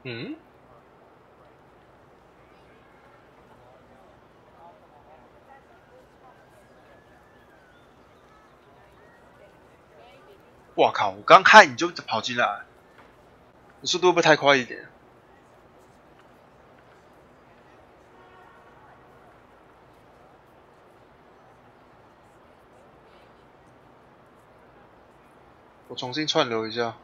嗯？哇靠！我刚看你就跑进来，你速度会不会太快一点？我重新串流一下。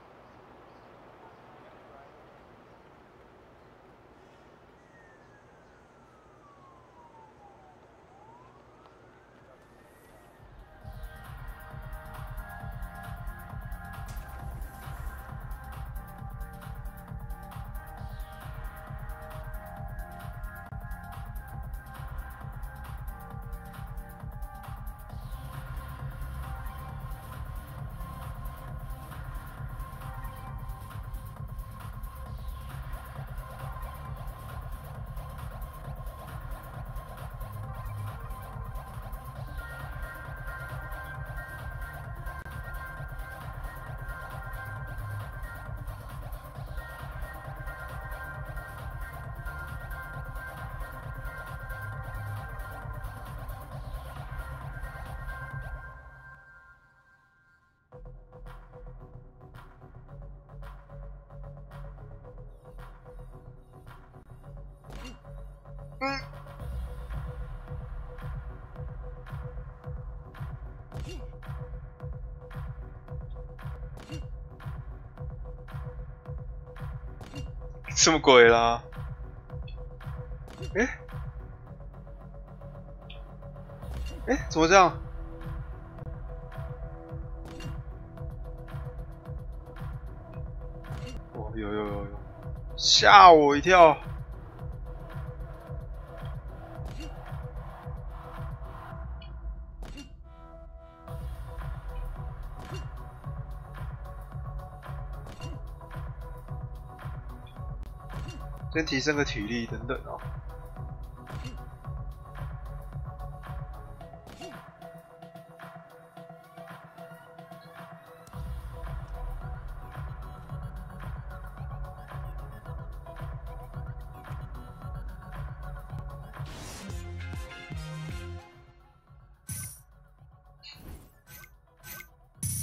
什么鬼啦？怎么这样？哦，有，吓我一跳！先提升个体力等等哦。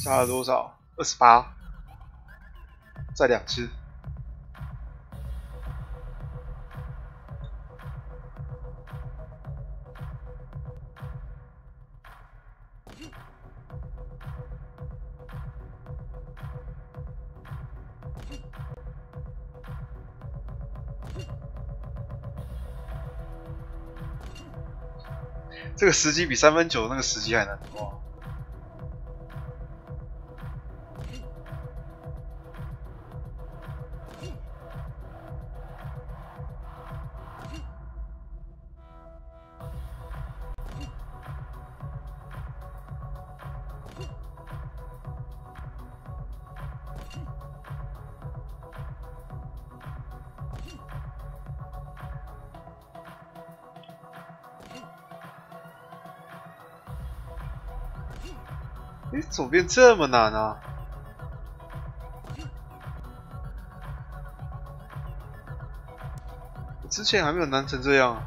差了多少？28，再2次。这个时机比3分9那个时机还难抓。怎么变这么难啊？之前还没有难成这样啊。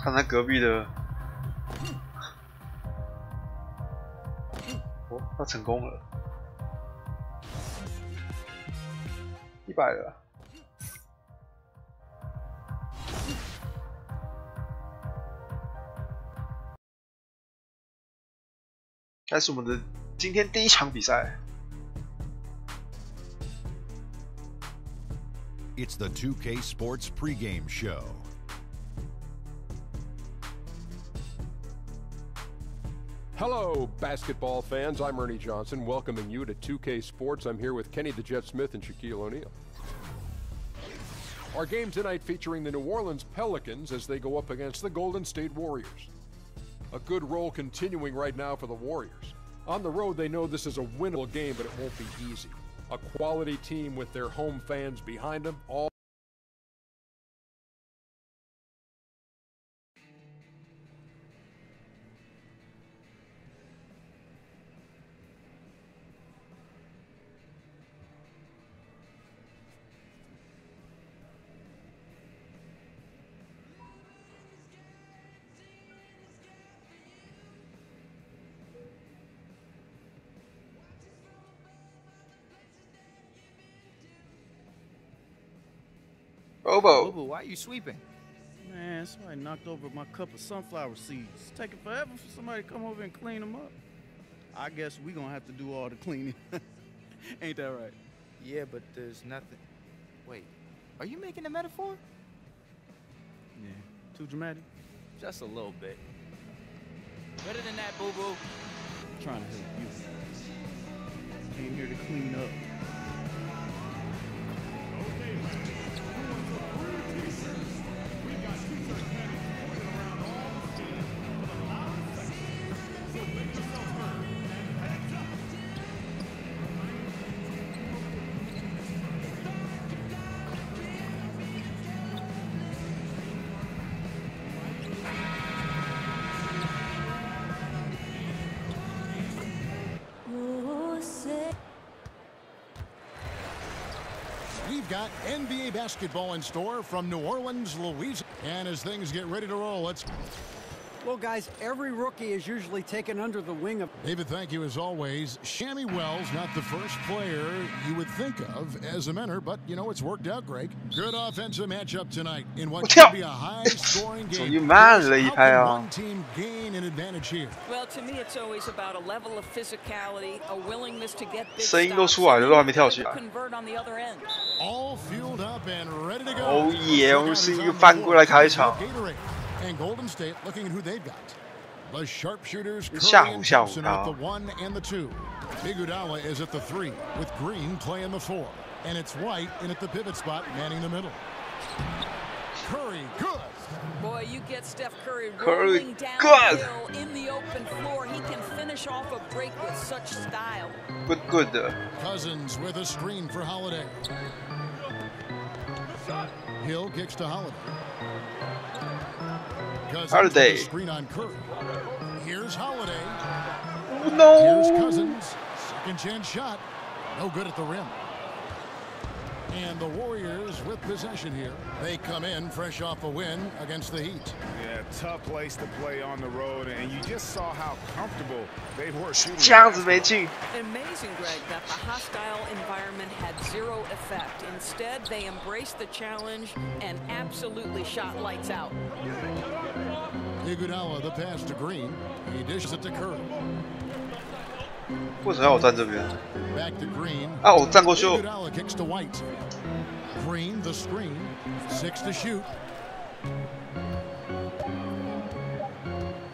看他隔壁的，哦，他成功了，100了。开始我们的今天第一场比赛。 It's the 2K Sports pregame show. Hello, basketball fans. I'm Ernie Johnson, welcoming you to 2K Sports. I'm here with Kenny the Jet Smith and Shaquille O'Neal. Our game tonight featuring the New Orleans Pelicans as they go up against the Golden State Warriors. A good roll continuing right now for the Warriors. On the road, they know this is a winnable game, but it won't be easy. A quality team with their home fans behind them. All Bobo. Bobo, why are you sweeping? Man, somebody knocked over my cup of sunflower seeds. It's taking forever for somebody to come over and clean them up. I guess we gonna have to do all the cleaning. Ain't that right? Yeah, but there's nothing. Wait, are you making a metaphor? Yeah. Too dramatic? Just a little bit. Better than that, Boo-Boo. I'm trying to help you. Came here to clean up. We've got NBA basketball in store from New Orleans, Louisiana. And as things get ready to roll, let's... Well, guys, every rookie is usually taken under the wing of... David, thank you as always. Shammy Wells, not the first player you would think of as a mentor, but, you know, it's worked out, Greg. Good offensive matchup tonight in what should be a high-scoring game. 终于慢了一拍啊 One team gain an advantage here. Well, to me, it's always about a level of physicality, a willingness to get big 声音都 stops, 出来了，都还没跳起 and 来。 convert on the other end. All fueled up and ready to go. 哦耶！我们是一个翻过来开场。 And Golden State looking at who they've got. The sharpshooters Curry and Thompson at the 1 and the 2. Iguodala is at the 3 with Green playing the 4. And it's White in at the pivot spot manning the middle. Curry, good. Boy, you get Steph Curry Curry, rolling down good. the hill in the open floor. He can finish off a break with such style. Good. Cousins with a screen for Holiday. Hill kicks to Holiday. Holiday. With a screen on Curry. Here's Holiday. Oh, no. Here's Cousins. Second chance shot. No good at the rim. And the Warriors with possession here. They come in fresh off a win against the Heat. Yeah, tough place to play on the road, and you just saw how comfortable they were shooting. 这样子没进。 Amazing, Greg, that the hostile environment had zero effect. Instead, they embraced the challenge and absolutely shot lights out. Iguodala the pass to Green. He dishes it to Curry. 为什么要我站这边？ Back to Green. 啊，我站过去。 Iguodala kicks to White. Green the screen. 6 to shoot.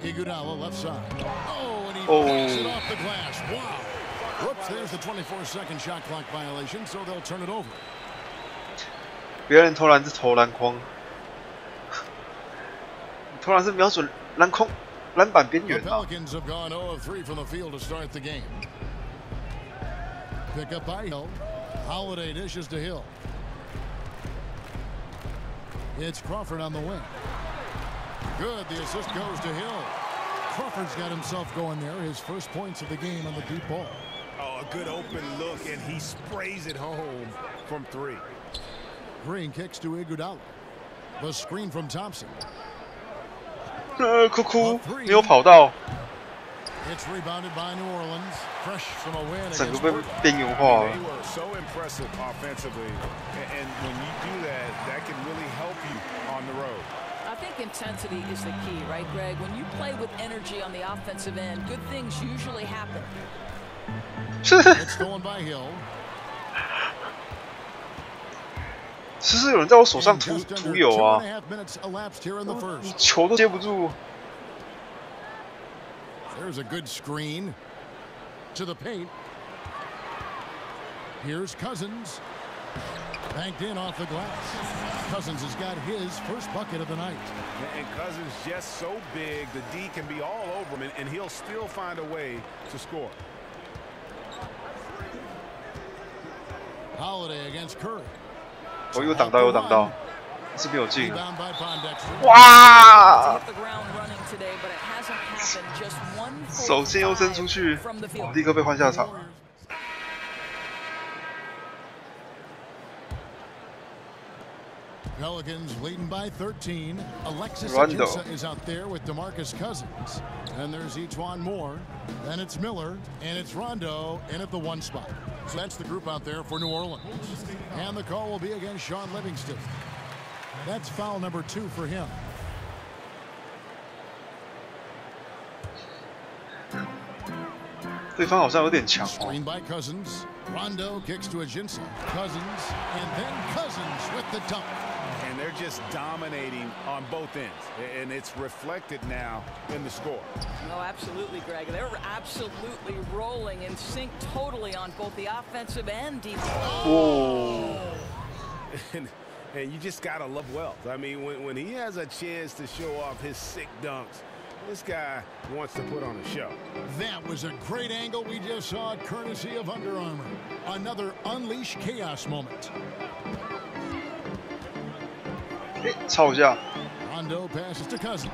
Iguodala left side. Oh, and he knocks it off the glass. Wow. Whoops, there's the 24-second shot clock violation, so they'll turn it over. 别人投篮是投篮筐，投篮是瞄准篮筐。 篮板边 The 缘啊！ Pelicans have gone 0 of 3 from the field to start the game. Pick up by Hill. Holiday dishes to Hill. It's Crawford on the wing. Good. The assist goes to Hill. Crawford's got himself going there. His first points of the game on the deep ball. Oh, a good open look, and he sprays it home from 3. Green kicks to Iguodala. The screen from Thompson. 哭哭，没有跑到， It's rebounded by New Orleans. Fresh from a win 整个 against 被 Portland. 边缘化了 They。were so impressive offensively, and when you do that, that can really help you on the road. I think intensity is the key, right, Greg? When you play with energy on the offensive end, good things usually happen. It's stolen by Hill. 是不是有人在我手上 And 涂 just 涂 under 油 2 啊 and？a half minutes elapsed here in the first. 球都接不住。 There's a good screen to the paint. Here's Cousins. Banked in off the glass. Cousins has got his first bucket of the night. And Cousins just so big, the D can be all over him, and he'll still find a way to score. Holiday against Curry. 我有挡到，有挡到，是没有进。 Rebound by Pondexter. 哇！ Hit the ground running today, but it hasn't happened just one 手线又伸出去， from the field. 立刻被换下场。 Pelicans leading by 13. Alexis Rondo. Ajinça is out there with DeMarcus Cousins. And there's Etuan Moore. Then it's Miller. And it's Rondo in at the 1 spot. So that's the group out there for New Orleans. And the call will be against Sean Livingston. That's foul number 2 for him.对方好像有点强哦。 Screen by Cousins. Rondo kicks to Ajinça. Cousins. And then Cousins with the dunk. And they're just dominating on both ends, and it's reflected now in the score. No, absolutely, Greg. They're absolutely rolling in sync totally on both the offensive and defense. Oh. And you just gotta love Wells. I mean, when he has a chance to show off his sick dunks, this guy wants to put on a show. That was a great angle we just saw, courtesy of Under Armour. Another unleash chaos moment. 抄一下。 Rondo passes to Cousins.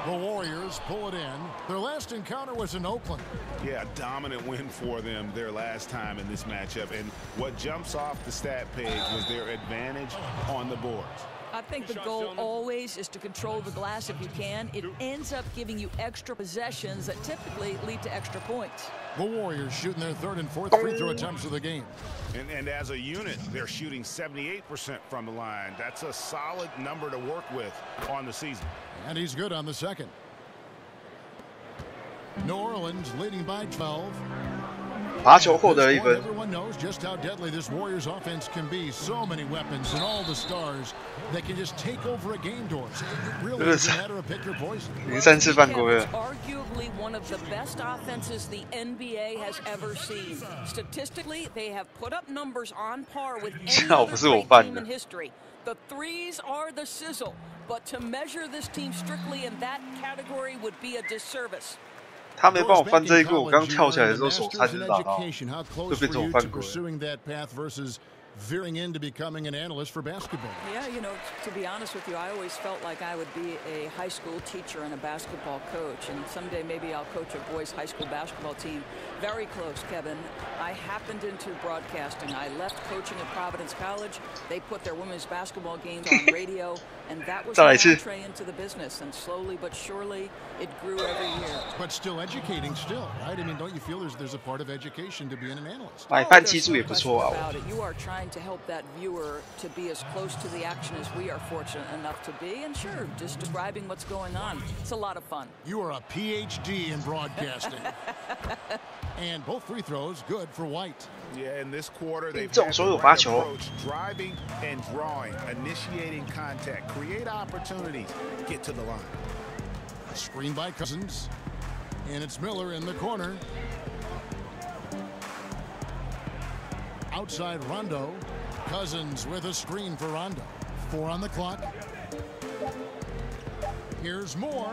The Warriors pull it in. Their last encounter was in Oakland. Yeah, a dominant win for them their last time in this matchup. And what jumps off the stat page was their advantage on the boards. I think the goal always is to control the glass if you can. It ends up giving you extra possessions that typically lead to extra points. The Warriors shooting their 3rd and 4th free throw attempts of the game. And as a unit, they're shooting 78% from the line. That's a solid number to work with on the season. And he's good on the 2nd. New Orleans leading by 12. 罚球获得了1分。 Everyone knows just how deadly this Warriors offense can be. So many weapons and all the stars that can just take over a game doors. It really is a matter of pick your poison. 已经3次犯规了。 Arguably one of the best offenses the NBA has ever seen. Statistically, they have put up numbers on par with any other great team in history. The threes are the sizzle, but to measure this team strictly in that category would be a disservice. 他没帮我翻这一个，我刚跳起来的时候手差点打到，就被这种犯规。 veering into becoming an analyst for basketball. Yeah, you know, to be honest with you, I always felt like I would be a high school teacher and a basketball coach, and someday maybe I'll coach a boys' high school basketball team. Very close, Kevin. I happened into broadcasting. I left coaching at Providence College. They put their women's basketball games on radio, and that was my entree into the business. And slowly but surely, it grew every year. But still educating, right? I mean, don't you feel there's a part of education to being an analyst? 买饭技术也不错啊。 You are trying to help that viewer to be as close to the action as we are fortunate enough to be, and sure, just describing what's going on. It's a lot of fun. You are a PhD in broadcasting. And both free throws good for White. Yeah, in this quarter, they've had the right approach, driving and drawing, initiating contact, create opportunities, get to the line. A screen by Cousins, and it's Miller in the corner. Outside Rondo. Cousins with a screen for Rondo. 4 on the clock. Here's Moore.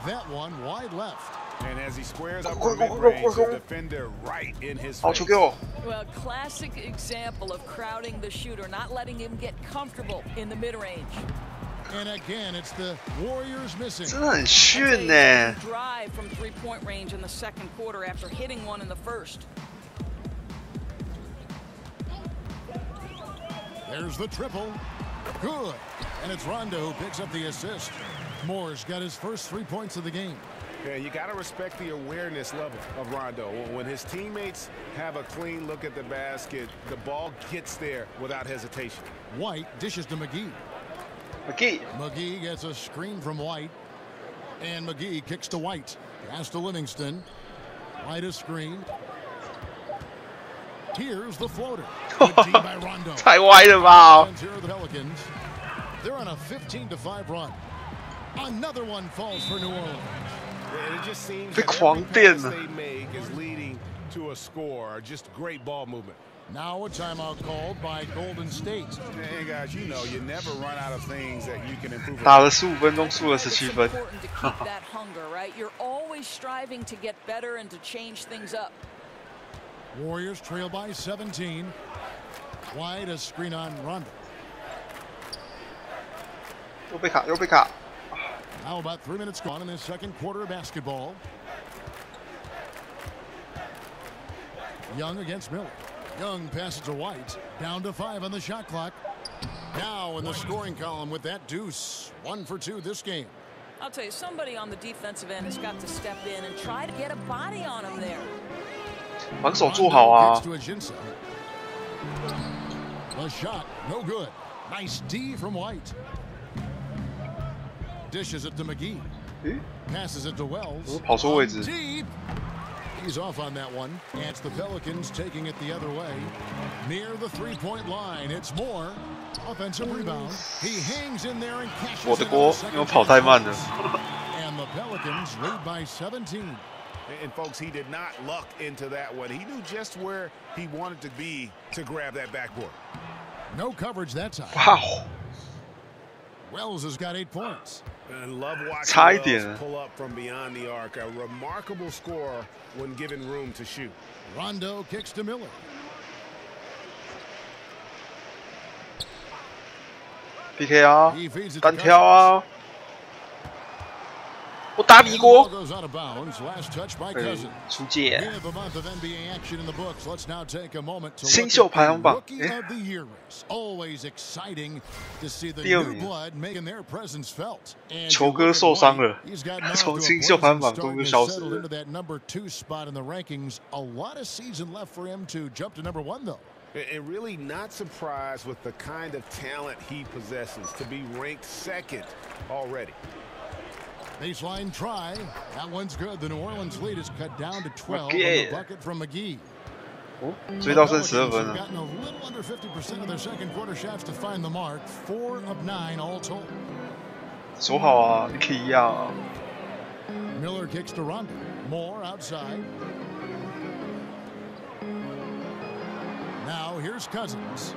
That one wide left. And as he squares up for mid-range, the defender right in his face. Well, classic example of crowding the shooter, not letting him get comfortable in the mid-range. And again, it's the Warriors missing. 真的很逊呢。 Drive from three-point range in the second quarter after hitting one in the first. There's the triple. Good. And it's Rondo who picks up the assist. Moore's got his first 3 points of the game. Yeah, you got to respect the awareness level of Rondo. When his teammates have a clean look at the basket, the ball gets there without hesitation. White dishes to McGee. McGee gets a screen from White. And McGee kicks to White. Pass to Livingston. White a screen. Here's the floater. Good team by Rondo. 太歪了吧 Here are the Pelicans. They're on a 15-5 run. Another one falls for New Orleans. And it just seems 被 that 狂 every 电 pass 了 they make is leading to a score. Just great ball movement. Now a timeout called by Golden State. And guys, you know you never run out of things that you can improve. 打了15分钟，输了 It's 17分。 important to keep that hunger, right? You're always striving to get better and to change things up. Warriors trail by 17. White a screen on Rondo. 又被卡，又被卡。 Now about 3 minutes gone in the second quarter of basketball. Young against Miller. Young passes to White. Down to 5 on the shot clock. Now in the scoring column with that deuce. 1 for 2 this game. I'll tell you, somebody on the defensive end has got to step in and try to get a body on him there. 防守做好啊！ The shot, no good. Nice D from White. Dishes it to McGee. Passes it to Wells. 跑错位置。 Deep. He's off on that one. And it's the Pelicans taking it the other way. Near the three-point line. It's Moore. Offensive rebound. He hangs in there and cashes 我的锅，因为跑太慢了。 And the Pelicans lead by 17. And folks, he did not luck into that one. He knew just where he wanted to be to grab that backboard. No coverage that time. Wow. Wells has got 8 points. And love watching 差一点 Wells pull up from beyond the arc. A remarkable score when given room to shoot. Rondo kicks to Miller. PK 啊 He feeds it to 单挑啊！我打你 Ball 锅！ goes out of bounds. Last touch by 对 Cousins.，出界。 We have a month of NBA action in the books. Let's now take a moment to 新 look 秀 at 排行 the 榜， Rookie of the Year race. Always exciting to see the 第二 new 名 blood making their presence felt. And 球 you 哥 look at 受伤 White, 了 he's gotten off to 从 a 新秀排行 pleasant 榜中 start 就 and 消 has 失 settled 了 into。that number 2 spot in the rankings. A lot of season left for him to jump to number 1, though. And really not surprised with the kind of talent he possesses to be ranked second already. Baseline try. That one's good. The New Orleans lead is cut down to 12 on McGee. the bucket from McGee. 哦，追到剩12 Pelicans 分 have 了。 gotten a little under 50% of their second quarter shots to find the mark. 4 of 9 all told. 守好啊，你可以一样啊。 Miller kicks to Rondo. Moore outside. Now here's Cousins.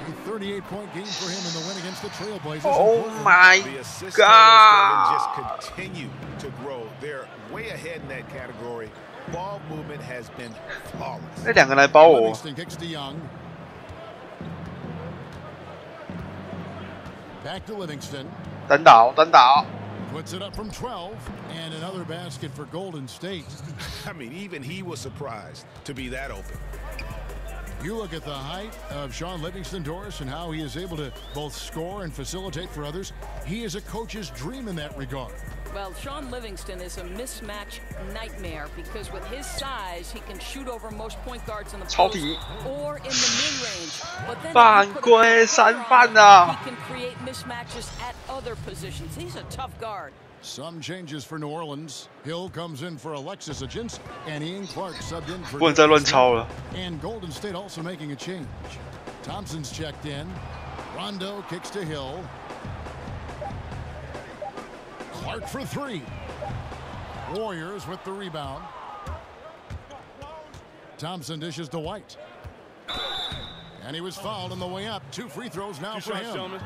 A 38-point game for him in the win against the Trailblazers. Oh my The assist totals god！ just continue to grow. They're way ahead in that category. Ball movement has been flawless. 那两个来包我， Livingston kicks to Young. Back to Livingston. 单打哦，单打哦。 Puts it up from 12. And another basket for Golden State. I mean, even he was surprised to be that open. You look at the height of Sean Livingston, Doris, and how he is able to both score and facilitate for others. He is a coach's dream in that regard. Well, Sean Livingston is a mismatch nightmare because with his size, he can shoot over most point guards in the 超 post 体 or in the mid-range. But then 犯 if you put a 规 pressure 三 on 犯 him, 啊！ he can create mismatches at other positions. He's a tough guard. Some changes for New Orleans. Hill comes in for Alexis Ajinça, and Ian Clark subbed in for 不能再乱抄了。 And Golden State also making a change. Thompson's checked in. Rondo kicks to Hill. Clark for 3. Warriors with the rebound. Thompson dishes to White. And he was fouled on the way up. 2 free throws now for him.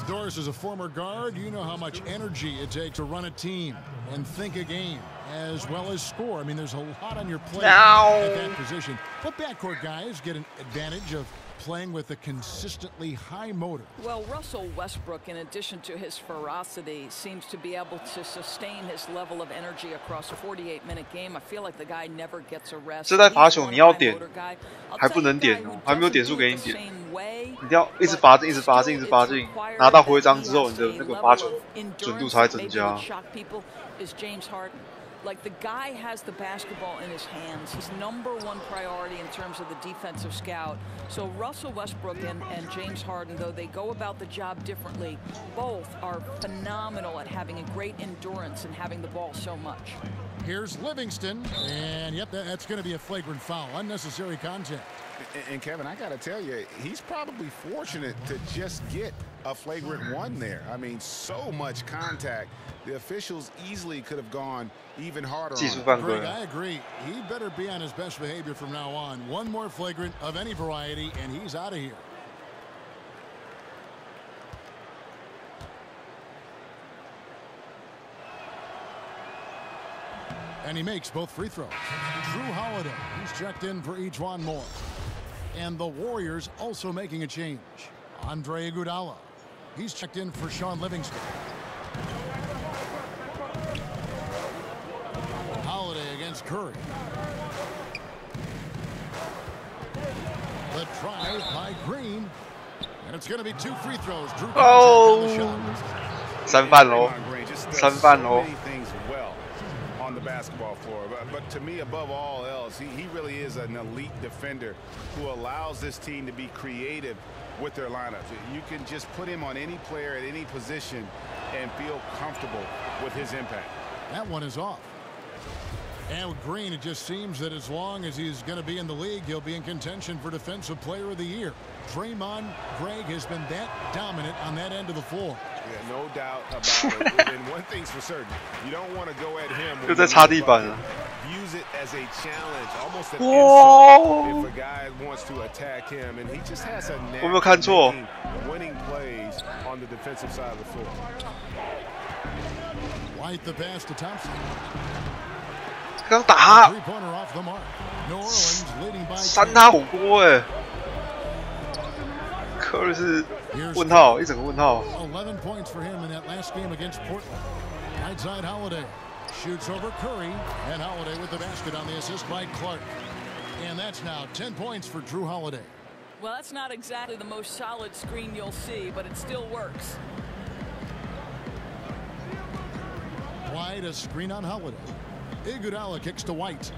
Doris is a former guard. You know how much energy it takes to run a team and think a game as well as score. I mean, there's a lot on your plate Now. at that position. But backcourt guys get an advantage of playing with a consistently high motor. Well, Russell Westbrook, in addition to his ferocity, seems to be able to sustain his level of energy across a 48-minute game. I feel like the guy never gets a rest. 这在罚球你要点，还不能点哦，还没有点数给你点，你一定要一直罚进，一直罚进，一直罚进，拿到徽章之后，你的那个罚球准度才会增加。Like, the guy has the basketball in his hands. He's #1 priority in terms of the defensive scout. So Russell Westbrook and James Harden, though they go about the job differently, both are phenomenal at having a great endurance and having the ball so much. Here's Livingston, and yep, that's going to be a flagrant foul, unnecessary contact. And Kevin, I got to tell you, he's probably fortunate to just get a flagrant one there. I mean, so much contact. The officials easily could have gone even harder on Greg, I agree. He better be on his best behavior from now on. One more flagrant of any variety, and he's out of here. And he makes both free throws. Drew Holiday, he's checked in for each one more. And the Warriors also making a change. Andre Iguodala, he's checked in for Sean Livingston. Holiday against Curry. The try by Green. And it's going to be 2 free throws. Drew on the shot. 3犯喽，3犯喽。 on the basketball floor, but to me, above all else, he really is an elite defender who allows this team to be creative with their lineups. You can just put him on any player at any position and feel comfortable with his impact. That one is off. And with Green, it just seems that as long as he's going to be in the league, he'll be in contention for Defensive Player of the Year. Draymond Greg has been that dominant on that end of the floor. Yeah, no doubt about it. And one thing's for certain, you don't want to go at him. 又在擦地板了。 Use it as a challenge, almost an insult if a guy wants to attack him, and he just has a knack of making winning plays on the defensive side of the floor. White the pass to Thompson. 刚打，3-pointer off the mark. New Orleans leading by 扇他火锅哎。 科瑞是问号，一整个问号。11 points for him in that last game against Portland. Right side Holiday shoots over Curry, and Holiday with the basket on the assist by Clark. And that's now 10 points for Drew Holiday. Well, that's not exactly the most solid screen you'll see, but it still works. White a screen on Holiday. Iguodala kicks to White.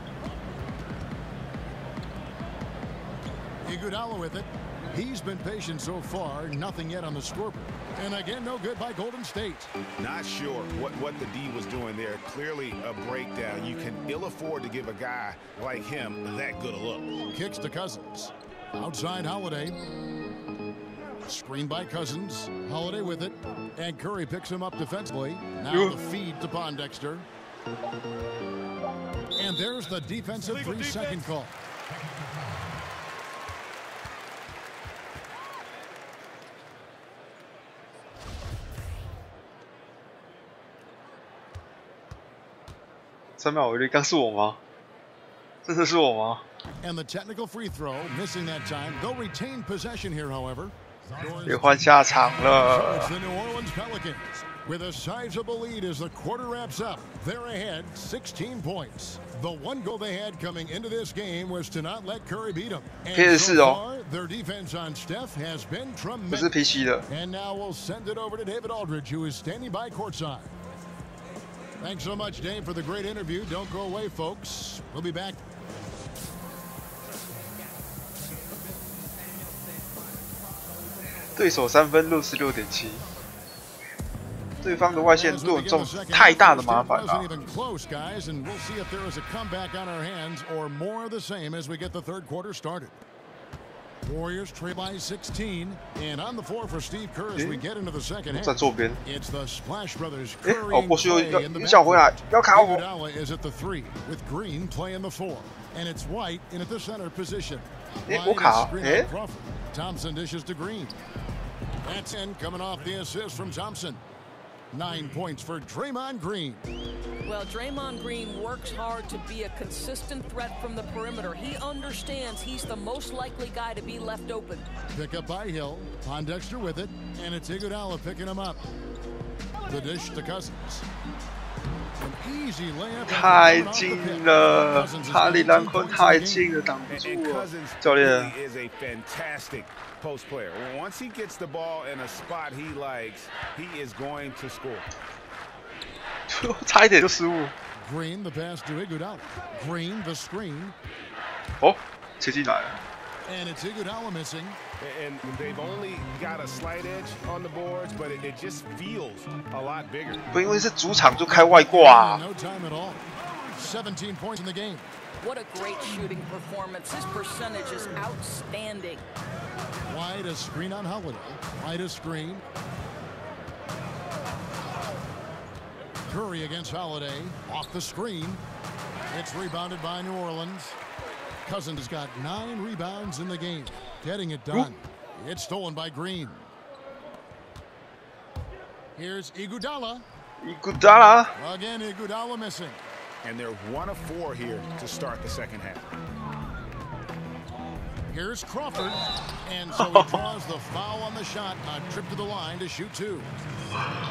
Iguodala with it. He's been patient so far, nothing yet on the scoreboard. And again, no good by Golden State. Not sure what the D was doing there. Clearly a breakdown. You can ill afford to give a guy like him that good a look. Kicks to Cousins. Outside Holiday. Screen by Cousins. Holiday with it. And Curry picks him up defensively. Now the feed to Pondexter. And there's the defensive 3-second call.3秒违例，刚是我吗？真的是我吗？ And the technical free throw, missing that time. They'll retain possession here, however. 别换下场了。 It's the New Orleans Pelicans with a sizable lead as the quarter wraps up. They're ahead 16 points. The one goal they had coming into this game was to not let Curry beat them. And so far, their defense on Steph has been tremendous. And now we'll send it over to David Aldridge, who is standing by courtside. Thanks so much, Dave, for the great interview. Don't go away, folks. We'll be back. 对手3分66.7，对方的外线对我们造成太大的麻烦了。 Warriors trail by 16, and on the floor for Steve Kerr as we get into the second half. It's the Splash Brothers. Curry and Clay in the backcourt. Iguodala is at the 3 with Green playing the 4, and it's White in at the center position. Thompson dishes to Green. That's in, coming off the assist from Thompson. 9 points for Draymond Green. Well, Draymond Green works hard to be a consistent threat from the perimeter. He understands he's the most likely guy to be left open. Pick up by Hill. Pondexter with it, and it's Iguodala picking him up. The dish to Cousins. An easy layup. 太近了，哈利篮筐太近了，挡不住了。教练 is a fantastic post player. Once he gets the ball in a spot he likes, he is going to score. 差一点就失误。Green the pass to Iguodala. Green the screen. 哦，切进来了。 And it's Iguodala missing. And they've only got a slight edge on the boards, but it just feels a lot bigger. 不因为是主场就开外挂。 No time at all. 17 points in the game. What a great shooting performance. His percentage is outstanding. Wide a screen on Holiday. Wide a screen. Curry against Holiday. Off the screen. It's rebounded by New Orleans. Cousins has got 9 rebounds in the game. Getting it done. It's stolen by Green. Here's Iguodala. Iguodala. Again, Iguodala missing. And they're 1 of 4 here to start the second half. Here's Crawford. And so he draws the foul on the shot. A trip to the line to shoot 2.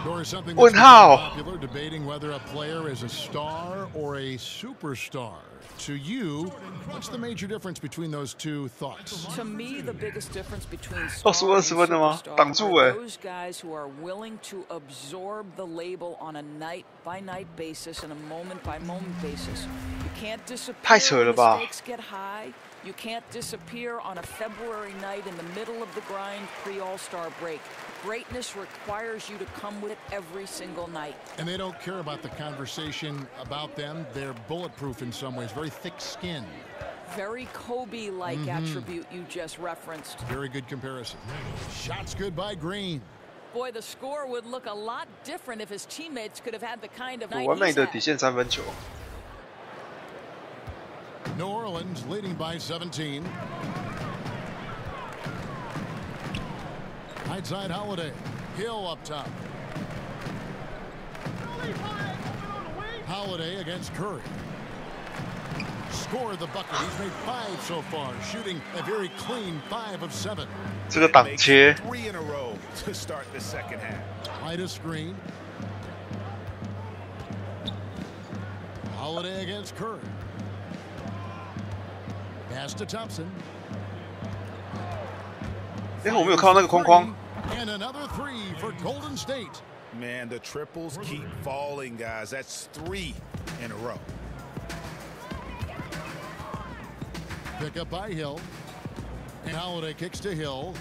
Or something that's popular, debating whether a player is a star or a superstar. To you, what's the major difference between those two thoughts? To me, the biggest difference between star and superstar are those guys who are willing to absorb the label on a night-by-night basis and a moment-by-moment basis. You can't disappear when the stakes get high. You can't disappear on a February night in the middle of the grind pre-All-Star break. Greatness requires you to come with it every single night. And they don't care about the conversation about them. They're bulletproof in some ways, very thick skin. Very Kobe-like attribute you just referenced. Very good comparison. Shots good by Green. Boy, the score would look a lot different if his teammates could have had the kind of night完美 he's 的 had. 底线3分球。 New Orleans leading by 17. Right side Holiday. Hill up top. Holiday against Curry. Scored the bucket. He's made 5 so far, shooting a very clean 5 of 7. 这个挡切。 3 in a row to start the second half. Right a screen. Holiday against Curry. Pass to Thompson. 哎，我没有看到那个框框。 And another 3 for Golden State. Man, the triples keep falling, guys. That's 3 in a row. Pick up by Hill. And Holiday kicks to Hill.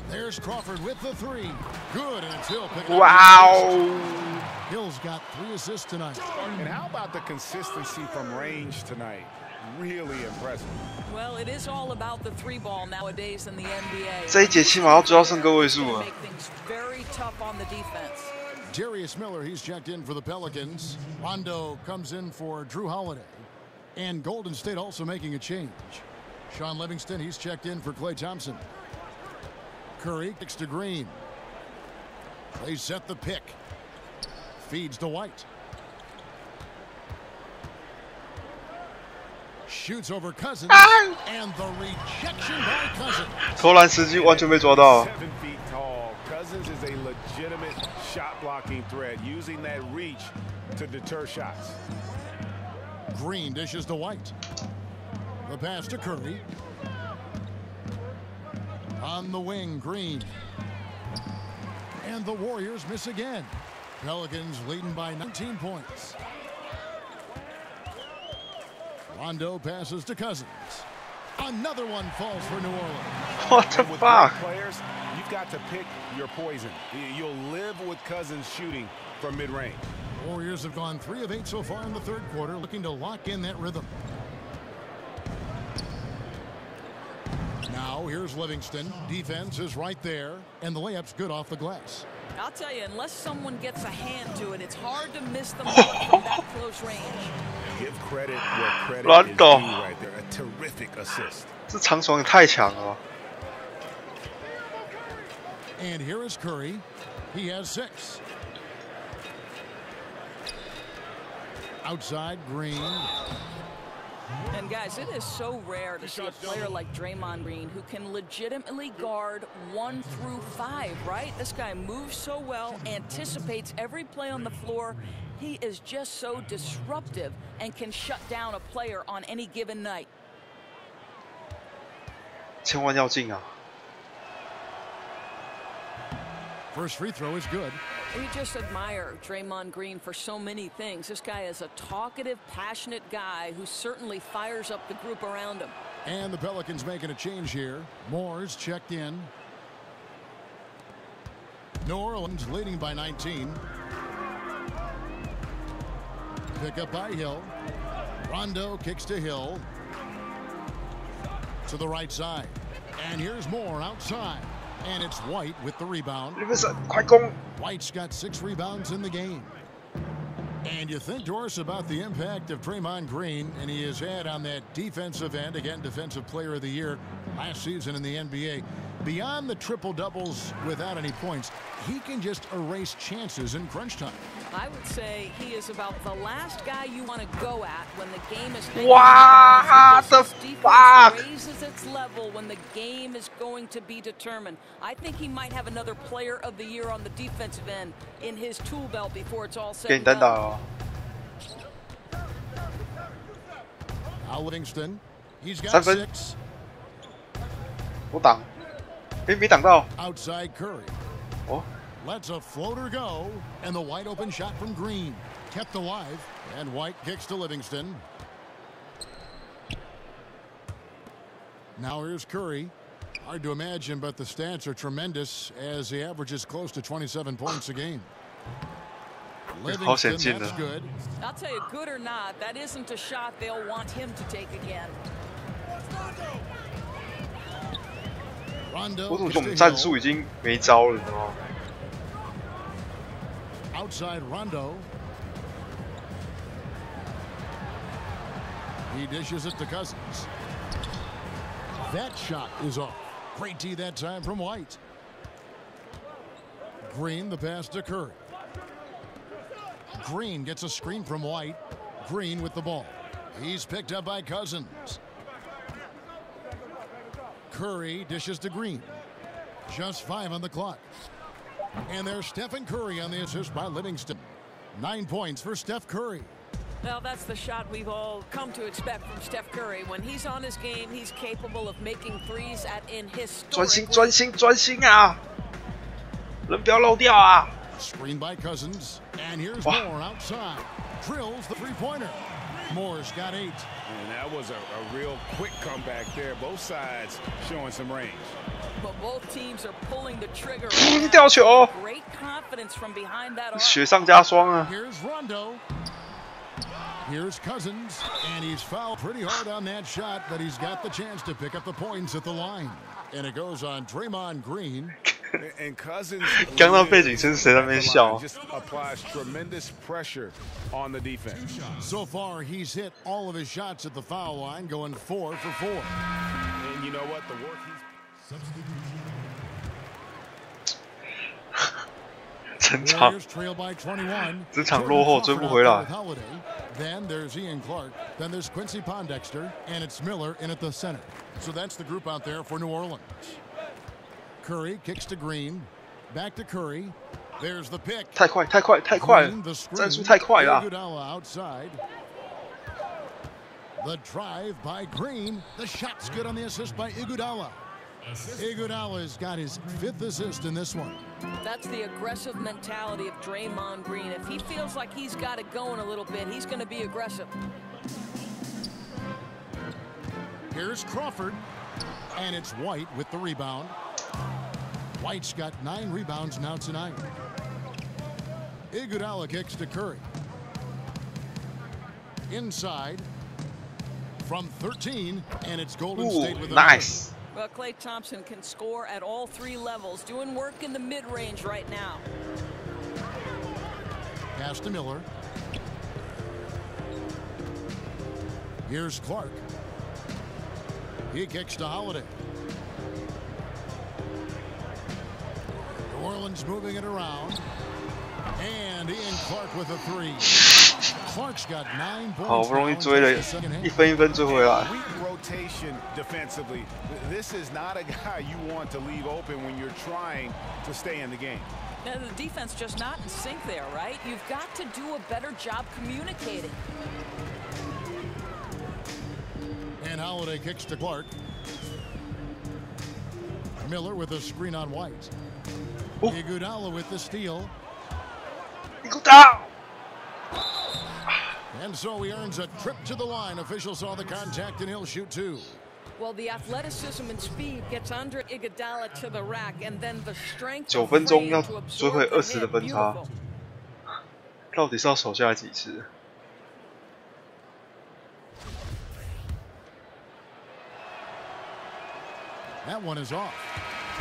There's Crawford with the 3. Good, and it's Hill picking up. Wow. Hill's got 3 assists tonight. And how about the consistency from range tonight? Really impressive. Well, it is all about the 3 ball nowadays in the NBA. 这一节起码要追到胜个位数了。 Make things very tough on the defense. Darius Miller, he's checked in for the Pelicans. Rondo comes in for Drew Holiday. And Golden State also making a change. Sean Livingston, he's checked in for Klay Thompson. Curry kicks to Green. They set the pick. Feeds to White. Shoots over Cousins. And the rejection by Cousins. 投篮时机完全被抓到。 7 feet tall. Cousins is a legitimate shot blocking threat, using that reach to deter shots. Green dishes to White. The pass to Curry. On the wing, Green. And the Warriors miss again. Pelicans leading by 19 points. Rondo passes to Cousins. Another one falls for New Orleans. What the fuck? Players, you've got to pick your poison. You'll live with Cousins shooting from mid-range. Warriors have gone 3 of 8 so far in the third quarter, looking to lock in that rhythm. Now here's Livingston. Defense is right there, and the layup's good off the glass. I'll tell you, unless someone gets a hand to it, it's hard to miss the mark from that close range. Give credit where credit is due right there. A terrific assist. 这长传也太强了。 And here is Curry. He has 6. Outside Green. And guys, it is so rare to see a player like Draymond Green who can legitimately guard 1 through 5, right? This guy moves so well, anticipates every play on the floor. He is just so disruptive and can shut down a player on any given night. 千万要进啊！ First free throw is good. We just admire Draymond Green for so many things. This guy is a talkative, passionate guy who certainly fires up the group around him. And the Pelicans making a change here. Moore's checked in. New Orleans leading by 19. Pick up by Hill. Rondo kicks to Hill. To the right side. And here's Moore outside. And it's White with the rebound. 快攻！ White's got 6 rebounds in the game. And you think, Doris, about the impact of Draymond Green, and he has had on that defensive end, again, Defensive Player of the Year last season in the NBA. Beyond the triple-doubles without any points, he can just erase chances in crunch time. I would say he is about the last guy you want to go at when the game is What the fuck? Raises its level when the game is going to be determined. I think he might have another Player of the Year on the defensive end in his tool belt before it's all said and done. Now Livingston, he's got 6. 我挡，没挡到。 Outside Curry. 哦。 Lets a floater go, and the wide open shot from Green. Kept alive, and White kicks to Livingston. Now here's Curry. Hard to imagine, but the stats are tremendous as he averages close to 27 points a game. Livingston, that's good. I'll tell you, good or not, that isn't a shot they'll want him to take again. Rondo. 我怎么觉得我们战术已经没招了，你知道吗？ Outside Rondo. He dishes it to Cousins. That shot is off. Great D that time from White. Green, the pass to Curry. Green gets a screen from White. Green with the ball. He's picked up by Cousins. Curry dishes to Green. Just 5 on the clock. And there's Stephen Curry on the assist by Livingston. 9 points for Steph Curry. Well, that's the shot we've all come to expect from Steph Curry. When he's on his game, he's capable of making threes at an historic. 专心啊！人不要漏掉啊！ Screen by Cousins, and here's Moore outside. Drills the three-pointer. Moore's got 8. And that was a real quick comeback there. Both sides showing some range. But both teams are pulling the trigger. 掉球 Great confidence from behind that arm. 雪上加霜啊 Here's Rondo. Here's Cousins, and he's fouled pretty hard on that shot, but he's got the chance to pick up the points at the line. And it goes on Draymond Green. And Cousins 刚刚背景声谁在那边笑 just applies tremendous pressure on the defense. So far, he's hit all of his shots at the foul line, going 4 for 4. And you know what? The work he's 整场落后追不回来。 Then there's Ian Clark. Then there's Quincy Pondexter, and it's Miller in at the center. So that's the group out there for New Orleans. Curry kicks to Green, back to Curry. There's the pick. 太快了，战术太快了。 outside. The drive by Green. The shot's good on the assist by Iguodala. Iguodala's got his 5th assist in this one. That's the aggressive mentality of Draymond Green. If he feels like he's got it going a little bit, he's going to be aggressive. Here's Crawford, and it's White with the rebound. White's got 9 rebounds now tonight. Iguodala kicks to Curry. Inside from 13, and it's Golden State with nice. Well, Klay Thompson can score at all 3 levels, doing work in the mid-range right now. Pass to Miller. Here's Clark. He kicks to Holiday. New Orleans moving it around. And Ian Clark with a 3. Clark's got 9 points. 好不容易追了一分一分追回来。 Weak rotation defensively. This is not a guy you want to leave open when you're trying to stay in the game. Now, the defense just not in sync there, right? You've got to do a better job communicating. And Holiday kicks to Clark. Miller with a screen on White. Iguodala with the steal. And so he earns a trip to the line. Officials saw the contact and he'll shoot 2. Well, the athleticism and speed gets under Iguodala to the rack, and then the strength. 9分钟要追回20的分差，到底是要守下来几次？ That one is off.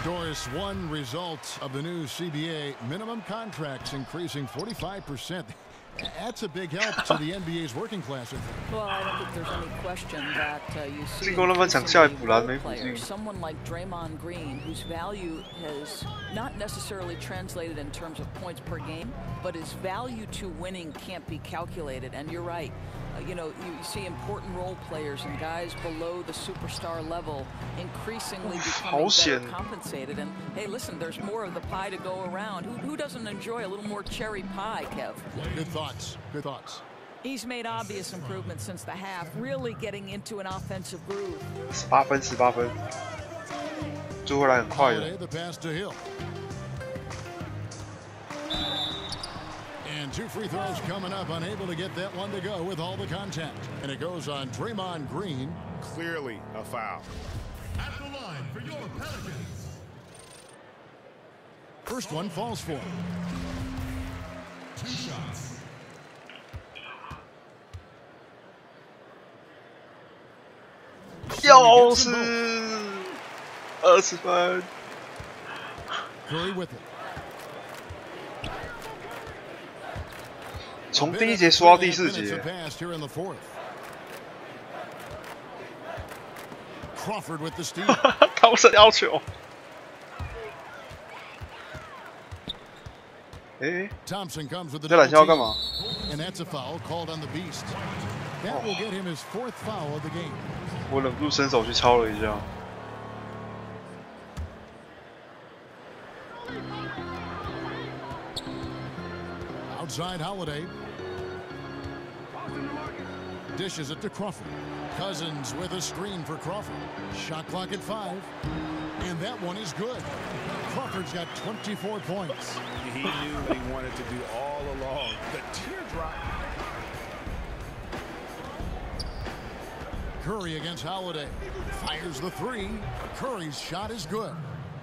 Doris, one result of the new CBA, minimum contracts increasing 45%. That's a big help to the NBA's working class. Well, I don't think there's any question that you see someone like Draymond Green, whose value has not necessarily translated in terms of points per game, but his value to winning can't be calculated. And you're right. You know, you see important role players and guys below the superstar level increasingly becoming better compensated. And hey, listen, there's more of the pie to go around. Who doesn't enjoy a little more cherry pie, Kev? Good thoughts. Good thoughts. He's made obvious improvements since the half, really getting into an offensive groove. 18分，18分，追回来很快的。 The pass to Hill. And 2 free throws coming up, unable to get that one to go with all the contact. And it goes on Draymond Green. Clearly a foul. At the line for your Pelicans. First one falls for him. 2 shots. $20分。 Curry with it. 从第1节输到第4节。 Crawford with the steal. 汤森要求。Thompson comes with the 在篮下要干嘛？ And that's a foul called on the Beast. That will get him his 4th foul of the game. 我忍不住伸手去敲了一下。 Outside Holiday. Dishes it to Crawford. Cousins with a screen for Crawford. Shot clock at 5. And that one is good. Crawford's got 24 points. He knew what he wanted to do all along. The teardrop. Curry against Holiday. Fires the 3. Curry's shot is good.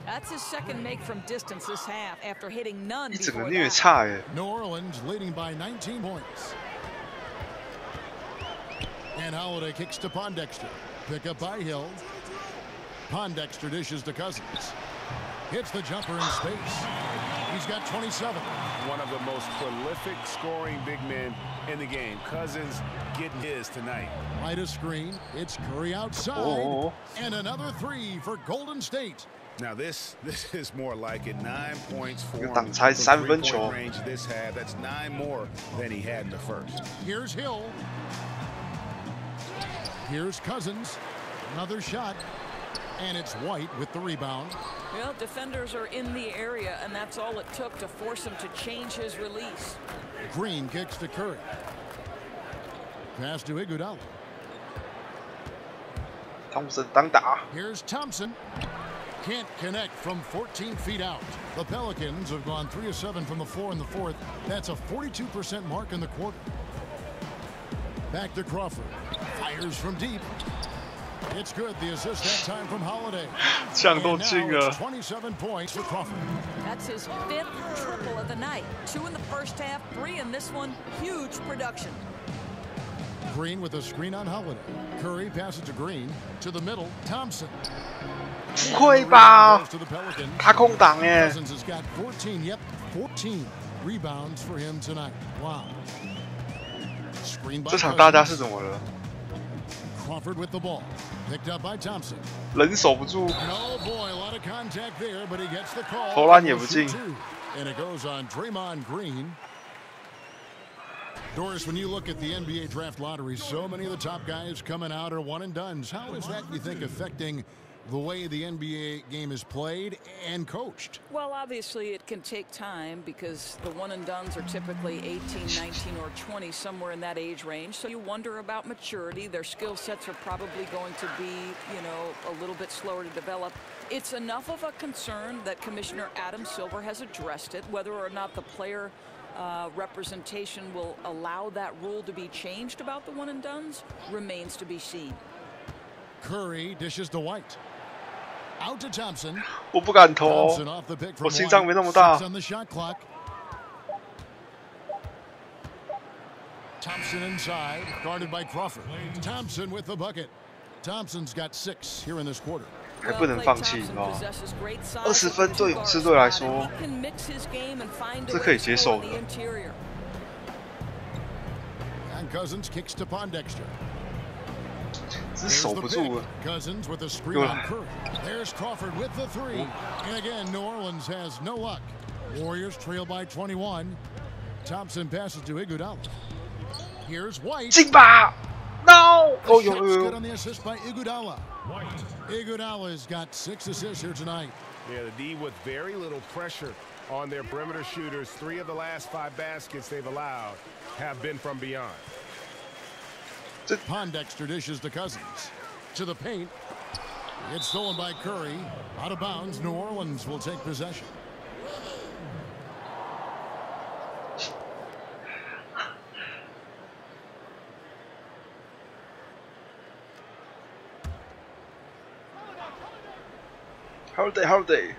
That's his second make from distance this half after hitting none 一整个 before 虐 that. 菜耶！ New Orleans leading by 19 points. And Holiday kicks to Pondexter. Pick up by Hill. Pondexter dishes to Cousins. Hits the jumper in space. He's got 27. One of the most prolific scoring big men in the game. Cousins getting his tonight. Right a screen. It's Curry outside. Oh. And another 3 for Golden State. Now this is more like it. 9 points for him. 挡拆3分球。 range this half. That's 9 more than he had in the first. Here's Hill. Here's Cousins. Another shot. And it's White with the rebound. Well, defenders are in the area, and that's all it took to force him to change his release. Green kicks to Curry. Pass to Iguodala. 汤森当打。 Here's Thompson. Can't connect from 14 feet out. The Pelicans have gone 3 of 7 from the floor in the 4th. That's a 42% mark in the quarter. Back to Crawford. Fires from deep. It's good. The assist that time from Holiday. 这样都进了。 27 points for Crawford. That's his 5th triple of the night. 2 in the first half, 3 in this one. Huge production. Green with a screen on Holiday. Curry passes to Green. To the middle. Thompson. 不会吧？ To the Pelicans. 他空档耶！ Cousins has got 14. Yep, 14 rebounds for him tonight. Wow. Screen by 这场大家是怎么了？ Crawford with the ball. Picked up by Thompson. 人守不住。 Oh boy, a lot of contact there, but he gets the call. 投篮也不进。 And it goes on Draymond Green. Doris, when you look at the NBA draft lottery, so many of the top guys coming out are one and dones. How is that, you think, affecting the way the NBA game is played and coached? Well, obviously it can take time because the one and dones are typically 18, 19, or 20, somewhere in that age range. So you wonder about maturity. Their skill sets are probably going to be, you know, a little bit slower to develop. It's enough of a concern that Commissioner Adam Silver has addressed it. Whether or not the player representation will allow that rule to be changed about the one and dones remains to be seen. Curry dishes to White. Out to Thompson. 我不敢投， Thompson off the pick from 我心脏没那么 White. 大 6 on the shot clock. Thompson inside, guarded by Crawford. Thompson with the bucket. Thompson's got 6 here in this quarter. 还不能放弃，你知道吗？20分对勇士队来说，这可以接受的。 And Cousins kicks to Pondexter. 只是守不住了。 Cousins with a screen on Curry. There's Crawford with the 3. And again, New Orleans has no luck. Warriors trail by 21. Thompson passes to Iguodala. Here's White. 进吧 ！No！ 哦有 Good on the assist by Iguodala. Iguodala's got 6 assists here tonight. Yeah, the D with very little pressure on their perimeter shooters. 3 of the last 5 baskets they've allowed have been from beyond. Pondexter dishes to Cousins. To the paint. It's stolen by Curry. Out of bounds. New Orleans will take possession. Holiday.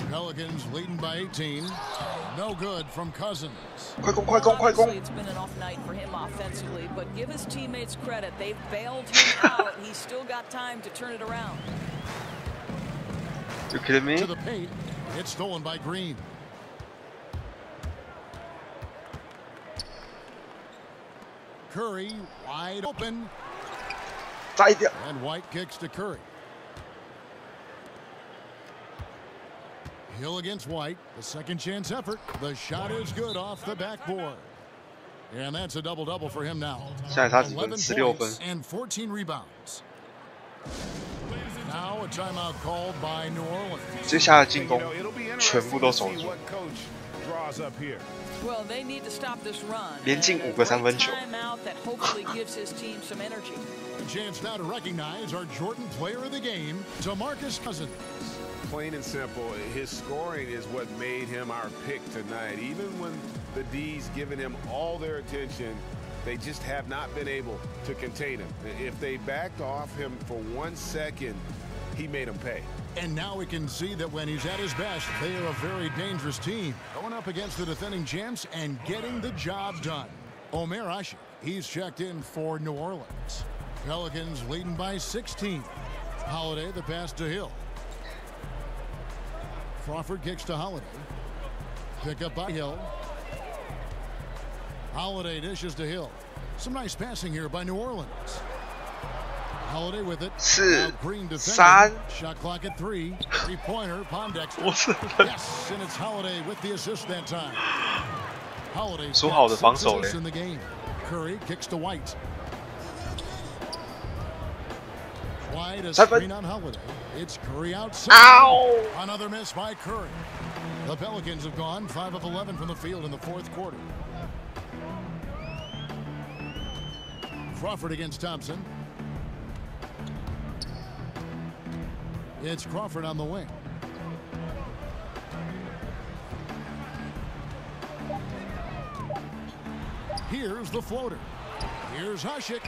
Pelicans leading by 18. No good from Cousins. 快攻，快攻，快攻！ It's been an off night for him offensively, but give his teammates credit. They've bailed him out. He's still got time to turn it around. You kidding me? To the paint. It's stolen by Green. Curry wide open. 再一点。 And White kicks to Curry. Hill against White. The second chance effort. The shot is good off the backboard. And that's a double-double for him now. 现在他几分？16 分。 And 14 rebounds. Now a timeout called by New Orleans. 接下来进攻全部都守住。 Well, they need to stop this run. 连进5个3分球。 Timeout that hopefully gives his team some energy. A chance now to recognize our Jordan player of the game, DeMarcus Cousins. Plain and simple, his scoring is what made him our pick tonight. Even when the D's giving him all their attention, they just have not been able to contain him. If they backed off him for 1 second, he made them pay. And now we can see that when he's at his best, they are a very dangerous team. Going up against the defending champs and getting the job done. Omer Ashik, he's checked in for New Orleans. Pelicans leading by 16. Holiday, the pass to Hill. Crawford kicks to Holiday. Pick up by Hill. Holiday dishes to Hill. Some nice passing here by New Orleans. Holiday with it. 4 Green 3 Shot clock at 3. 3-pointer. Pondexter. 我是 Yes, and it's Holiday with the assist that time. Holiday 说好的防守嘞。 in the game. Curry kicks to White. White a 3分。 screen on Holiday. It's Curry outside. Ow! Another miss by Curry. The Pelicans have gone 5 of 11 from the field in the 4th quarter. Crawford against Thompson. It's Crawford on the wing. Here's the floater. Here's Ashik.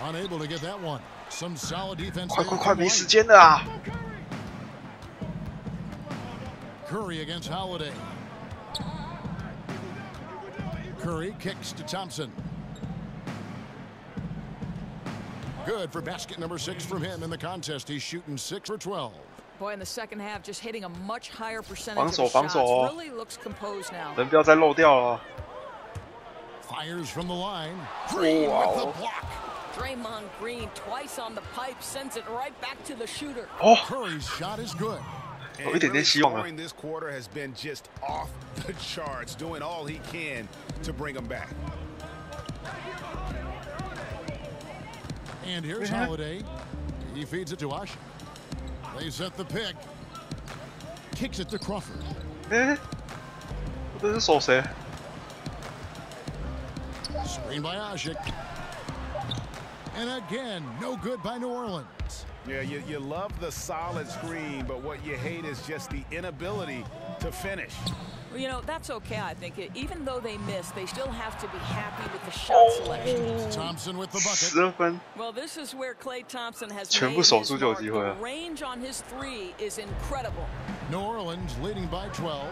Unable to get that one. Some solid defense. 快快快，没时间了啊！ Curry against Holiday. Curry kicks to Thompson. Good for basket number 6 from him in the contest. He's shooting 6 for 12. Boy, in the second half, just hitting a much higher percentage 防守 of 防 shots. 守哦 Really looks composed now. 人不要再漏掉了。 Fires from the line. Green with the block. Draymond Green twice on the pipe, sends it right back to the shooter.哦， Curry's shot is good. 有一点点希望了。 This quarter has been just off the charts, doing all he can to bring them back. And here's Holiday. He feeds it to Usher. They set the pick. Kicks it to Crawford. 这是守谁？ Screen by Ashik. And again, no good by New Orleans. Yeah, you love the solid screen, but what you hate is just the inability to finish. Well, you know, that's okay, I think. Even though they missed, they still have to be happy with the shot selection. Thompson with the bucket. 12分。 Well, this is where Klay Thompson has 全 made 部守 his 住就有 mark. 机会了。 The range on his three is incredible. New Orleans leading by 12.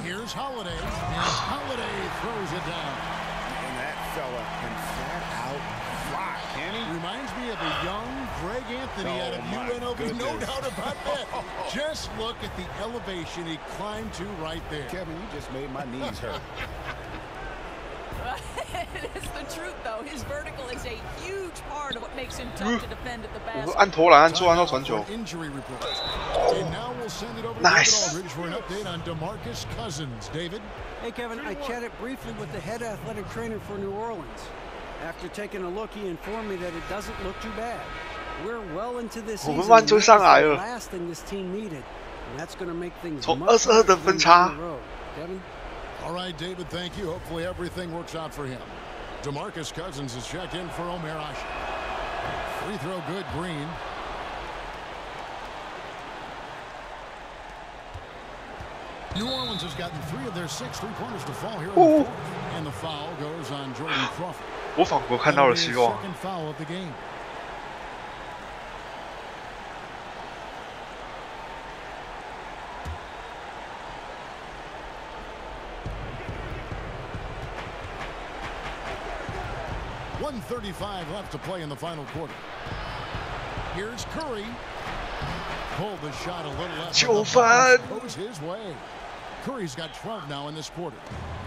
Here's Holiday, and Holiday throws it down. And that fella can flat out fly, can he? Reminds me of a young Greg Anthony out of UNLV, no doubt about that. Just look at the elevation he climbed to right there. Kevin, you just made my knees hurt. It's the truth, though. His vertical is a huge part of what makes him tough to defend at the 我 basket. 按投篮，按出篮要传球。 Injury report. And now we'll send it over to Nice. David Aldridge for an update on DeMarcus Cousins. David? Hey, Kevin, I chatted briefly with the head athletic trainer for New Orleans. After taking a look, he informed me that it doesn't look too bad. We're well into this 我 season. 们慢就上来 The 了。 last thing this team needed, and that's going to make things 从 much 22 的 harder 分 than 差。 down the road. Kevin? All right, David, thank you. Hopefully everything works out for him. DeMarcus Cousins is checked in for Omer Asher. Free throw good, Green. New Orleans has gotten 3 of their 6 three-pointers to fall here in the fourth. And the foul goes on Jordan Crawford. 我仿佛看到了希望。 Second foul of the game. .135 left to play in the final quarter. Here's Curry. Pulled the shot a little left. 9分。 Goes his way. Curry's got 12 now in this quarter.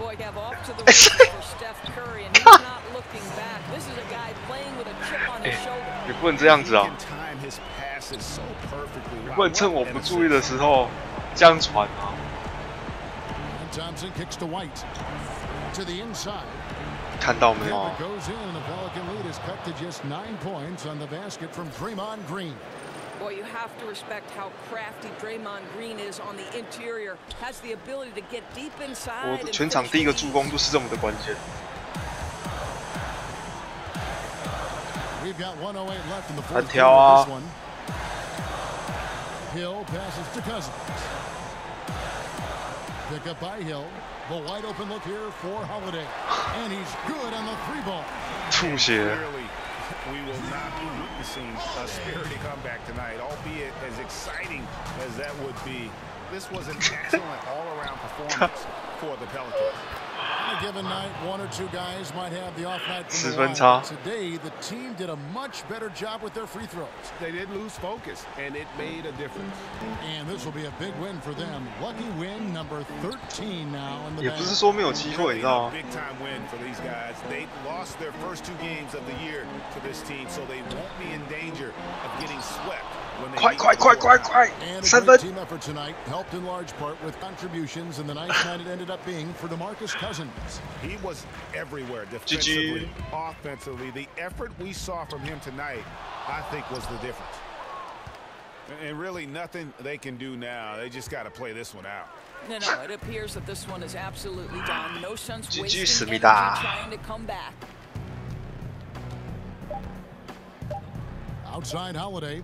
Boy, have off to the races for Steph Curry, and he's not looking back. This is a guy playing with a chip on his shoulder. 也不能这样子啊！ Time his passes so perfectly. 你不能趁我不注意的时候这样传啊！ And Thompson kicks to White. To the inside. 看到没有？ It goes in, and the Pelican lead is cut to just 9 points on the basket from Draymond Green. Boy, you have to respect how crafty Draymond Green is on the interior. Has the ability to get deep inside. 我全场第一个助攻就是这么的关键。 We've got 108 left in the 单 fourth 挑 quarter 啊 of this one. Hill passes to Cousins. Pick up by Hill. The wide open look here for Holiday. And he's good on the 3 ball. 吐血。 Clearly, we will not be witnessing a spirited comeback tonight, albeit as exciting as that would be. This was an excellent all-around performance for the Pelicans. On a given night, 1 or 2 guys might have the off night from 10 the分 line. 差。 Today, the team did a much better job with their free throws. They did lose focus, and it made a difference. And this will be a big win for them. Lucky win number 13 now in the 也不是 bag. 说没有机会，你知道吗？ Big time win for these guys. They lost their first 2 games of the year to this team, so they won't be in danger of getting swept when they 快 meet 快 the 快 Warriors. 快快！ And a 3 great 分。 team effort tonight, helped in large part with contributions, and the nice night it ended up being for DeMarcus Cousins. He was everywhere, defensively, offensively. The effort we saw from him tonight, I think, was the difference. And really nothing they can do now. They just got to play this one out. No, it appears that this one is absolutely done. No sense GG wasting energy 습니다. trying to come back. Outside Holiday.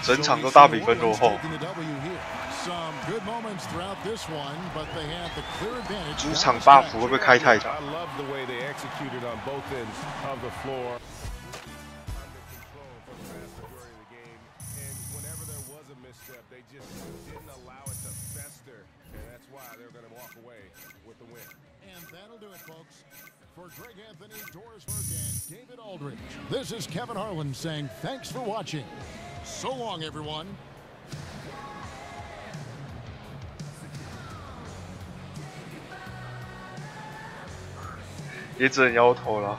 整场都大比分落后。 Taking the W here. Some good moments throughout this one, but they have the clear advantage. 主场 buff 会不会开太早？ I love the way they executed on both ends of the floor. And that'll do it, folks. For Greg Anthony, Doris Burke, and David Aldridge, this is Kevin Harlan saying thanks for watching. So long, everyone. 也只能摇头了。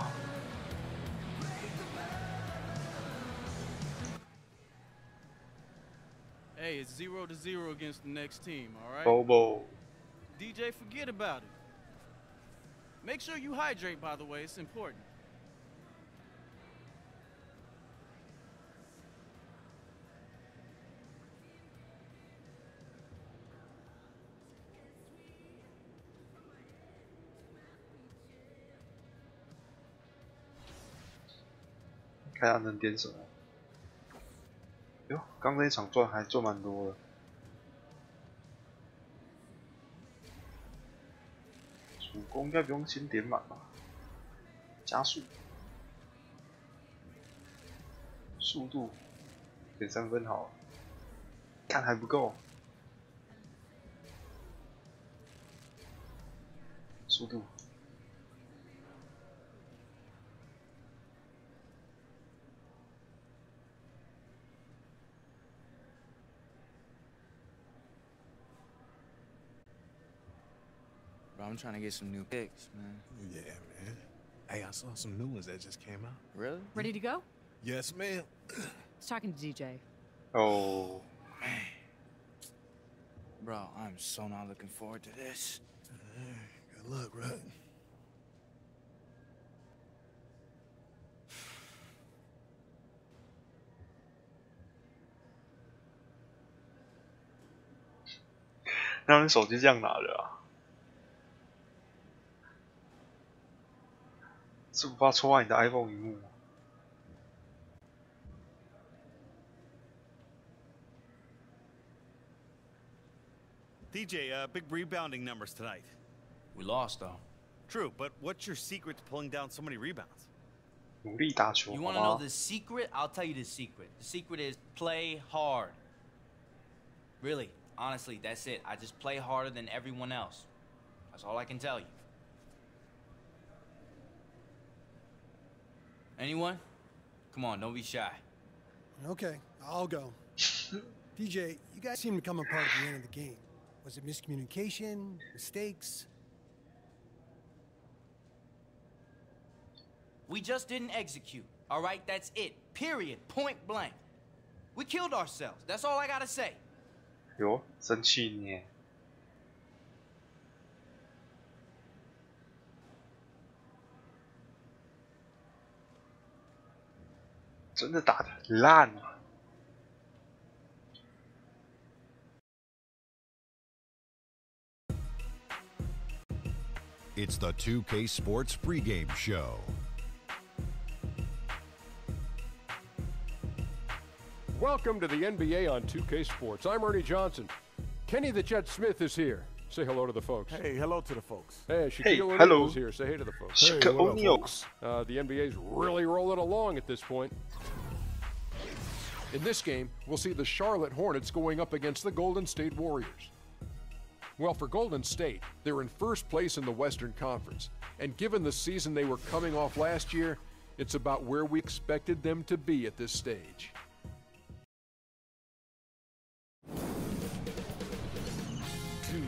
0 against the next team, all right? Bobo. DJ, forget about it. Make sure you hydrate, by the way. It's important.看他能点什么。哟，刚那一场赚还赚蛮多的。主攻应该不用先点满吧？加速，速度，点3分好了。看还不够。速度。 Bro, I'm trying to get some new picks, man. Yeah, man. Hey, I saw some new ones that just came out. Really? Ready to go? Yes, ma'am. I was talking to DJ. Oh. Man. Bro, I'm so not looking forward to this. Good luck, bro. “那你手机这样拿的啊？是无法戳坏你的 iPhone 屏幕吗？” DJ, big rebounding numbers tonight. We lost, though. True, but what's your secret to pulling down so many rebounds? 努力打球， You 好 want to know 吗？ the secret? I'll tell you the secret. The secret is play hard. Really, honestly, that's it. I just play harder than everyone else. That's all I can tell you. Anyone? Come on, don't be shy. Okay, I'll go. DJ, you guys seem to come apart at the end of the game. Was it miscommunication, mistakes? We just didn't execute. All right, that's it. Period. Point blank. We killed ourselves. That's all I gotta say. 哟，生气你！真的打得很烂啊！ It's the 2K Sports pregame show. Welcome to the NBA on 2K Sports. I'm Ernie Johnson. Kenny the Jet Smith is here. Say hello to the folks. Hey, hello to the folks. Hey, Shaquille O'Neal hello. is here. Say hey to the folks. Hey, Shaquille O'Neal. The NBA's really rolling along at this point. In this game, we'll see the Charlotte Hornets going up against the Golden State Warriors. Well, for Golden State, they're in first place in the Western Conference. And given the season they were coming off last year, it's about where we expected them to be at this stage.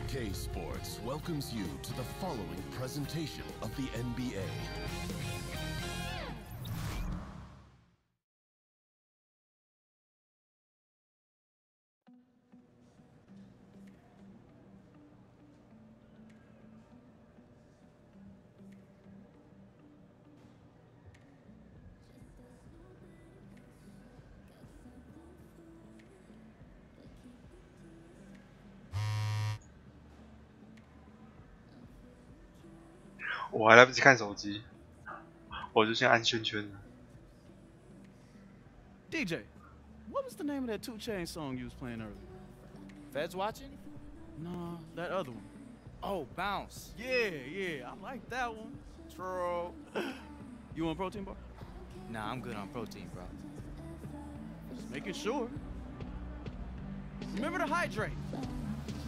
K Sports welcomes you to the following presentation of the NBA. 我还来不及看手机，我就先按圈圈了。 DJ, what was the name of that 2 Chainz song you was playing earlier? Feds watching? No, that other one. Oh, Bounce. Yeah, I like that one. True. You want protein bar? Nah, I'm good on protein, bro. Just making sure. Remember to hydrate.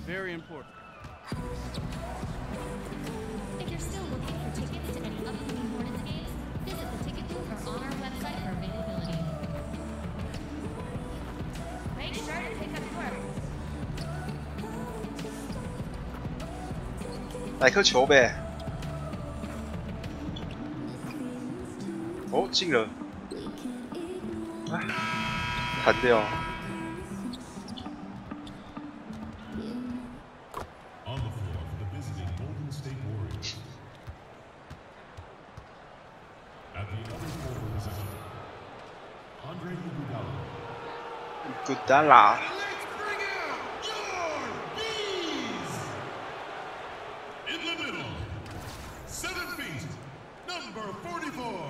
Very important. If you're still looking for tickets to any upcoming Hornets games, visit the ticket booth or on our website for availability. Make sure to pick up your. 来颗球呗！哦，进了！哎，弹掉。Iguodala. In the middle, 7 feet, number 44,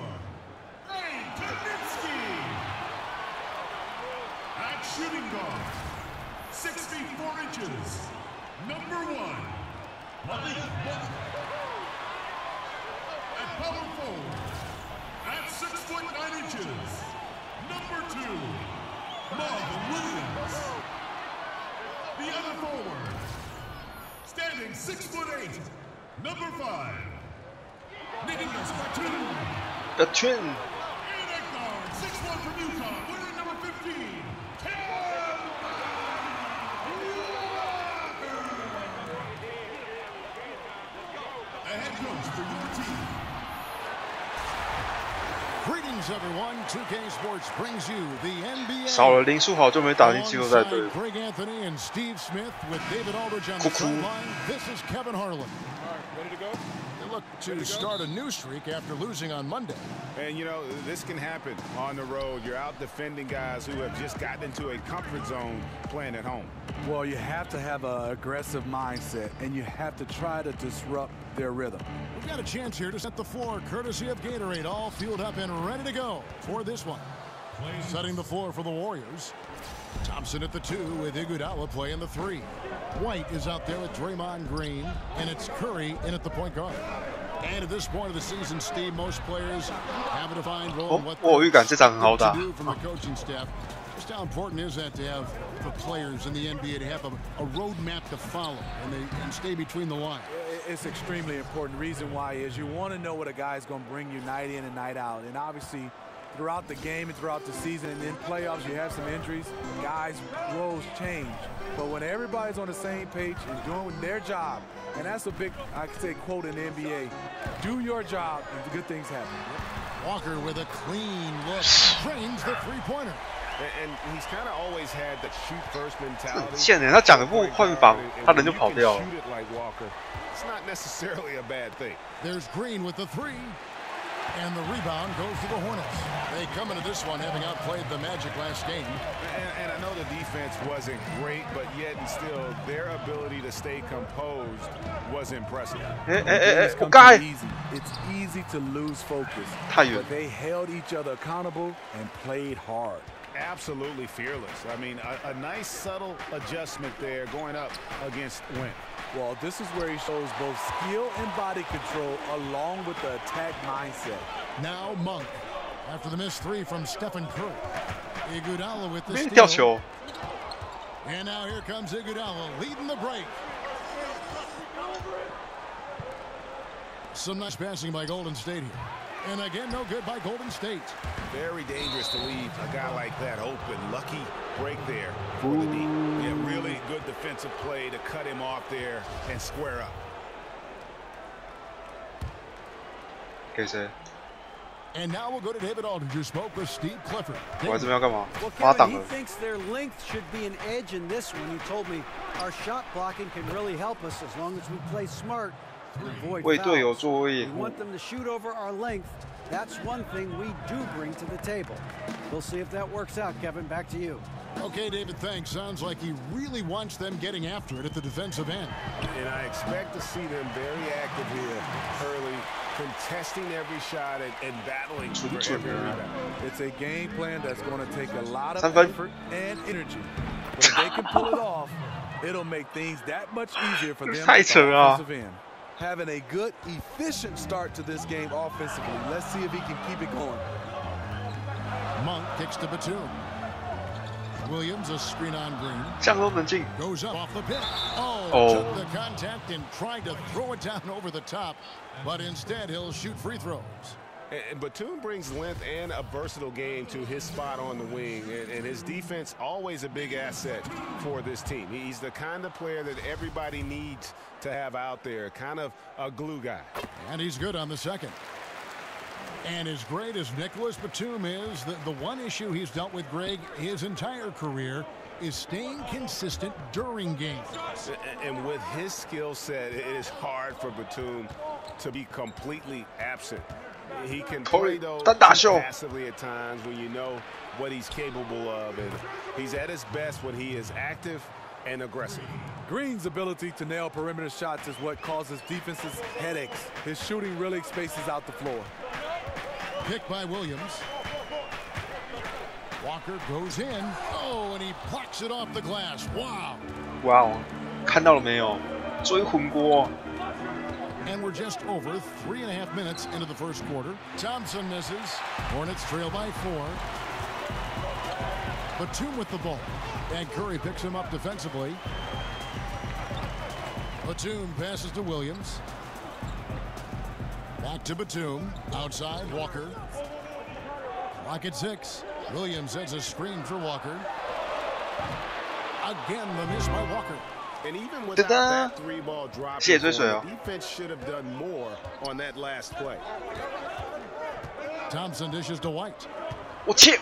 Frank Kaminsky. At shooting guard, 6 feet 4 inches, number 1, Malik Monk. At power forward, at 6 foot 9 inches, number 2, Marvin Williams. The other forward, standing 6 foot 8, number 5, Nicholas Batum. Batum. And at guard, 6'1" from UConn, wearing number 15, the head coach for your team. Greetings, everyone. 2K Sports brings you the NBA. 少了林书豪就没打进季后赛队。 Greg Anthony and Steve Smith with David Aldridge on the sideline. This is Kevin Harlan. All right, ready to go? They look to start a new streak after losing on Monday. And, you know, this can happen on the road. You're out defending guys who have just gotten into a comfort zone playing at home. Well, you have to have an aggressive mindset, and you have to try to disrupt their rhythm. We've got a chance here to set the floor, courtesy of Gatorade, all fueled up and ready to go for this one. Setting the floor for the Warriors. Thompson at the 2 with Iguodala playing the 3. White is out there with Draymond Green, and it's Curry in at the point guard. And at this point of the season, Steve, most players have a defined role in what they do from the coaching staff. Just how important is that to have for players in the NBA to have a roadmap to follow and stay between the lines? It's extremely important. The reason why is you want to know what a guy's going to bring you night in and night out. And obviously, throughout the game and throughout the season and in playoffs, you have some injuries. Guys' roles change. But when everybody's on the same page and doing their job, and that's a big, I could say, quote in the NBA, do your job and good things happen. Walker with a clean look, drains the three-pointer. And he's kind of always had the shoot first mentality. 贱人，他讲一步换防，他人就跑掉了。 Shoot it like Walker. It's not necessarily a bad thing. There's Green with the 3. And the rebound goes to the Hornets. They come into this one having outplayed the Magic last game. And I know the defense wasn't great, but yet and still, their ability to stay composed was impressive. It's easy to lose focus, but they held each other accountable and played hard. Absolutely fearless. I mean, a nice subtle adjustment there going up against Wynn. Well, this is where he shows both skill and body control along with the attack mindset. Now Monk, after the missed 3 from Stephen Curry. Iguodala with the steal. And now here comes Iguodala leading the break. Some nice passing by Golden State here. And again, no good by Golden State. Very dangerous to leave a guy like that open. Lucky break there for the D. Yeah, really good defensive play to cut him off there and square up. And now we'll go to David Aldridge, who spoke with Steve Clifford. Well, Kevin, he thinks their length should be an edge in this one. He told me our shot blocking can really help us as long as we play smart. We want them to shoot over our length. That's one thing we do bring to the table. We'll see if that works out, Kevin. Back to you. Okay, David, thanks. Sounds like he really wants them getting after it at the defensive end. And I expect to see them very active here early, contesting every shot and battling for every rebound. It's a game plan that's going to take a lot of effort and energy. But if they can pull it off, it'll make things that much easier for them at the offensive end. Having a good, efficient start to this game offensively. Let's see if he can keep it going. Monk kicks to Batum. Williams, a screen on Green. Goes up off the pick. Took the contact and tried to throw it down over the top, but instead he'll shoot free throws. And Batum brings length and a versatile game to his spot on the wing, and his defense always a big asset for this team. He's the kind of player that everybody needs to have out there, kind of a glue guy. And he's good on the second. And as great as Nicholas Batum is, the one issue he's dealt with, Greg, his entire career is staying consistent during games. And with his skill set, it is hard for Batum to be completely absent He can play those passively at times when you know what he's capable of, and he's at his best when he is active and aggressive. Green's ability to nail perimeter shots is what causes defenses headaches. His shooting really spaces out the floor. Picked by Williams. Walker goes in. Oh, and he plucks it off the glass. Wow. Wow. 看到了没有？追魂锅。 And we're just over 3.5 minutes into the first quarter. Thompson misses. Hornets trail by 4. Batum with the ball. And Curry picks him up defensively. Batum passes to Williams. Back to Batum. Outside, Walker. Clock at 6. Williams sends a screen for Walker. Again, the miss by Walker. And even without that three-ball drop, the defense should have done more on that last play. Thompson dishes to White. 我切！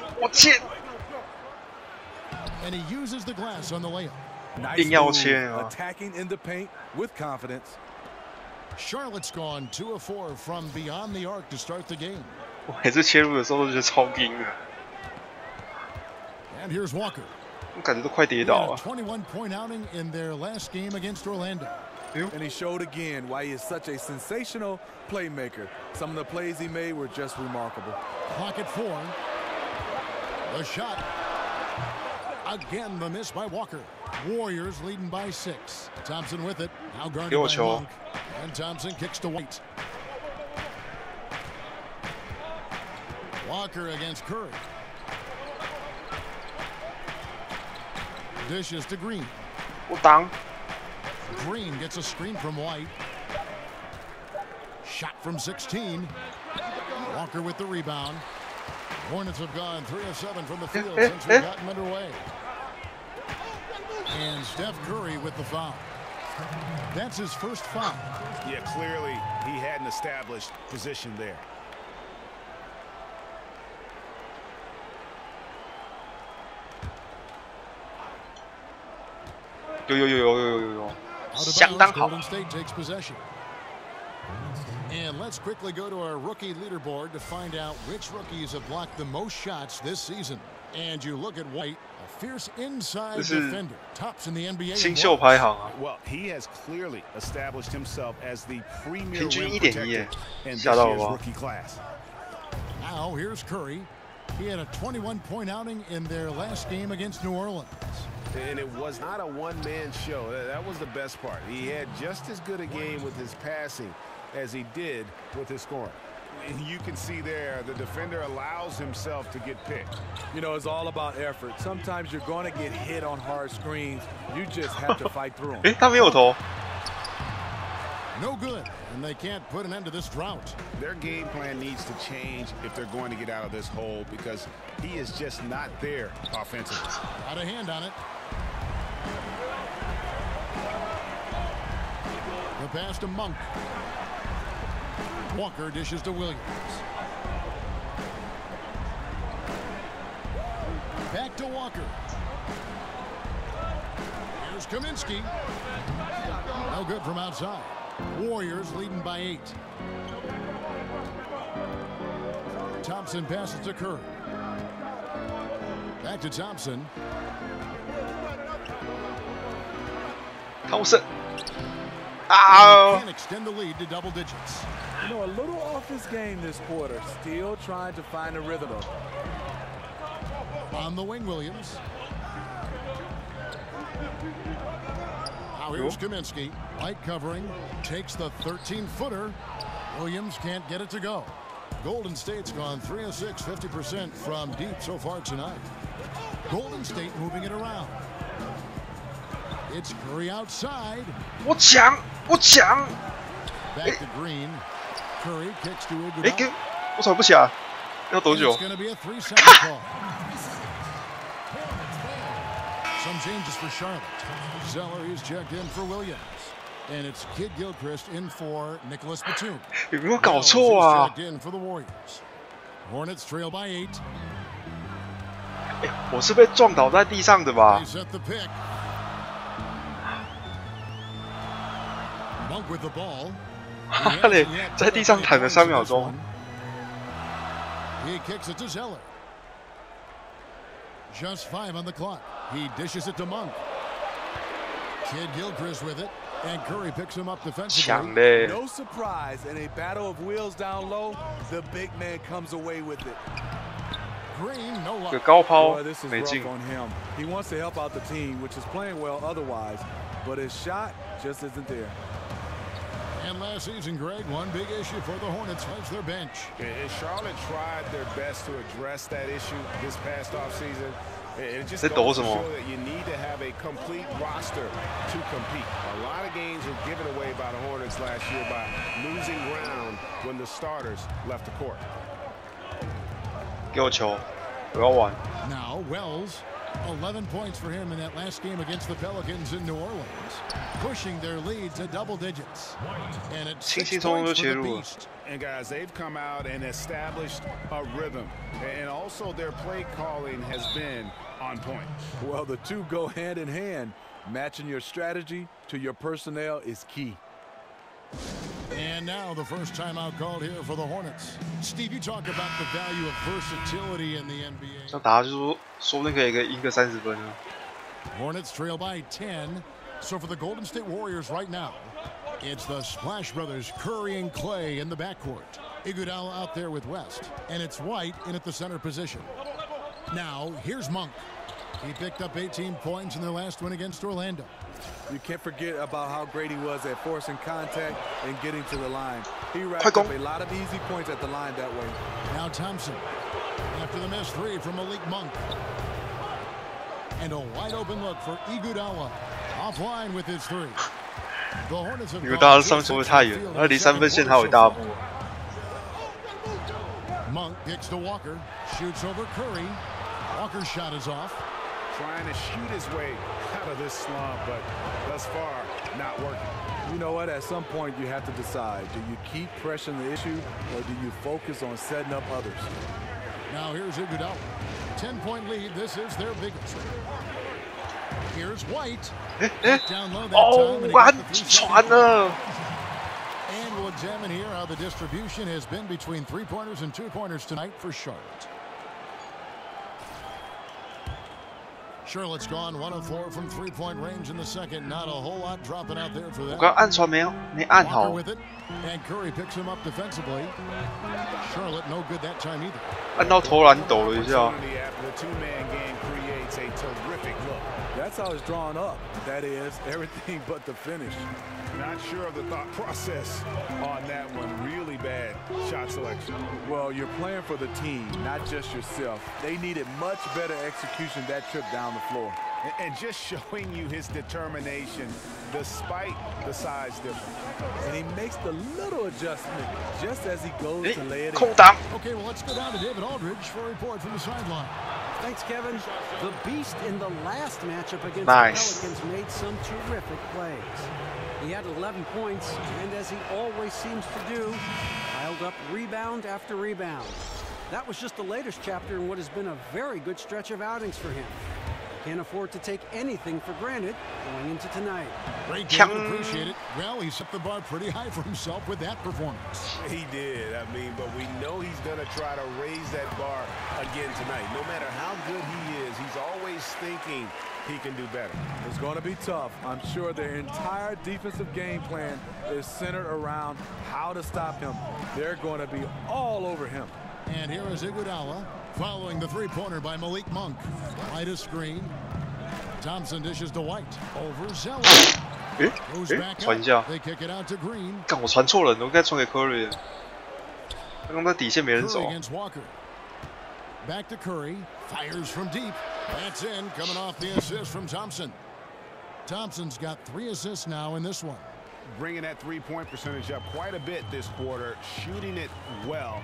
And he uses the glass on the layup. Nice move, attacking in the paint with confidence. Charlotte's gone 2 of 4 from beyond the arc to start the game. 我每次切入的时候都觉得超硬的。And here's Walker. 我感觉都快跌倒了。 21-point outing in their last game against Orlando. And he showed again why he is such a sensational playmaker. Some of the plays he made were just remarkable. Clock at 4. The shot. Again, the miss by Walker. Warriors leading by 6. Thompson with it. Now guarded by Monk. And Thompson kicks to White. Walker against Curry. Dishes to Green. Green gets a screen from White. Shot from 16. Walker with the rebound. Hornets have gone 3 of 7 from the field since we've gotten underway. And Steph Curry with the foul. That's his first foul. Yeah, clearly he hadn't established position there.有，相当好。 Golden State takes possession. And let's quickly go to our rookie leaderboard to find out which rookies have blocked the most shots this season. And you look at White, a fierce inside defender, tops in the NBA. 新秀排行啊。 Well, he has clearly established himself as the premier 平均 rim 1.1 protector in this 吓到了 year's 吧？ rookie class. Now here's Curry. He had a 21-point outing in their last game against New Orleans. And it was not a one-man show. That was the best part. He had just as good a game with his passing as he did with his scoring. And you can see there, the defender allows himself to get picked. You know, it's all about effort. Sometimes you're going to get hit on hard screens. You just have to fight through them. 他没有投。 No good, and they can't put an end to this drought. Their game plan needs to change if they're going to get out of this hole because he is just not there offensively. Got a hand on it. The pass to Monk. Walker dishes to Williams. Back to Walker. Here's Kaminsky. No good from outside. Warriors leading by 8. Thompson passes to Curry. Back to Thompson. Thompson. Ow. Can extend the lead to double digits. You know, a little off his game this quarter. Still trying to find a rhythm. On the wing, Williams. Now here's Kaminsky. White covering. Takes the 13-footer. Williams can't get it to go. Golden State's gone 3 of 6, 50% from deep so far tonight. Golden State moving it around. It's Curry outside. 我抢！ Back to Green. Curry kicks to Iguodala. 我怎么不抢？要多久？ It's going to be a 3-second call. Some changes for Charlotte. Zeller is checked in for Williams. And it's Kid Gilchrist in for Nicholas Batum. 有没有搞错啊？ Checked in for the Warriors. Hornets trail by 8. 我是被撞倒在地上的吧？ They set the pick. Monk with the ball. 哈嘞，在地上躺了3秒钟。He kicks it to Zeller. Just 5 on the clock. He dishes it to Monk. Kid Gilchrist with it. And Curry picks him up defensively. No surprise, in a battle of wheels down low, the big man comes away with it. Green, no luck. Boy, this is rough on him. He wants to help out the team, which is playing well otherwise, but his shot just isn't there. And last season, Greg, one big issue for the Hornets was their bench. And Charlotte tried their best to address that issue this past offseason. It just goes to show that you need to have a complete roster to compete. A lot of games were given away by the Hornets last year by losing ground when the starters left the court. Now Wells, 11 points for him in that last game against the Pelicans in New Orleans, pushing their lead to double digits. And it's 6 points for the Beast. And guys, they've come out and established a rhythm, and also their play calling has been on point. Well, the two go hand in hand. Matching your strategy to your personnel is key. And now the first timeout called here for the Hornets. Steve, you talk about the value of versatility in the NBA. Hornets trail by 10. So for the Golden State Warriors right now, it's the Splash Brothers, Curry and Clay in the backcourt. Iguodala out there with West. And it's White in at the center position. Now, here's Monk. He picked up 18 points in their last win against Orlando. You can't forget about how great he was at forcing contact and getting to the line. He racked up a lot of easy points at the line that way. Now Thompson, after the missed 3 from Malik Monk. And a wide open look for Iguodala. Offline with his 3. The Hornets have Iguodala 上球会太远，他离3分线还有一大步。 Monk kicks to Walker, shoots over Curry. Walker's shot is off. Trying to shoot his way out of this slump, but thus far, not working. You know what? At some point, you have to decide. Do you keep pressing the issue, or do you focus on setting up others? Now here's Iguodala. 10-point lead. This is their biggest. Here's White. Down low that time. And we'll examine here how the distribution has been between 3-pointers and 2-pointers tonight for Charlotte. Charlotte's gone 1 of 4 from 3-point range in the second. Not a whole lot dropping out there for them. Walker with it, and Curry picks him up defensively. Charlotte no good that time either. 按到投篮抖了一下。 The two-man game creates a terrific look. That's how it's drawn up. That is everything but the finish. Not sure of the thought process on that one. Really bad shot selection. Well, you're playing for the team, not just yourself. They needed much better execution that trip down the floor. And just showing you his determination despite the size difference. And he makes the little adjustment just as he goes to lay it in. Okay, well, let's go down to David Aldridge for a report from the sideline. Thanks, Kevin. The Beast in the last matchup against the Pelicans made some terrific plays. He had 11 points, and as he always seems to do, piled up rebound after rebound. That was just the latest chapter in what has been a very good stretch of outings for him. Can't afford to take anything for granted going into tonight. Great game, appreciate it. Well, he set the bar pretty high for himself with that performance. He did, I mean, but we know he's going to try to raise that bar again tonight. No matter how good he is, he's always thinking he can do better. It's going to be tough. I'm sure their entire defensive game plan is centered around how to stop him. They're going to be all over him. And here is Iguodala following the 3-pointer by Malik Monk. Right a screen. Thompson dishes to White. Over Zeller. Goes back up. They kick it out to Green. 干，我传错了，我应该传给 Curry 的。刚刚在底线没人走。 against Walker. Back to Curry. Fires from deep. That's in. Coming off the assist from Thompson. Thompson's got 3 assists now in this one. Bringing that 3-point percentage up quite a bit this quarter. Shooting it well.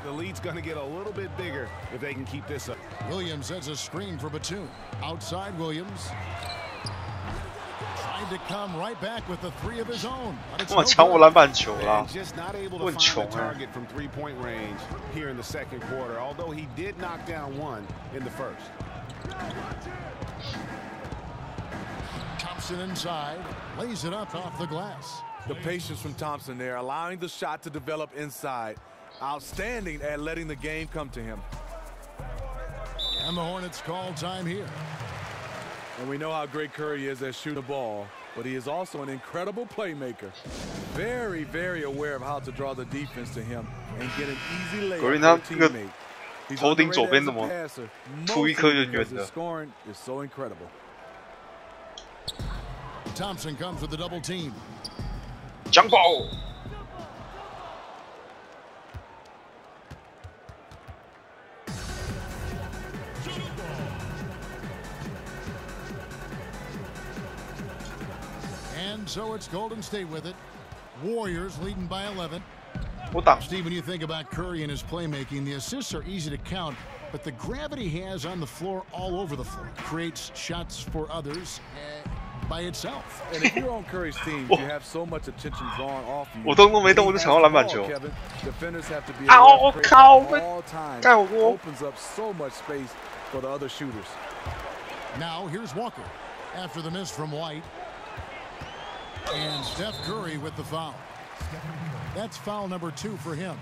The lead's going to get a little bit bigger if they can keep this up. Williams has a screen for Batum. Outside Williams. Tried to come right back with the 3 of his own. 哇，抢我篮板球啦！ Just not able to find a target from 3-point range here in the second quarter. Although he did knock down 1 in the first. Thompson inside, lays it up off the glass. The patience from Thompson there, allowing the shot to develop inside. outstanding at letting the game come to him. And the Hornets call time here. And we know how great Curry is at shooting the ball, but he is also an incredible playmaker. Very, very aware of how to draw the defense to him and get an easy layup for a teammate. He's underrated as a passer, mostly because his scoring is so incredible. Thompson comes with the double team. Jump ball. And so it's Golden State with it. Warriors leading by 11. Steve, when you think about Curry and his playmaking, the assists are easy to count, but the gravity he has on the floor all over the floor creates shots for others by itself. And if you're on Curry's team, you have so much attention drawn off you. 我动都没动，我就抢到篮板球。 Defenders have to be alert at all times. Opens up so much space for the other shooters. Now here's Walker after the miss from White. And Steph Curry with the foul. That's foul number 2 for him.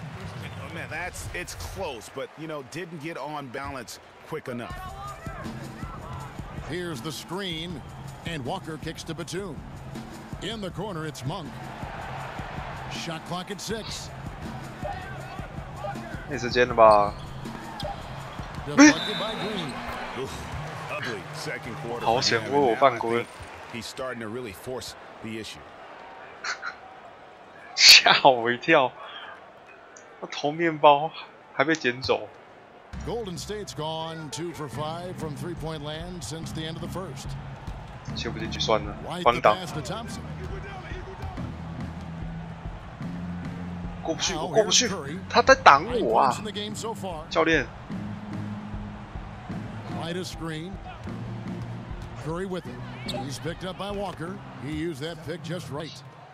Oh, man, it's close, but, you know, didn't get on balance quick enough. Here's the screen, and Walker kicks to Batum. In the corner, it's Monk. Shot clock at 6. 没时间了吧？ Deflected by Green. Ugly second quarter. 好险，我犯规。 He's starting to really force the issue. 吓我一跳！他投面包还被捡走。 Golden State's gone 2 for 5 from three-point land since the end of the first. 切不进去算了， White 帮 the 挡。 pass to Thompson. 过不去， Now 我过不 here's 去， Curry. 他在挡 9 我啊 points！in the game so far. 教练， White a screen. Curry with it. He's picked up by Walker. He used that pick just right.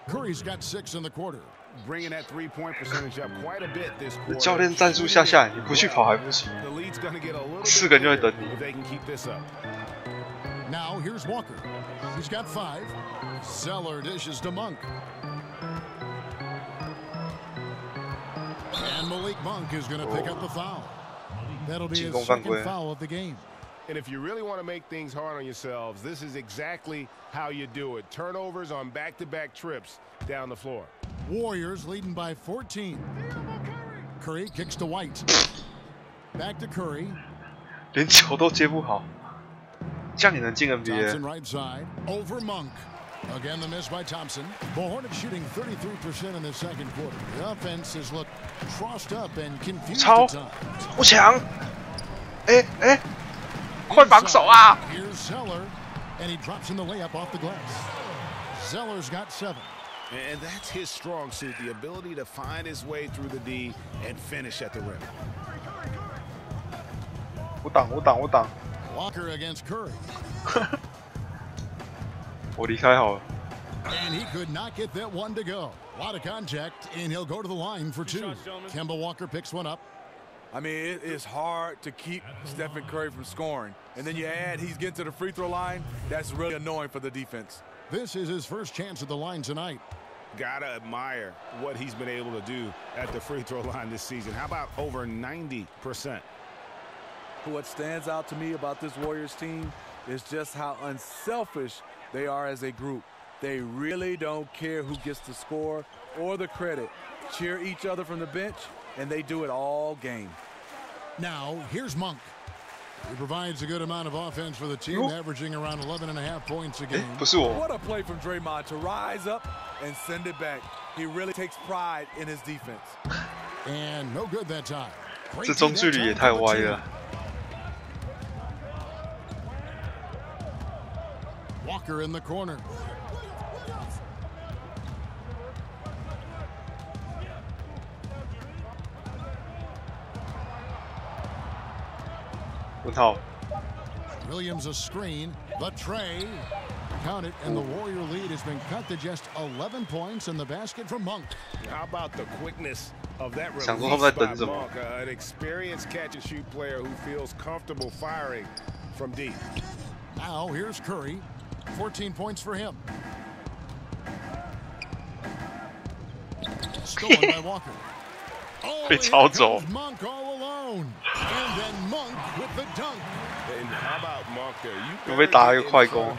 Curry's got 6 in the quarter. Bringing that three-point percentage up quite a bit this quarter. 教练战术下来，你不去跑还不行，4个人就会等你。 If they can keep this up. Now here's Walker. He's got 5. Zeller dishes to Monk. And Malik Monk is going to pick up the foul. That'll be his second foul of the game. And if you really want to make things hard on yourselves, this is exactly how you do it. Turnovers on back-to-back trips down the floor. Warriors leading by 14. Curry kicks to White. Back to Curry. 连球都接不好，这样你能进 NBA？ Thompson right side over Monk. Again, the miss by Thompson. The Hornets shooting 33% in the second quarter. The offense has looked crossed up and confused at times. 我抢！快防守啊！ Here's Zeller, and he drops in the layup off the glass. Zeller's got 7. And that's his strong suit, the ability to find his way through the D and finish at the rim. 我挡。 Walker against Curry. 我离开好了。 And he could not get that one to go. A lot of contact, and he'll go to the line for 2. Kemba Walker picks one up. I mean, it is hard to keep Stephen Curry from scoring. And then you add he's getting to the free throw line. That's really annoying for the defense. This is his first chance at the line tonight. Gotta admire what he's been able to do at the free throw line this season. How about over 90%? What stands out to me about this Warriors team is just how unselfish they are as a group. They really don't care who gets the score or the credit. Cheer each other from the bench, and they do it all game. Now, here's Monk. He provides a good amount of offense for the team, averaging around 11.5 points a game. What a play from Draymond to rise up and send it back. He really takes pride in his defense. And no good that time. 这中距离也太歪了。 Walker in the corner. Williams a screen. The tray. Count it, and the Warrior lead has been cut to just 11 points in the basket from Monk. How about the quickness of that release 想说他们在 by 等什么？ Monk, an experienced catch-and-shoot player who feels comfortable firing from deep. Now here's Curry. 14 points for him. Stolen by Walker. 被抄走。 Monk all alone, and then Monk with the dunk. And how about Monk there? You 又被打一个快攻。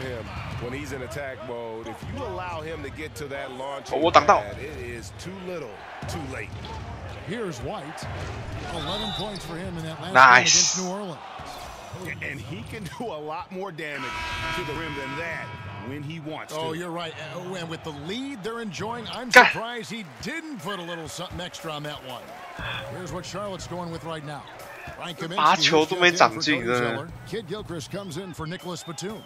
When he's in attack mode, if you allow him to get to that launch, 我挡到。 it is too little, too late. Here's White. 11 points for him in that last Nice. game against New Orleans. And he can do a lot more damage to the rim than that when he wants to. Oh, you're right. And with the lead they're enjoying, I'm surprised he didn't put a little something extra on that one. Here's what Charlotte's going with right now. Frank Kaminsky, Kid Gilchrist comes in for Nicholas Batum.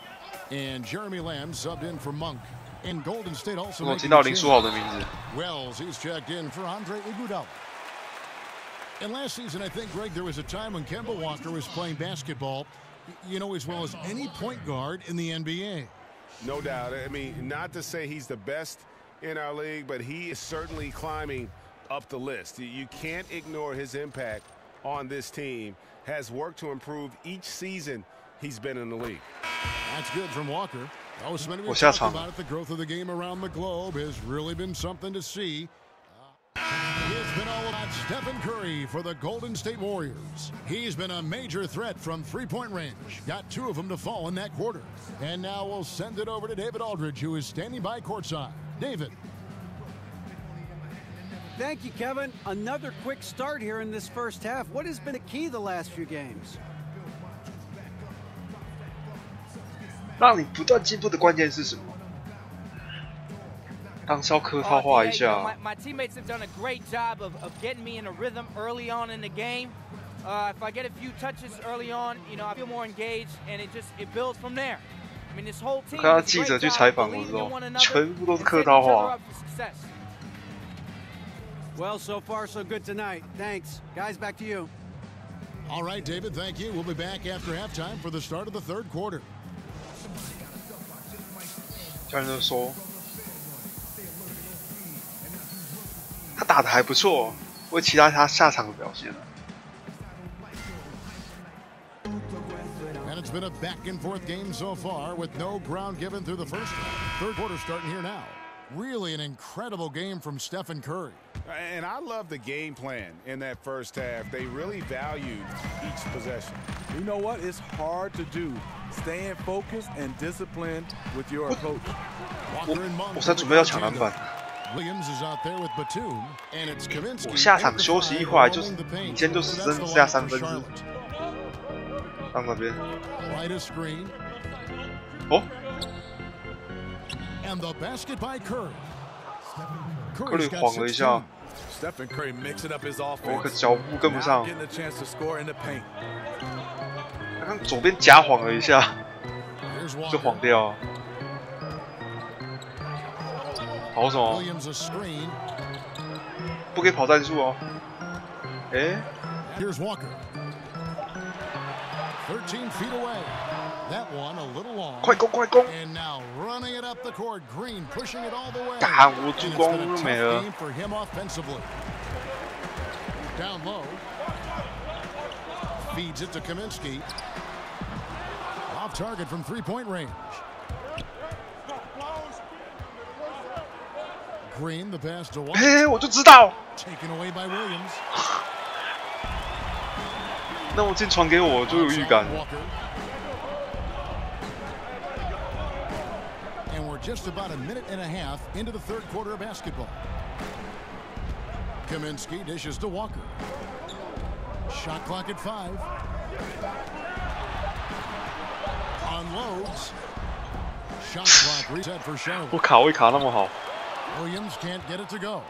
And Jeremy Lamb subbed in for Monk. And Golden State also making a change. Wells, he's checked in for Andre Iguodala. And last season, I think, Greg, there was a time when Kemba Walker was playing basketball, you know, as well as any point guard in the NBA. No doubt. I mean, not to say he's the best in our league, but he is certainly climbing up the list. You can't ignore his impact on this team. Has worked to improve each season he's been in the league. That's good from Walker. Always many we talked about it. The growth of the game around the globe has really been something to see. It's been all about Stephen Curry for the Golden State Warriors. He's been a major threat from three-point range. Got 2 of them to fall in that quarter. And now we'll send it over to David Aldridge, who is standing by courtside. David. Thank you, Kevin. Another quick start here in this first half. What has been the key the last few games? 让你不断进步的关键是什么？当稍科套化一下。My teammates have done a great job of getting me in a rhythm early on in the game. If I get a few touches early on, you know, I feel more engaged, and it builds from there. I mean, this whole team. 看到记者去采访的时候，全部都是客套话。 Well, so far so good tonight. Thanks. Guys, back to you. All right, David, thank you. We'll be back after halftime for the start of the third quarter. 教练就说，他打得还不错，会期待他下场的表现。 And it's been a back-and-forth game so far with no ground given through the first half. Third quarter starting here now. Really an incredible game from Stephen Curry. And I love the game plan in that first half. They really valued each possession. You know what? It's hard to do. Staying focused and disciplined with your approach. Walker and Monk. 我在准备要抢篮板。 Williams is out there with Batum, and it's Kaminsky. 我下场休息一会儿就是领先就只剩下3分制。到那边。哦。 And the basket by Curry. Curry 晃了一下。 Stephen Curry mixing up his offense. 我可脚步跟不上。 Getting a chance to score in the paint. 他刚左边假晃了一下，就晃掉。跑什么？不可以跑战术哦。哎。 Here's Walker. 13 feet away. That one a little long. 快攻快攻 And now running it up the court. Green pushing it all the way. 打我助攻都没了。 For him offensively. Down low. Feeds it to Kaminsky. Off target from three-point range. Green the pass to White. 嘿，我就知道。 Taken away by Williams. 那我进传给我就有预感。 And we're just about a minute and a half into the third quarter of basketball. Kaminsky dishes to Walker. Shot clock at 5. Unloads. Shot clock reset for Charlotte. 我卡位卡那么好。 Williams can't get it to go.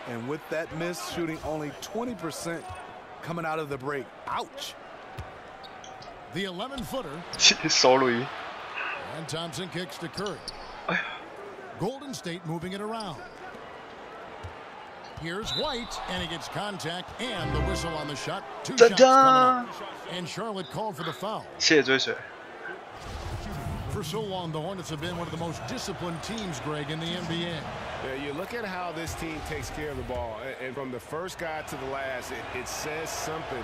And with that miss, shooting only 20% coming out of the break. Ouch. The 11-footer. 手里。 And Thompson kicks to Curry. Golden State moving it around. Here's White, and he gets contact and the whistle on the shot. 2 shots coming up. And Charlotte called for the foul. 谢谢追随。 For so long, the Hornets have been one of the most disciplined teams, Greg, in the NBA. Yeah, you look at how this team takes care of the ball, and from the first guy to the last, it says something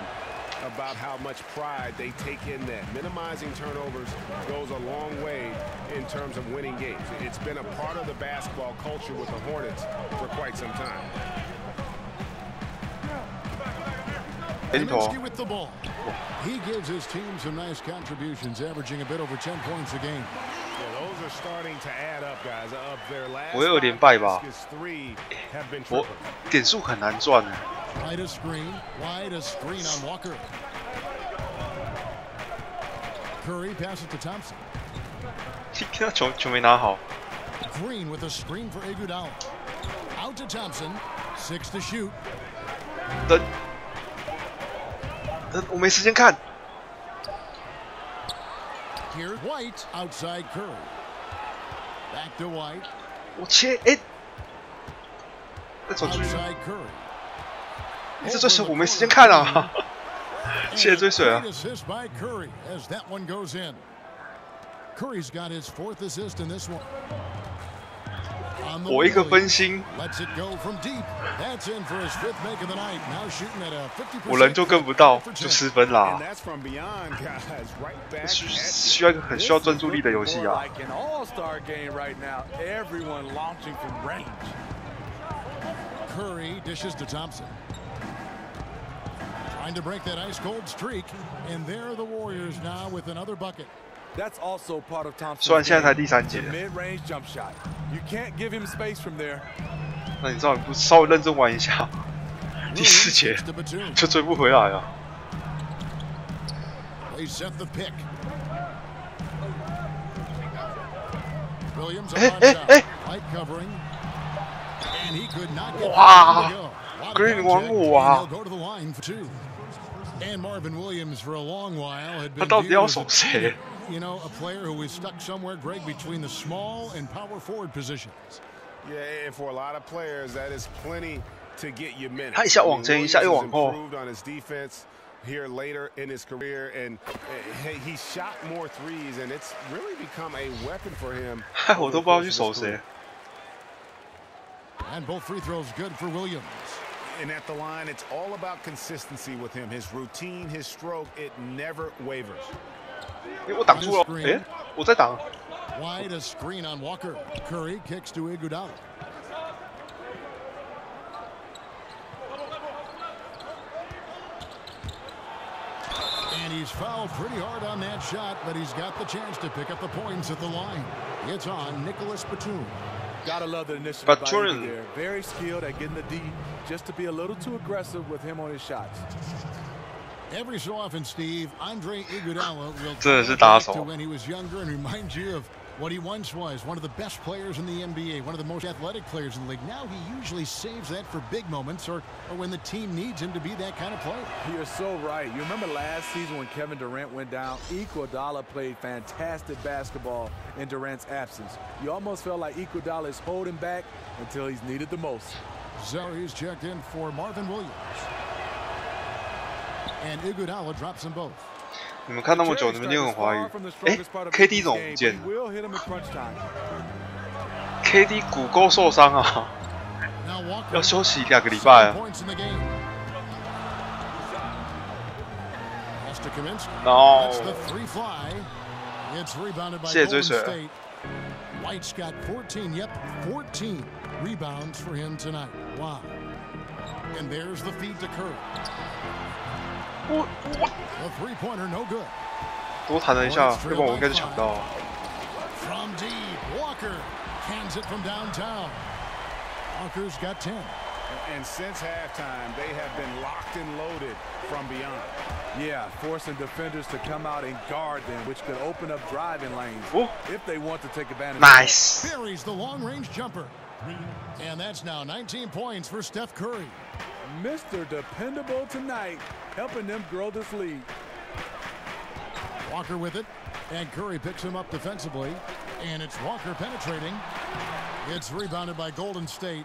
about how much pride they take in that. Minimizing turnovers goes a long way in terms of winning games. It's been a part of the basketball culture with the Hornets for quite some time. 点头。 He gives his team some nice contributions, averaging a bit over 10 points a game. 我有点败吧？我点数很难赚的。 Wide a screen on Walker. Curry passes to Thompson. 看到球没拿好。 Green with a screen for Iguodala. Out to Thompson. 6 to shoot. 等，我没时间看。 Here's White outside Curry. Back to White. 我切，哎，再传出去。这追水我没时间看啊，切追水啊。 Curry's got his 4th assist in this one. 我一个分心，我人就跟不到，就失分啦。需要一个很需要专注力的游戏啊。Curry dishes to Thompson. Trying to break that ice cold streak, and there are the Warriors now with another bucket. That's also part of Thompson's 虽然现在才第3节 mid-range jump shot. You can't give him space from there. 那你知道你不稍微认真玩一下，第4节就追不回来了。 They set the pick. Williams light covering, and he could not get 哇 ，Green 玩我啊！ go to the line for 2. And Marvin Williams for a long while had been 他到底要守谁？ You know, a player who is stuck somewhere, Greg, between the small and power forward positions. Yeah, and for a lot of players, that is plenty to get you minutes. 他一下往前，一下又往后。 On his defense here later in his career, and he shot more threes, and it's really become a weapon for him. 害我都不知道去守谁。 And both free throws good for Williams. And at the line, it's all about consistency with him. His routine, his stroke, it never wavers. 我挡住了，哎，我在挡。 Wide a screen on Walker. Curry kicks to Iguodala. And he's fouled pretty hard on that shot, but he's got the chance to pick up the points at the line. It's on Nicholas Batum. Gotta love the initiative by Iggy there. Very skilled at getting the D, just to be a little too aggressive with him on his shots. Every so often, Steve, Andre Iguodala will 真的是打手。 to when he was younger and remind you of what he once was, one of the best players in the NBA, one of the most athletic players in the league. Now he usually saves that for big moments or when the team needs him to be that kind of player. You're so right. You remember last season when Kevin Durant went down? Iguodala played fantastic basketball in Durant's absence. You almost felt like Iguodala is holding back until he's needed the most. So he's checked in for Marvin Williams. And Iguodala drops them both. 你们看那么久，你们一定很怀疑，哎 ，KD 怎么不见了 ？KD 骨沟受伤啊，要休息2个礼拜啊。No， 谢谢追水。 White's got 14, yep, 14 rebounds for him tonight. Wow. And there's the feed to Curry. The three-pointer, no good. 多弹了一下，要不然我应该是抢到。 From deep, Walker cans it from downtown. Walker's got 10. And since halftime, they have been locked and loaded from beyond. Yeah, forcing defenders to come out and guard them, which could open up driving lanes if they want to take advantage. Nice. Buries the long-range jumper. And that's now 19 points for Steph Curry. Mr. Dependable tonight, helping them grow this lead. Walker with it, and Curry picks him up defensively, and it's Walker penetrating. It's rebounded by Golden State.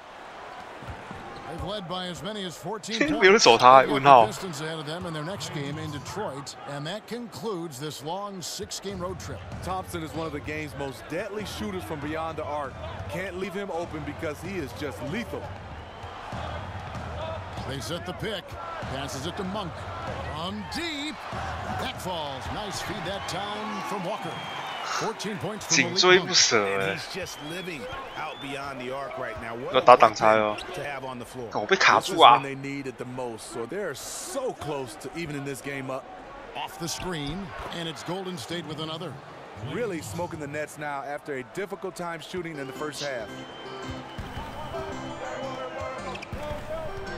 They've led by as many as 14 points. 没有人守他，问号。 Pistons ahead of them in their next game in Detroit, and that concludes this long 6-game road trip. Thompson is one of the game's most deadly shooters from beyond the arc. Can't leave him open because he is just lethal. They set the pick. Passes it to Monk. From deep. That falls. Nice feed that time from Walker. 紧追不舍哎！要打挡拆哦！我被卡住啊！ Off the screen, and it's Golden State with another. Really smoking the nets now after a difficult time shooting in the first half.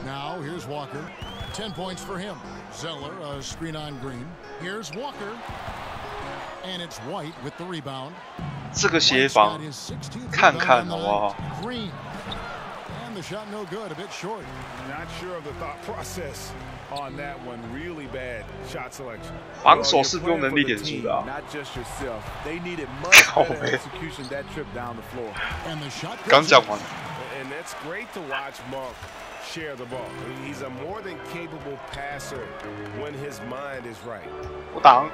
Now here's Walker. 10 points for him. Zeller, a screen on Green. Here's Walker. And it's White with the rebound. 这个协防，看看好不好？ Green. And the shot no good, a bit short. Not sure of the thought process on that one. Really bad shot selection. 防守是不用能力点数的啊。 Not just yourself. They needed much better execution that trip down the floor. 刚讲完。 And that's great to watch Monk share the ball. He's a more than capable passer when his mind is right. 我挡。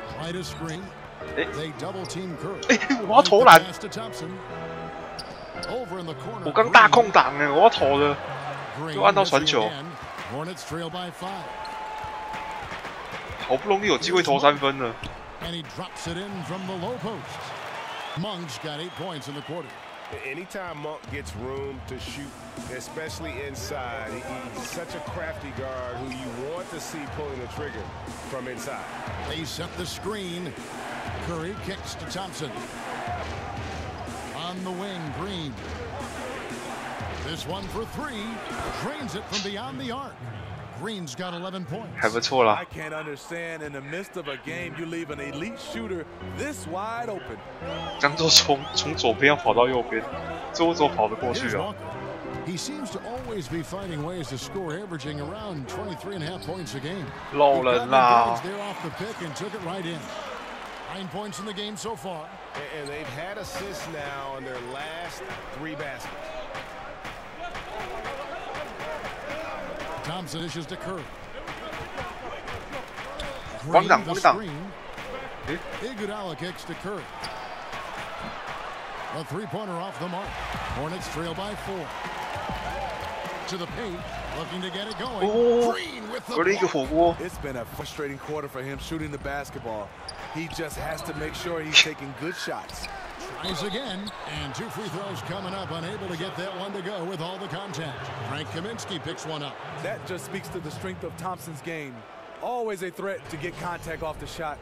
They double team Curry. 我要投篮。我刚大空档哎，我要投的，就按到传球。好不容易有机会投3分了。 Anytime Monk gets room to shoot, especially inside, he's such a crafty guard who you want to see pulling the trigger from inside. They set the screen. Curry kicks to Thompson. On the wing, Green. This one for 3. Drains it from beyond the arc. Green's got 11 points. 还不错啦。 I can't understand in the midst of a game you leave an elite shooter this wide open. 江州从左边要跑到右边，周走跑得过去啊。 He seems to always be finding ways to score, averaging around 23.5 points a game. 漏人啦。 There off the pick and took it right in. 9 points in the game so far. And they've had assists now on their last 3 baskets. Thompson dishes to Curry. 光挡。 Iguodala kicks to Curry. A 3-pointer off the mark. Hornets trail by 4. To the paint, looking to get it going. Green with the block. It's been a frustrating quarter for him shooting the basketball. He just has to make sure he's taking good shots. Tries again, and 2 free throws coming up, unable to get that one to go with all the contact. Frank Kaminsky picks one up. That just speaks to the strength of Thompson's game. Always a threat to get contact off the shot.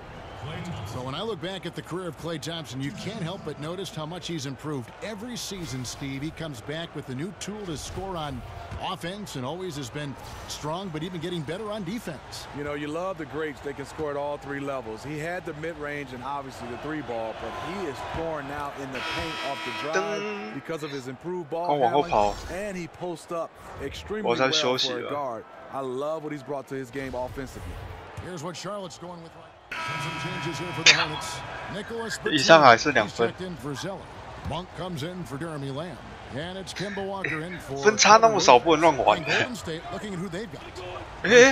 So when I look back at the career of Klay Thompson, you can't help but notice how much he's improved. Every season, Steve, he comes back with a new tool to score on offense and always has been strong, but even getting better on defense. You know, you love the greats. They can score at all 3 levels. He had the mid-range and obviously the 3-ball, but he is scoring now in the paint off the drive because of his improved ball handling, and he posts up extremely well for a guard. I love what he's brought to his game offensively. Here's what Charlotte's going with. Some changes here for the Hornets. Nicholas 以上还是2分。 Monk comes in for Jeremy Lamb, and it's Kemba Walker in for. 分差那么少，不能乱玩。 Golden State looking at who they've got.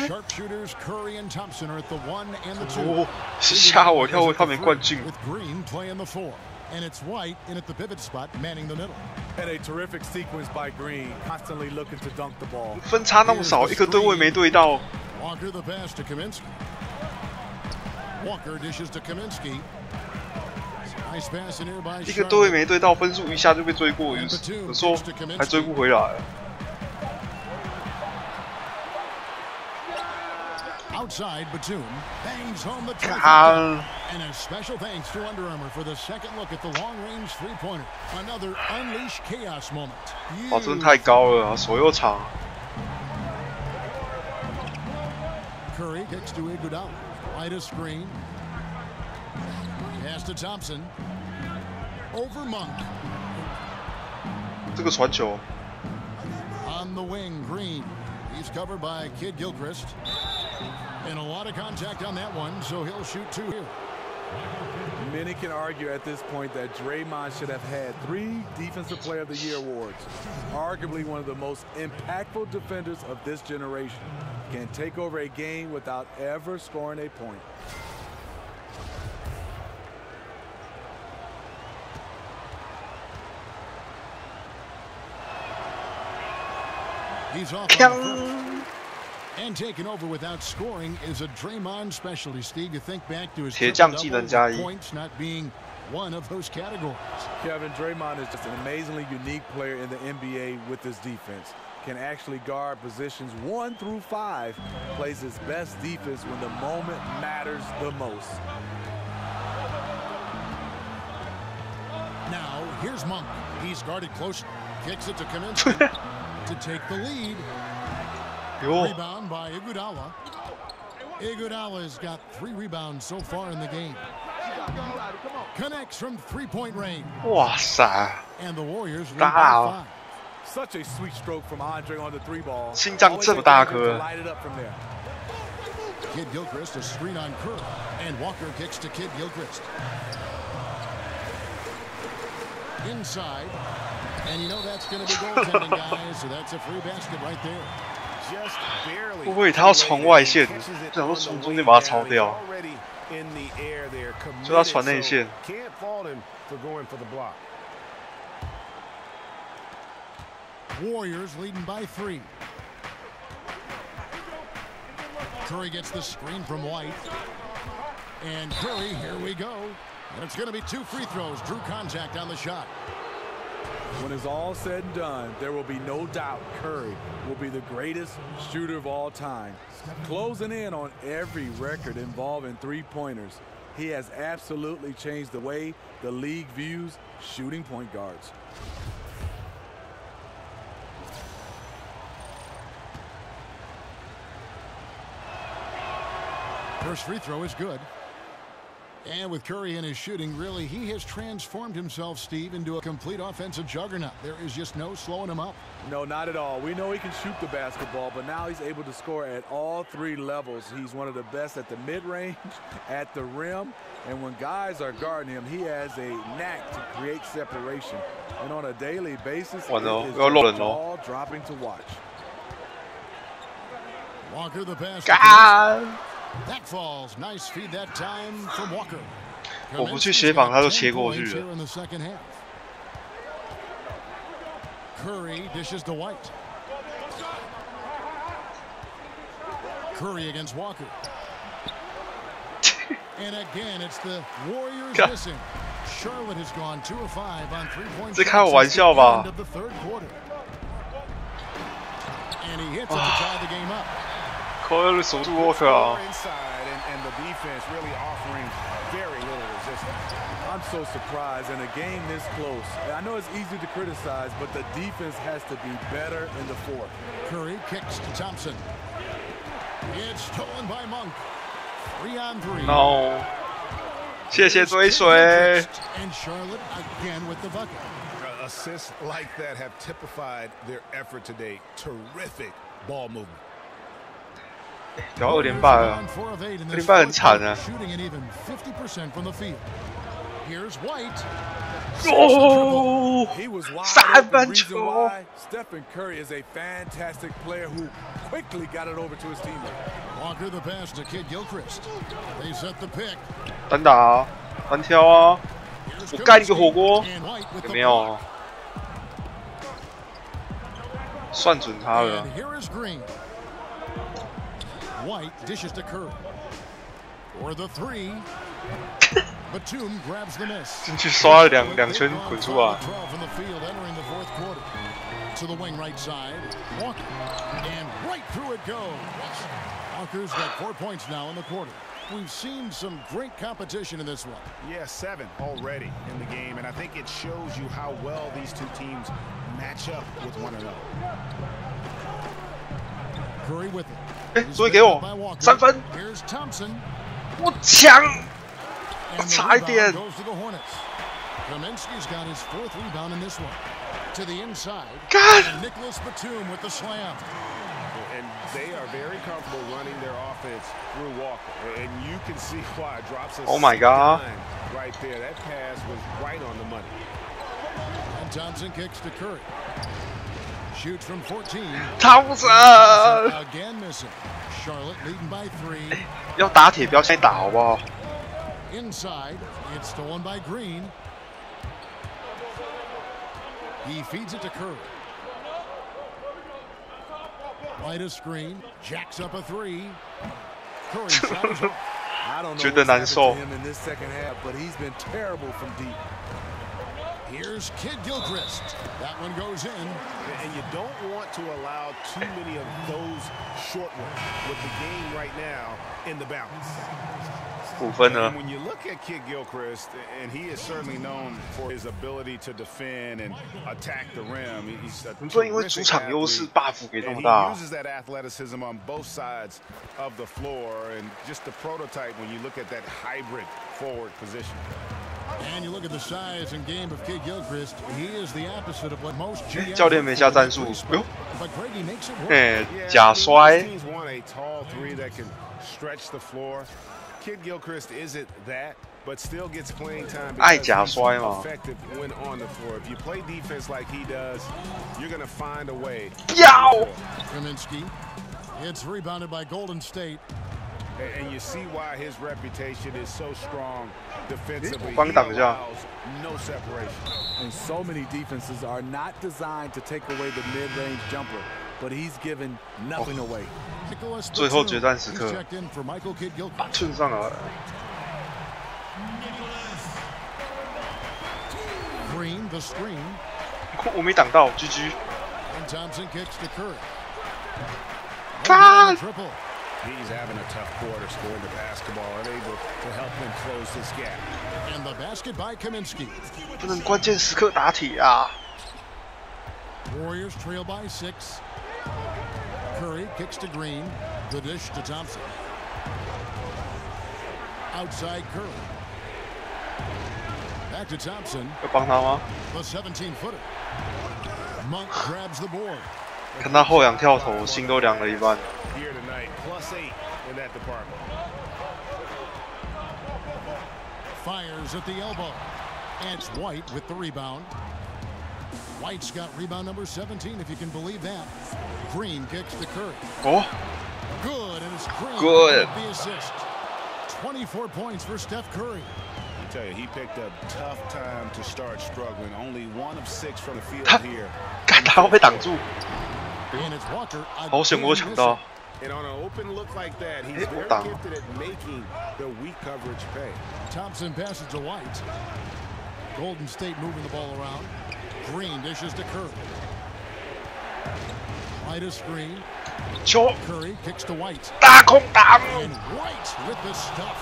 Sharpshooters Curry and Thompson are at the 1 and the 2. 吓我一跳，他没冠军。 With Green playing the 4, and it's White in at the pivot spot, manning the middle. And a terrific sequence by Green, constantly looking to dunk the ball. 分差那么少，一个对位没对到。 Walker the pass to Kaminsky. Walker dishes to Kaminsky. Nice pass in here by 一个对位没对到，分数一下就被追过，有时候还追不回来。 Outside, Batum bangs home the trophy. And a special thanks to Under Armour for the second look at the long-range three-pointer. Another unleash chaos moment. 哇，真的太高了，手又长。 Curry kicks to Iguodala. Right a screen. Pass to Thompson. Over Monk. 这个传球。 On the wing, Green. He's covered by Kid Gilchrist. And a lot of contact on that one, so he'll shoot 2 here. Many can argue at this point that Draymond should have had 3 Defensive Player of the Year awards. Arguably one of the most impactful defenders of this generation. Can take over a game without ever scoring a point. He's off on the first. And taken over without scoring is a Draymond specialty. Steve, you think back to his triple-double points not being one of those categories. Kevin, Draymond is just an amazingly unique player in the NBA with his defense. Can actually guard positions 1 through 5, plays his best defense when the moment matters the most. Now, here's Monk. He's guarded close. Kicks it to Kaminsky to take the lead. Rebound by Iguodala. Iguodala's got 3 rebounds so far in the game. Connects from 3-point range. And the Warriors lead by 5. Such a sweet stroke from Andre on the 3 ball. 心脏这么大颗。 Light it up from there. Kid Gilchrist a screen on Kerr, and Walker kicks to Kid Gilchrist. Inside, and you know that's going to be goaltending, guys. So that's a free basket right there. 会不会他要传外线？想说从中间把他抄掉，就他传内线。 Warriors leading by 3. Curry gets the screen from White. And Curry, here we go. And it's going to be 2 free throws. Drew contact on the shot. When it's all said and done, there will be no doubt Curry will be the greatest shooter of all time. Closing in on every record involving 3-pointers. He has absolutely changed the way the league views shooting point guards. First free throw is good. And with Curry in his shooting, really, he has transformed himself, Steve, into a complete offensive juggernaut. There is just no slowing him up. No, not at all. We know he can shoot the basketball, but now he's able to score at all 3 levels. He's one of the best at the mid-range, at the rim, and when guys are guarding him, he has a knack to create separation. And on a daily basis, it is all dropping to watch. Walker the pass. That falls. Nice feed that time from Walker. 我不去协防，他就切过去了。 Curry dishes to White. Curry against Walker. And again, it's the Warriors missing. Charlotte has gone 2 of 5 on 3-point shots. 这开我玩笑吧？ And he hits it to tie the game up. 扣要守住 Walker 啊！ I'm so surprised in a game this close. I know it's easy to criticize, but the defense has to be better in the 4th. Curry kicks to Thompson. It's stolen by Monk. 3 on 3. No. 谢谢追水。 And Charlotte again with the bucket. Assists like that have typified their effort today. Terrific ball movement. 然后2连败了，2连败很惨啊。 Here's White. 哦，3分球。 Stephen Curry is a fantastic player who quickly got it over to his teammate. Walker the pass to Kid Gilchrist. They set the pick. 单打啊，单挑啊，我盖你个火锅，有没有？算准他了。 White dishes to Curry. For the 3. Batum grabs the miss. 进去刷了两圈滚出来。 From the field entering the 4th quarter. To the wing right side. Walker. And right through it goes. Walker's got 4 points now in the quarter. We've seen some great competition in this one. Yeah, 7 already in the game, and I think it shows you how well these 2 teams match up with one another. Curry with it. 哎，终于给我3分！ Here's Thompson. 我抢，我差一点。 Kaminsky's got his 4th rebound in this one. To the inside. God. And Nicholas Batum with the slam. And they are very comfortable running their offense through Walker, and you can see why. Drops a oh my God. Right there. That pass was right on the money. And Thompson kicks to Curry. Shoots from 14. Thompson again missing. Charlotte leading by 3. 要打铁不要现在打好不好 Inside, it's stolen by Green. He feeds it to Curry. White a screen, jacks up a 3. Curry shot is off. 觉得难受。 Here's Kid Gilchrist. That one goes in. And you don't want to allow too many of those short ones with the game right now in the balance. 5分呢 When you look at Kid Gilchrist, and he is certainly known for his ability to defend and attack the rim. He's a 你说因为主场优势 buff 给那么大 he uses that athleticism on both sides of the floor, and just the prototype when you look at that hybrid forward position. And you look at the size and game of Kid Gilchrist, he is the opposite of what most GMs 教练没下战术，哟， but Craigie makes it work. 哎，假摔。 Teams want a tall three that can stretch the floor. Kid Gilchrist isn't that, but still gets playing time because he's effective when on the floor. If you play defense like he does, you're going to find a way. Kaminsky, it's rebounded by Golden State. And you see why his reputation is so strong defensively. He 帮挡一下 allows no separation. And so many defenses are not designed to take away the mid-range jumper, but he's given nothing away. 最后决战时刻 Checked in for Michael Kidd Gilchrist. 把寸上来。 Green the screen. 我没挡到 ，GG。 And Thompson kicks to Curry. 看。 Triple. He's having a tough quarter scoring the basketball, unable to help him close this gap. And the basket by Kaminsky. 不能关键时刻打铁啊！ Warriors trail by 6. Curry kicks to Green. The dish to Thompson. Outside Curry. Back to Thompson. 要帮他吗？ The 17-footer. Monk grabs the board. 看他后仰跳投，心都凉了一半。 Here tonight, +8 in that department. Fires at the elbow. And it's White with the rebound. White's got rebound number 17, if you can believe that. Green kicks to Curry. Oh. Good, and it's Green Good. with the assist. 24 points for Steph Curry. I tell you, he picked a tough time to start struggling. Only 1 of 6 from the field here. 干他会被挡住。 And it's Walker. 好险我抢到。 And on an open look like that, he's very gifted at making the weak coverage pay. Thompson passes to White. Golden State moving the ball around. Green dishes to Curry. White a screen. Curry kicks to White. 大空档。 And White with the stuff.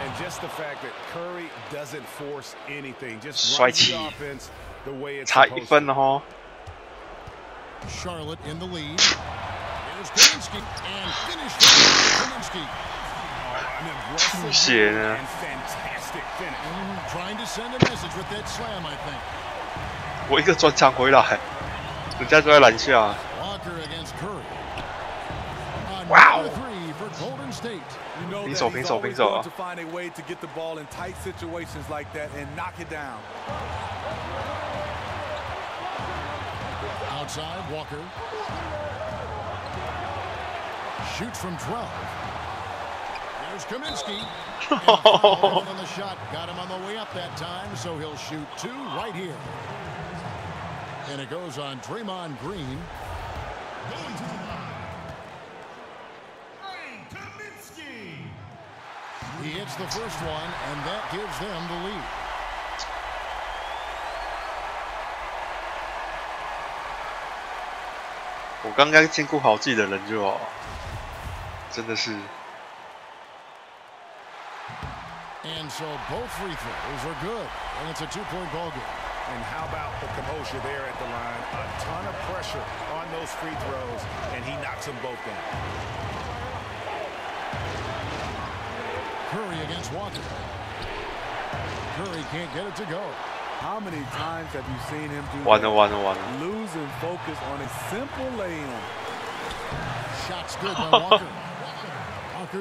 And just the fact that Curry doesn't force anything, just 帅 runs 气 the offense the way it's 差 supposed 1分了哈。 Charlotte in the lead. Here's Kaminsky and finished by Kaminsky. 吐血呢。 Fantastic finish. Trying to send a message with that slam, I think. 我一个转场回来，人家就在篮下。 Walker against Curry. Wow. Another three for Golden State. You know that 平手 he's 平手 always 平手 going 啊 to find a way to get the ball in tight situations like that and knock it down. Outside, Walker. Shoots from 12. There's Kaminsky. On the shot. Got him on the way up that time, so he'll shoot 2 right here. And it goes on Draymond Green. He hits the first one, and that gives them the lead. 我刚刚兼顾好自己的人就好，真的是。 And so both free throws are good, and it's a 2-point ball game. And how about the composure there at the line? A ton of pressure on those free throws, and he knocks them both down. Curry against Walker. Curry can't get it to go. How many times have you seen him do完了 that? 完了完了 Losing focus on a simple lay-in. Shots good by Walker.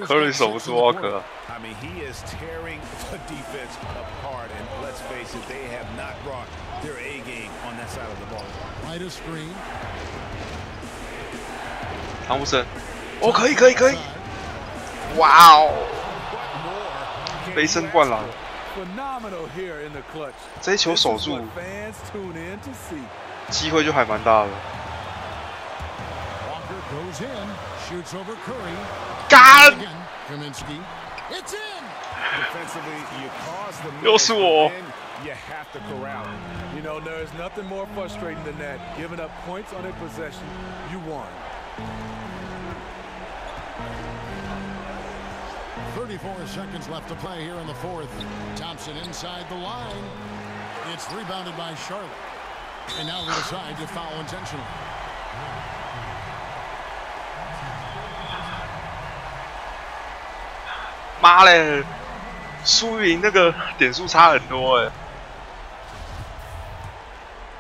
Curry 守不住 Walker。 I mean, he is tearing the defense apart, and let's face it, they have not brought their A game on that side of the ball. Right a screen. 汤普森，哦，可以可以可以，哇哦，杯身灌篮， Phenomenal here in the clutch. 这一球守住， Fans tune in to see. 机会就还蛮大的。 Walker goes in, shoots over Curry. 干！ Kaminsky It's in. Defensively, you cause the miss, 又是我。 then you have to corral it. You know, there's nothing more frustrating than that. Giving up points on a possession, you won. 34 seconds left to play here in the fourth. Thompson inside the line. It's rebounded by Charlotte. And now they decide to foul intentionally. 妈嘞，输赢那个点数差很多哎，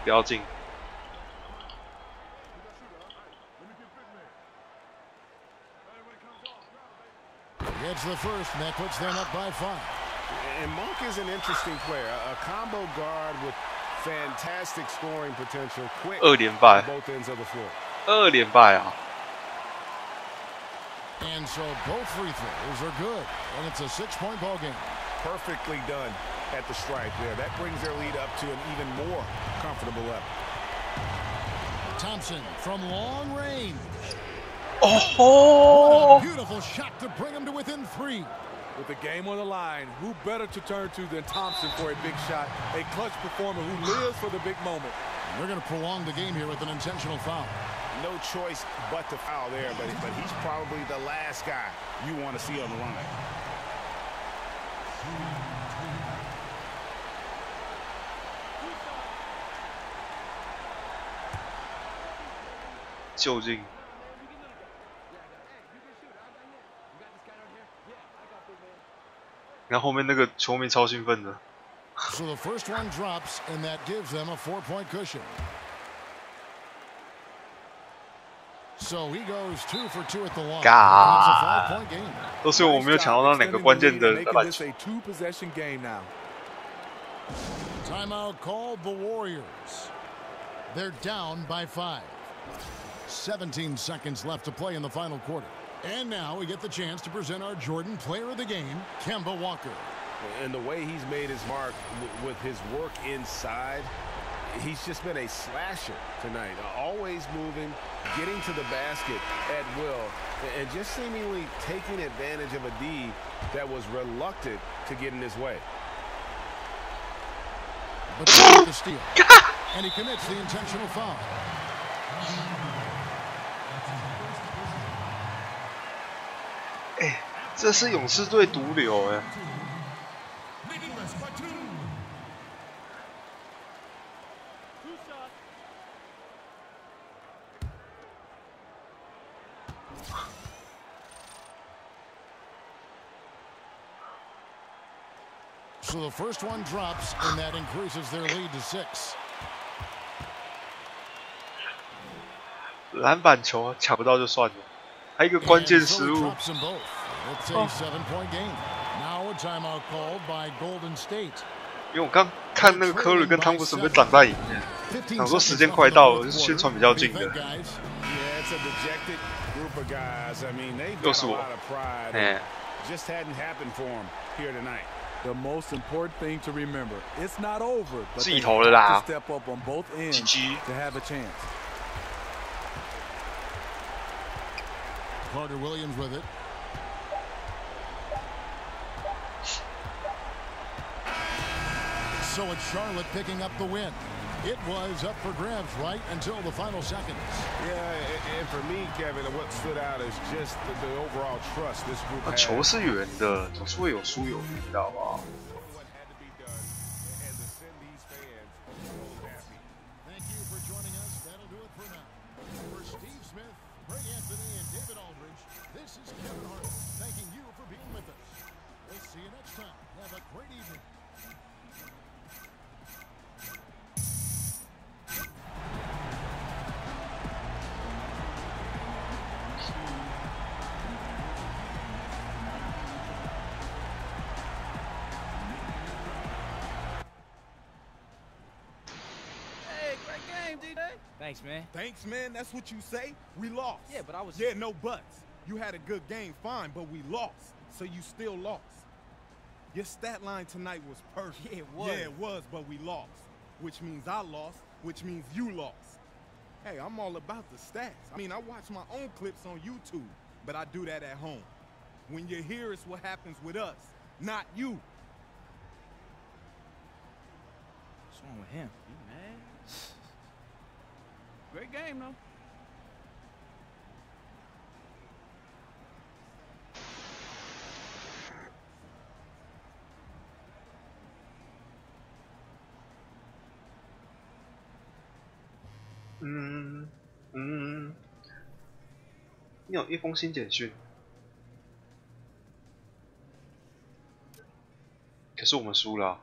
不要进。 It's the first, and that puts them up by 5. And Monk is an interesting player, a combo guard with fantastic scoring potential, quick 2连败 both ends of the floor. 2连败啊！ And so both free throws are good, and it's a 6-point ball game. Perfectly done at the stripe there. That brings their lead up to an even more comfortable level. Thompson from long range. Oh! What a beautiful shot to bring him to within 3. With the game on the line, who better to turn to than Thompson for a big shot? A clutch performer who lives for the big moment. They're going to prolong the game here with an intentional foul. No choice but to foul there, but he's probably the last guy you want to see on the line. 就近。 你看后面那个球迷超兴奋的。So the first one drops, and that gives them a 4-point cushion. So he goes 2 for 2 at the line. It's a 5-point game. 都是我没有抢到那两个关键的篮球。 2-possession game now. Timeout called the Warriors. They're down by 5. 17 seconds left to play in the final quarter. And now we get the chance to present our Jordan Player of the Game, Kemba Walker. And the way he's made his mark with his work inside, he's just been a slasher tonight. Always moving, getting to the basket at will, and just seemingly taking advantage of a D that was reluctant to get in his way. But the steal. And he commits the intentional foul. 哎，这是勇士队毒瘤哎。So the first one drops, and that increases their lead to 6. 篮板球抢不到就算了，还有一个关键失误。It's a 7-point game. Now a timeout called by Golden State. 因为我刚看那个科瑞跟汤普森被挡在里面，想说时间快到了，就宣传比较近的。又是我，哎。 Just hadn't happened for him here tonight. The most important thing to remember, it's not over, but 自己投了啦。 step up on both ends to have a chance. Carter Williams with it. So it's Charlotte picking up the win. It was up for grabs right until the final seconds. Yeah, and for me, Kevin, what stood out is just the overall trust this group has. 球是圆的，总是会有输有赢的，好不好？ Thank you for joining us. That'll do it for now. For Steve Smith, Greg Anthony, and David Aldridge, this is Kevin Hart thanking you for being with us. We'll see you next time. Have a great evening. Thanks, man. Thanks, man. That's what you say? We lost. Yeah, but I was... Yeah, no buts. You had a good game, fine, but we lost. So you still lost. Your stat line tonight was perfect. Yeah, it was. Yeah, it was, but we lost. Which means I lost, which means you lost. Hey, I'm all about the stats. I mean, I watch my own clips on YouTube, but I do that at home. When you're here, it's what happens with us, not you. What's wrong with him? You mad? Great game, though.你有一封新简讯，可是我们输了啊。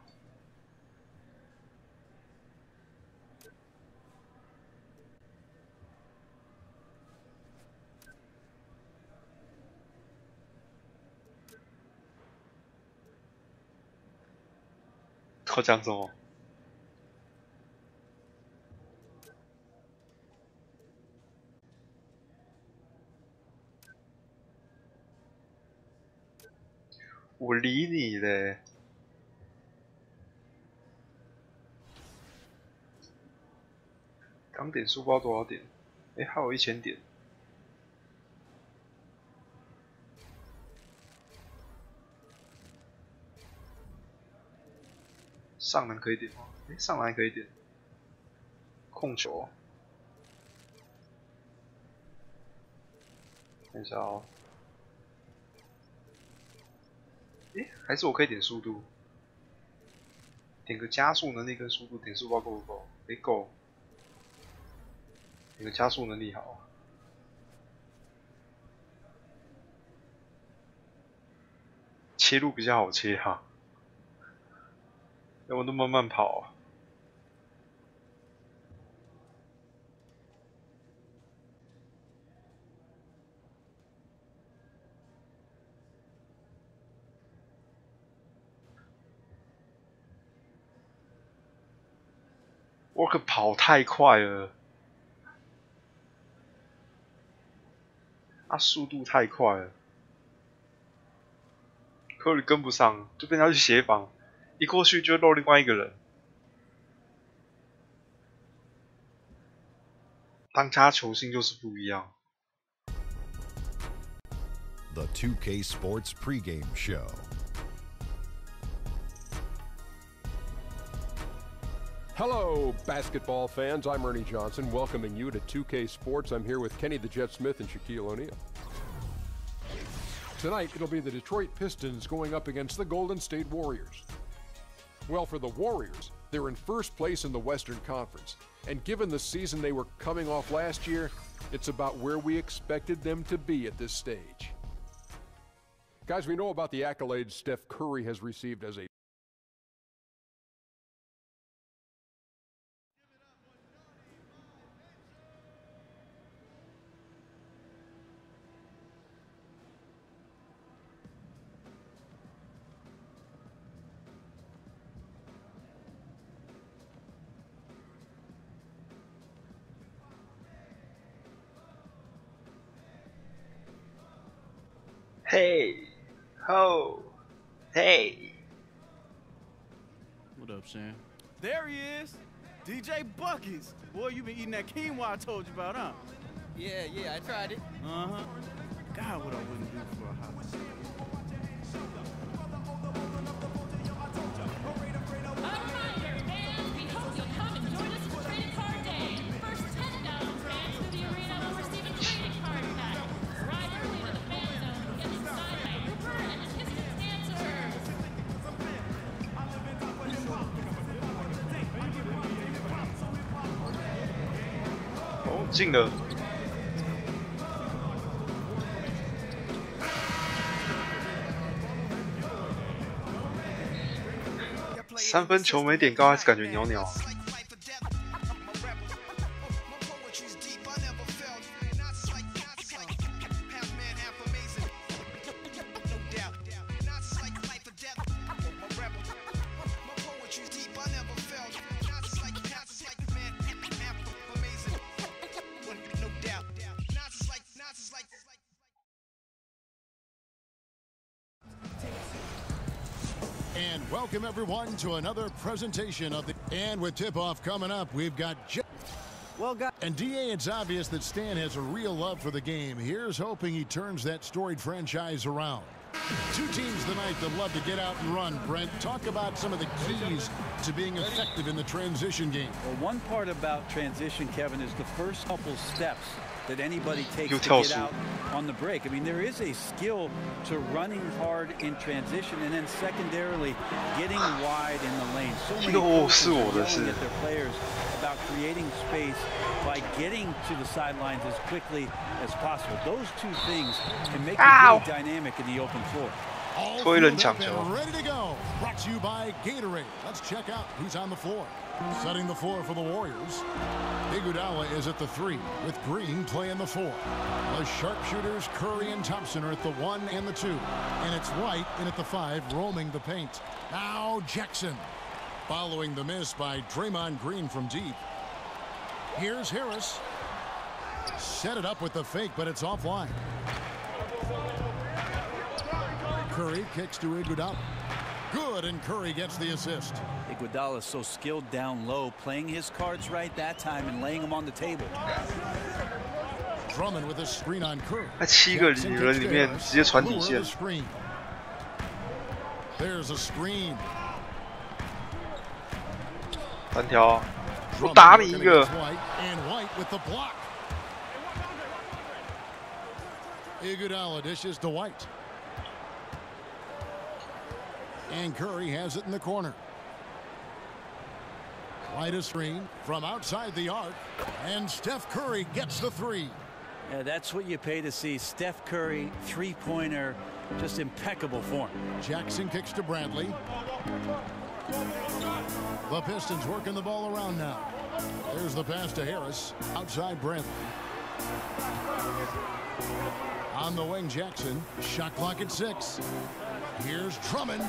他讲什么？我理你嘞！刚点数不知道多少点，哎，还有1000点。上篮可以点吗？哎，上篮可以点。控球，看一下哦。哎，还是我可以点速度，点个加速能力跟速度，点数包够不够？哎，够。点个加速能力好。切入比较好切哈，要不都慢慢跑啊。我可跑太快了，速度太快了，科里跟不上，就变成要去协防，一过去就漏另外一个人。当家球星就是不一样。The 2K Sports pregame show. Hello, basketball fans. I'm Ernie Johnson, welcoming you to 2K Sports. I'm here with Kenny the Jet Smith and Shaquille O'Neal. Tonight, it'll be the Detroit Pistons going up against the Golden State Warriors. Well, for the Warriors, they're in first place in the Western Conference. And given the season they were coming off last year, it's about where we expected them to be at this stage. Guys, we know about the accolades Steph Curry has received as a Hey, ho, hey. What up, Sam? There he is, DJ Buckets. Boy, you been eating that quinoa I told you about, huh? Yeah, I tried it. Uh-huh. God, what I wouldn't do for a house. Oh, 进了。3分球没点高，还是感觉袅袅。And welcome everyone to another presentation of the. And with tip-off coming up, we've got. And DA, it's obvious that Stan has a real love for the game. Here's hoping he turns that storied franchise around. Two teams tonight that love to get out and run. Brent, talk about some of the keys to being effective in the transition game. Well, one part about transition, Kevin, is the first couple steps that anybody takes to get out on the break. I mean, there is a skill to running hard in transition, and then secondarily getting wide in the lane. So many coaches are yelling at their players about creating space by getting to the sidelines as quickly as possible. Those two things can make it really dynamic in the open floor. Ready to go. Brought to you by Gatorade. Let's check out who's on the floor. Setting the floor for the Warriors. Iguodala is at the 3, with Green playing the 4. The sharpshooters Curry and Thompson are at the 1 and the 2. And it's White in at the 5, roaming the paint. Now Jackson. Following the miss by Draymond Green from deep. Here's Harris. Set it up with the fake, but it's offline. Curry kicks to Iguodala. Good, and Curry gets the assist. Iguodala is so skilled down low, playing his cards right that time and laying them on the table. Drummond with a screen on Curry. 那7个人里面直接传底线。 There's a screen. 单挑，我打你一个。 And White with the block. Iguodala dishes to White. And Curry has it in the corner. White a screen from outside the arc. And Steph Curry gets the 3. Yeah, that's what you pay to see. Steph Curry, three-pointer, just impeccable form. Jackson kicks to Bradley. The Pistons working the ball around now. There's the pass to Harris. Outside Bradley. On the wing, Jackson. Shot clock at 6. Here's Drummond.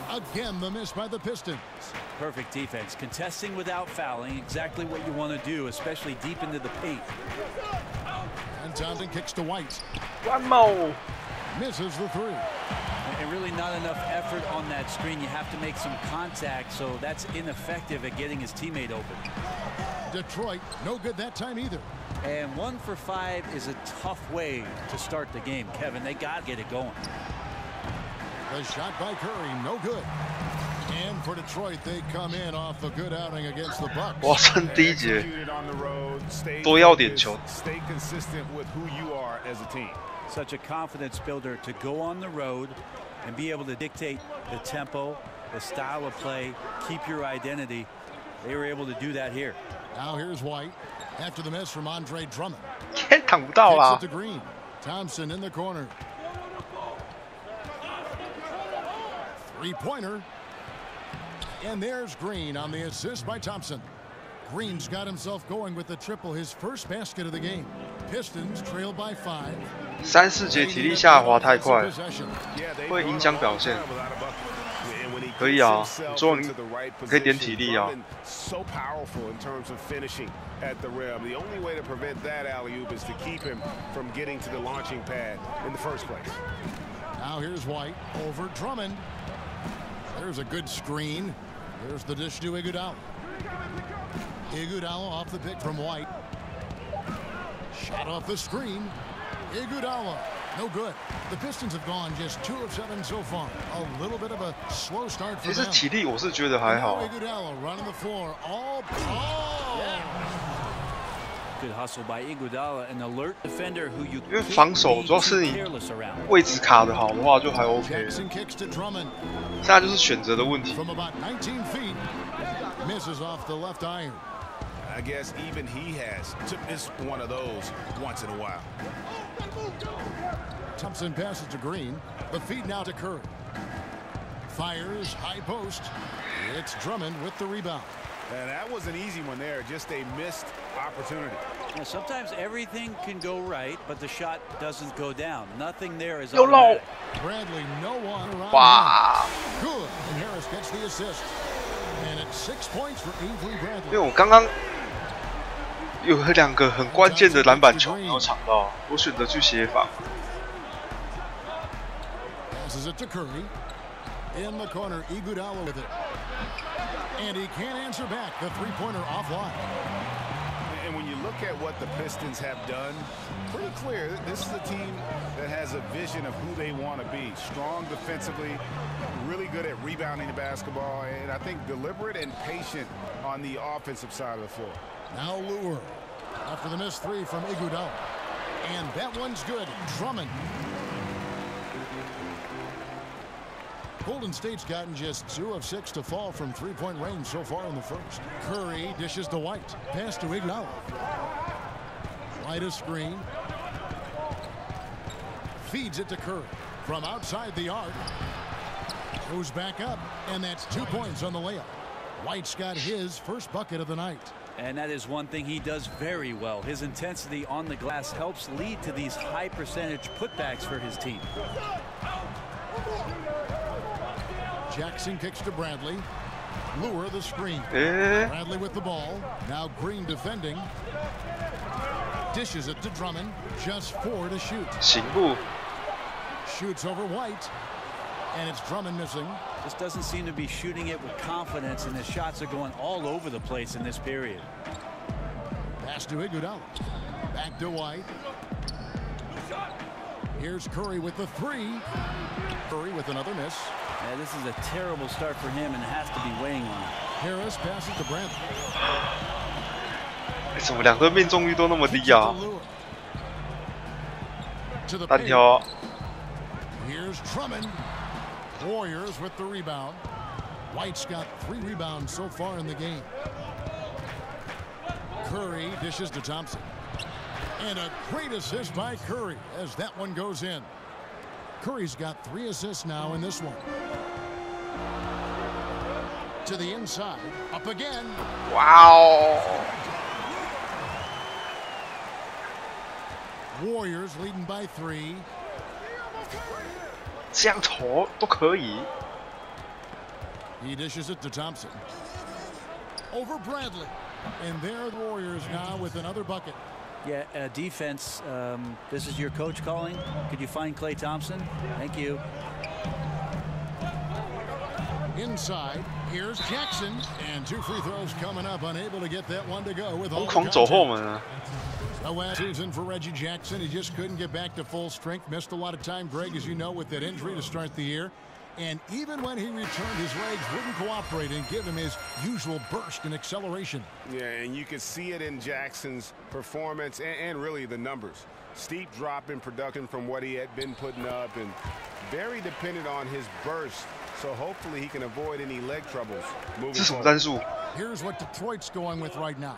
Again, the miss by the Pistons. Perfect defense. Contesting without fouling. Exactly what you want to do, especially deep into the paint. And Thompson kicks to White. One more. Misses the 3. And really not enough effort on that screen. You have to make some contact, so that's ineffective at getting his teammate open. Detroit, no good that time either. And 1 for 5 is a tough way to start the game, Kevin. They got to get it going. The shot by Curry, no good. And for Detroit, they come in off a good outing against the Bucks. 哇，真第一节多要点球。 Stay consistent with who you are as a team. Such a confidence builder to go on the road and be able to dictate the tempo, the style of play, keep your identity. They were able to do that here. Now here's White after the miss from Andre Drummond. 挡不到啦。 To Green. Thompson in the corner. 3-pointer. And there's Green on the assist by Thompson. Green's got himself going with the triple, his first basket of the game. Pistons trail by 5. 3、4节体力下滑太快，会影响表现。可以啊，做你可以点体力啊。 So powerful in terms of finishing at the rim. The only way to prevent that alley-oop is to keep him from getting to the launching pad in the first place. Now here's White over Drummond. There's a good screen. There's the dish to Iguodala. Iguodala off the pick from White. Shot off the screen. Iguodala, no good. The Pistons have gone just 2 of 7 so far. A little bit of a slow start for them. 其实体力我是觉得还好。 Iguodala running the floor. Good hustle by Iguodala, an alert defender who you 因为防守主要是你位置卡得好的话就还 OK。现在就是选择的问题。 From about 19 feet, misses off the left iron. I guess even he has to miss one of those once in a while. Thompson passes to Green. The feed now to Curry. Fires high post. It's Drummond with the rebound. And that was an easy one there, just a missed opportunity. Yeah, sometimes everything can go right, but the shot doesn't go down. Nothing there is no, automatic. Bradley, no one around. Wow. Good. And Harris gets the assist. And it's 6 points for Avery Bradley. 因为我刚刚有2个很关键的篮板球没有抢到，我选择去协防。 Passes it to Curry. In the corner, Iguodala with it. And he can't answer back. The 3-pointer offline. And And when you look at what the Pistons have done, pretty clear, this is a team that has a vision of who they want to be. Strong defensively, really good at rebounding the basketball, and I think deliberate and patient on the offensive side of the floor. Now Lure, after the missed three from Iguodala. And that one's good. Drummond. Golden State's gotten just 2 of 6 to fall from three-point range so far in the first. Curry dishes to White. Pass to Iguodala. White a screen. Feeds it to Curry. From outside the arc. Goes back up. And that's 2 points on the layup. White's got his first bucket of the night. And that is one thing he does very well. His intensity on the glass helps lead to these high percentage putbacks for his team. Jackson kicks to Bradley. Lure the screen. Bradley with the ball. Now Green defending. Dishes it to Drummond. Just 4 to shoot. Shoots over White. And it's Drummond missing. Just doesn't seem to be shooting it with confidence, and his shots are going all over the place in this period. Pass to Iguodala. Back to White. Here's Curry with the 3. Curry with another miss. Yeah, this is a terrible start for him, and it has to be weighing on him. Harris passes to Bradley. 怎么2个命中率都那么低啊？单挑。 Here's Drummond. Warriors with the rebound. White's got 3 rebounds so far in the game. Curry dishes to Thompson. And a great assist by Curry as that one goes in. Curry's got 3 assists now in this one. To the inside. Up again. Wow. Warriors leading by 3. 这样投都可以。 He dishes it to Thompson. Over Bradley. And there the Warriors now with another bucket. Yeah, defense. This is your coach calling. Could you find Klay Thompson? Thank you. Inside, here's Jackson. And 2 free throws coming up. Unable to get that one to go with all the 疯狂走后门啊。 A last season for Reggie Jackson. He just couldn't get back to full strength. Missed a lot of time, Greg, as you know, with that injury to start the year. And even when he returned, his legs wouldn't cooperate and give him his usual burst and acceleration. Yeah, and you could see it in Jackson's performance and really the numbers. Steep drop in production from what he had been putting up, and very dependent on his burst. So hopefully he can avoid any leg troubles moving forward. Here's what Detroit's going with right now.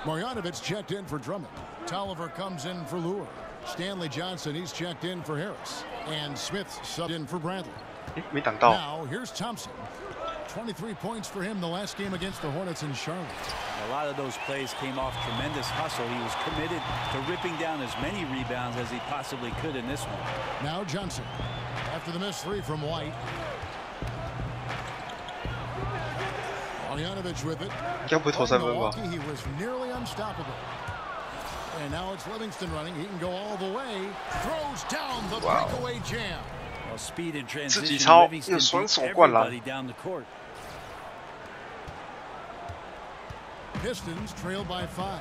Marjanovic checked in for Drummond. Tolliver comes in for Lure. Stanley Johnson, he's checked in for Harris. And Smith's subbed in for Bradley. Now, here's Thompson. 23 points for him the last game against the Hornets in Charlotte. A lot of those plays came off tremendous hustle. He was committed to ripping down as many rebounds as he possibly could in this one. Now Johnson. After the missed 3 from White. Marjanovic with it. Milwaukee, he was nearly unstoppable. And now it's Livingston running. He can go all the way. Throws down the breakaway jam. Well, speed and transition. Livingston beat everybody down the court. Pistons trail by 5.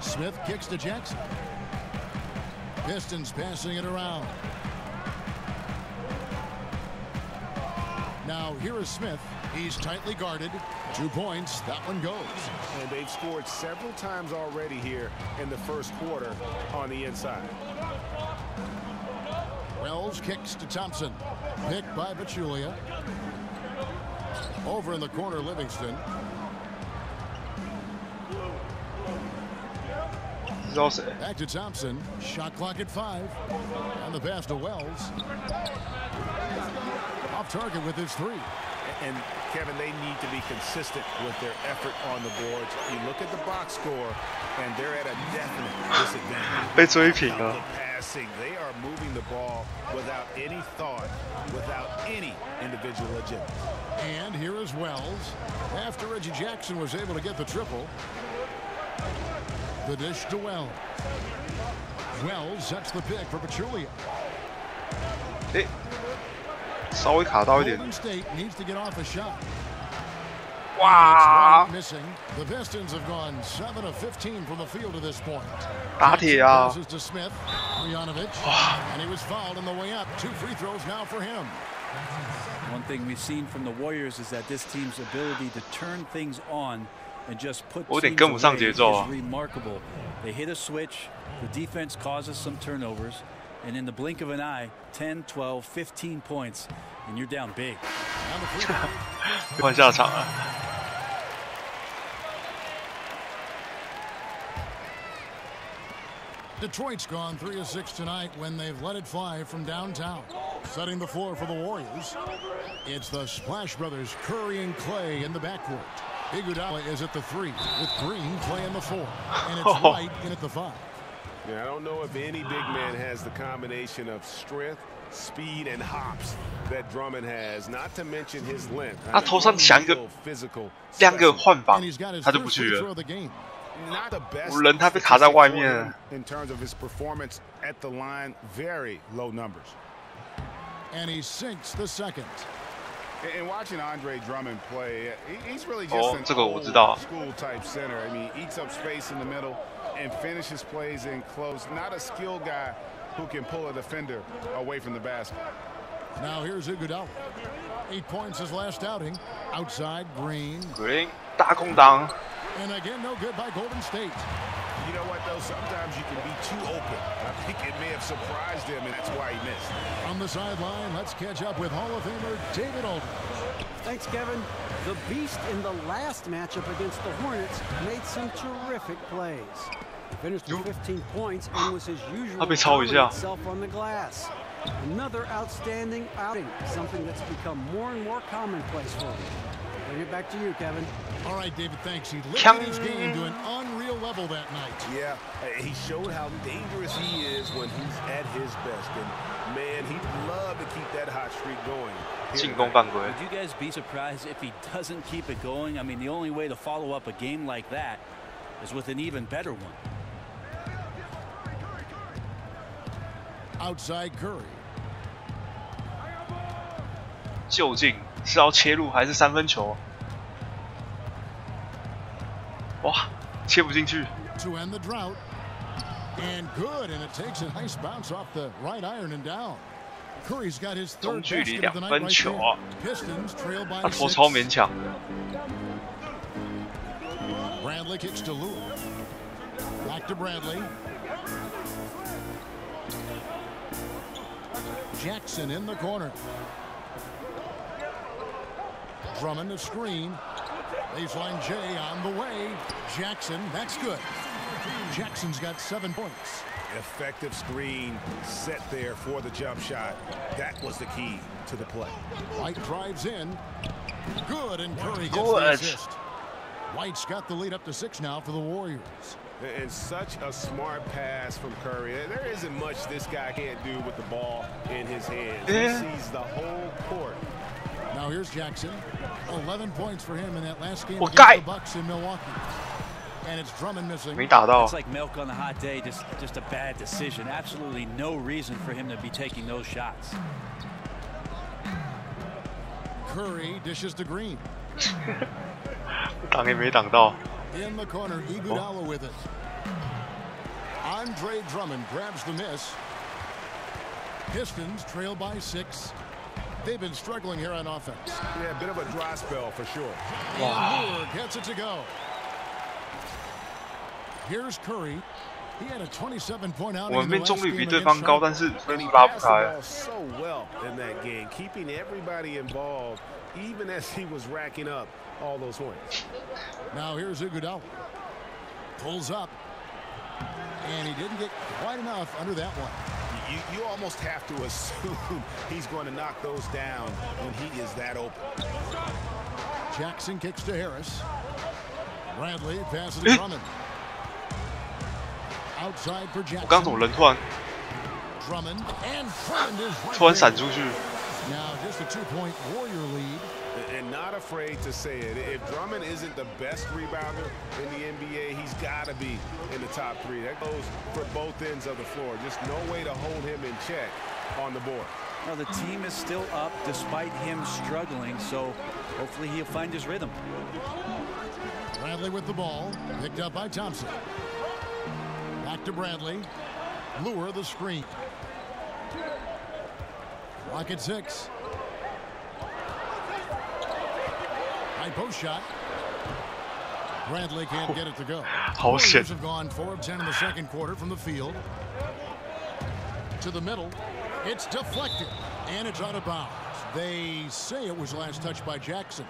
Smith kicks to Jackson. Pistons passing it around. Now here is Smith. He's tightly guarded. 2 points. That one goes. And they've scored several times already here in the first quarter on the inside. Wells kicks to Thompson. Picked by Pachulia. Over in the corner, Livingston. Back to Thompson. Shot clock at 5. And the pass to Wells. Off target with his 3. And Kevin, they need to be consistent with their effort on the boards. You look at the box score, and they're at a definite disadvantage. The passing, they are moving the ball without any thought, without any individual agenda. And here is Wells. After Reggie Jackson was able to get the triple, the dish to Wells. Wells sets the pick for Pachulia. Golden State needs to get off a shot. 哇！ The Pistons have gone 7 of 15 from the field to this point. 打铁啊！ to Smith, and he was fouled on the way up. 2 free throws now for him. One thing we've seen from the Warriors is that this team's ability to turn things on and just put teams away is remarkable. They hit a switch, the defense causes some turnovers, and in the blink of an eye, 10, 12, 15 points, and you're down big. 换下场了。 Detroit's gone 3 of 6 tonight when they've let it fly from downtown. Setting the floor for the Warriors, it's the Splash Brothers, Curry and Clay in the backcourt. Iguodala is at the 3 with Green, Clay in the 4, and it's White in at the 5. Yeah, I don't know if any big man has the combination of strength, speed, and hops that Drummond has. Not to mention his length. 他头上抢一个2个换防，他就不去了。 人他被卡在外面。 In terms of his performance at the line, very low numbers. And he sinks the second. And watching Andre Drummond play, he's really just an old school type center. I mean, he eats up space in the middle and finishes plays in close. Not a skilled guy who can pull a defender away from the basket. Now here's Iguodala. 8 points his last outing. Outside, Green. 大空档。 And again, no good by Golden State. You know what, though? Sometimes you can be too open. I think it may have surprised him, and that's why he missed. On the sideline, let's catch up with Hall of Famer David Aldridge. Thanks, Kevin. The Beast in the last matchup against the Hornets made some terrific plays. He finished with 15 points and was his usual dominant self on the glass. Another outstanding outing, something that's become more and more commonplace for him. Bring it back to you, Kevin. All right, David, thanks. He lifted his game to an unreal level that night. Yeah, he showed how dangerous he is when he's at his best. And, man, he'd love to keep that hot streak going. Would you guys be surprised if he doesn't keep it going? I mean, the only way to follow up a game like that is with an even better one. Outside Curry. 究竟是要切入还是3分球？哇，切不进去。 To end the drought, and good, and it takes a nice bounce off the right iron and down. Curry's got his third basket of the night right there. Pistons trail by 投超勉强。 Bradley kicks to Lue. Back to Bradley. Jackson in the corner. Drummond a screen. Baseline J on the way. Jackson, that's good. Jackson's got 7 points. Effective screen set there for the jump shot. That was the key to the play. White drives in. Good, and Curry gets the assist. White's got the lead up to 6 now for the Warriors. And such a smart pass from Curry. There isn't much this guy can't do with the ball in his hands. He sees the whole court. Now here's Jackson. 11 points for him in that last game against the Bucks in Milwaukee. And it's Drummond missing. It's like milk on a hot day, just a bad decision. Absolutely no reason for him to be taking those shots. Curry dishes to Green. 挡也没挡到。 In the corner, Iguodala with it. Andre Drummond grabs the miss. Pistons trail by 6. They've been struggling here on offense. Yeah, a bit of a dry spell for sure. And Moore gets it to go. Here's Curry. He had a 27-point outing. 我们命中率比对方高，但是分数拉不开。 So well in that game, keeping everybody involved, even as he was racking up all those points. Now here's Iguodala. Pulls up, and he didn't get quite enough under that one. You almost have to assume he's going to knock those down when he is that open. Jackson kicks to Harris. Bradley passes to Drummond. Outside for Jackson. 我刚怎么人突然 Drummond and Drummond is right 突然闪出去？ Now just a 2-point Warrior lead. And not afraid to say it. If Drummond isn't the best rebounder in the NBA, he's got to be in the top 3. That goes for both ends of the floor. Just no way to hold him in check on the board. Now the team is still up despite him struggling, so hopefully he'll find his rhythm. Bradley with the ball, picked up by Thompson. Back to Bradley. Lure the screen. Rocket 6. High post shot. Bradley can't get it to go. Oh shit! Have gone 4 of 10 in the second quarter from the field. To the middle. It's deflected, and it's out of bounds. They say it was last touched by Jackson.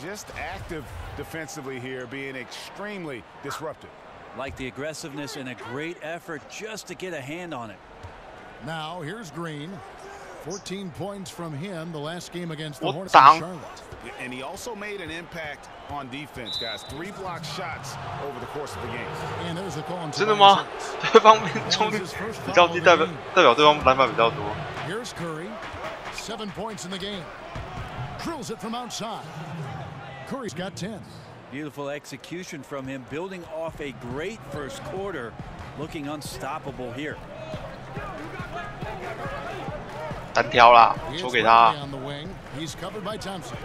Just active defensively here, being extremely disruptive. Like the aggressiveness and a great effort just to get a hand on it. Now here's Green. 14 points from him the last game against the Hornets in Charlotte. And he also made an impact on defense, guys. 3 block shots over the course of the game. And there's a call on 真的吗？对方命中率比较低，代表对方篮板比较多。Here's Curry, 7 points in the game. Drills it from outside. Curry's got 10. Beautiful execution from him, building off a great first quarter, looking unstoppable here. 单挑啦，球给他。 On the wing, he's covered by Thompson.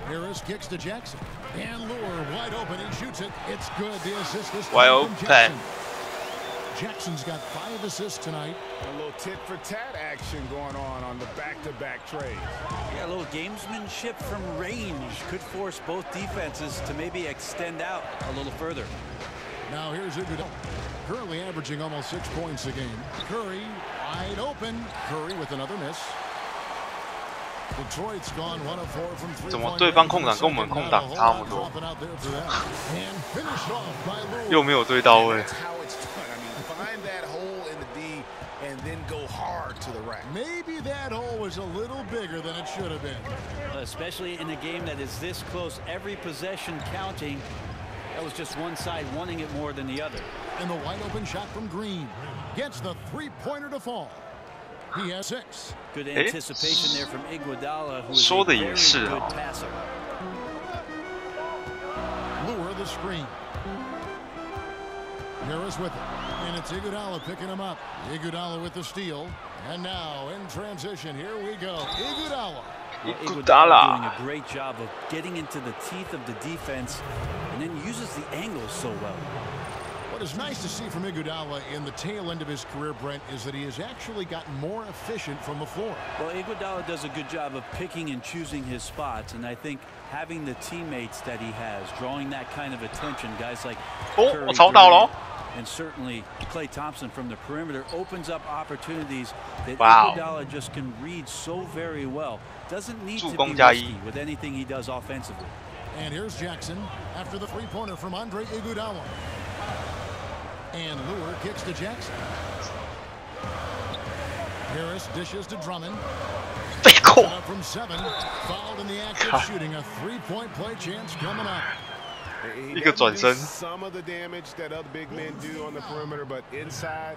Harris kicks to Jackson, and Lure wide open. He shoots it. It's good. The assist is wide open. Jackson's got 5 assists tonight. A little tit-for-tat action going on the back-to-back trades. Yeah, a little gamesmanship from range could force both defenses to maybe extend out a little further. Now here's Iguodala, currently averaging almost 6 points a game. Curry wide open. Curry with another miss. Detroit's gone 1 of 4 from 3. 怎么对方空档跟我们空档差不多？又没有对到位。 Find that hole in the D and then go hard to the rack. Maybe that hole was a little bigger than it should have been. Especially in a game that is this close, every possession counting. That was just one side wanting it more than the other. And the wide open shot from Green gets the 3-pointer to fall. He has 6. Good anticipation there from Iguodala, who is a very good passer. Lure the screen. Harris with it. And it's Iguodala picking him up. Iguodala with the steal. And now in transition, here we go. Iguodala. Iguodala doing a great job of getting into the teeth of the defense and then uses the angles so well. What is nice to see from Iguodala in the tail end of his career, Brent, is that he has actually gotten more efficient from the floor. Well, Iguodala does a good job of picking and choosing his spots, and I think having the teammates that he has, drawing that kind of attention, guys like Curry, and certainly Klay Thompson from the perimeter, opens up opportunities that Iguodala just can read so very well. Doesn't need to be risky with anything he does offensively. And here's Jackson after the 3-pointer from Andre Iguodala. And Lure kicks to Jackson. Harris dishes to Drummond. Up from 7. Fouled in the act of shooting. A 3-point play chance coming up. He doesn't do some of the damage that other big men do on the perimeter, but inside,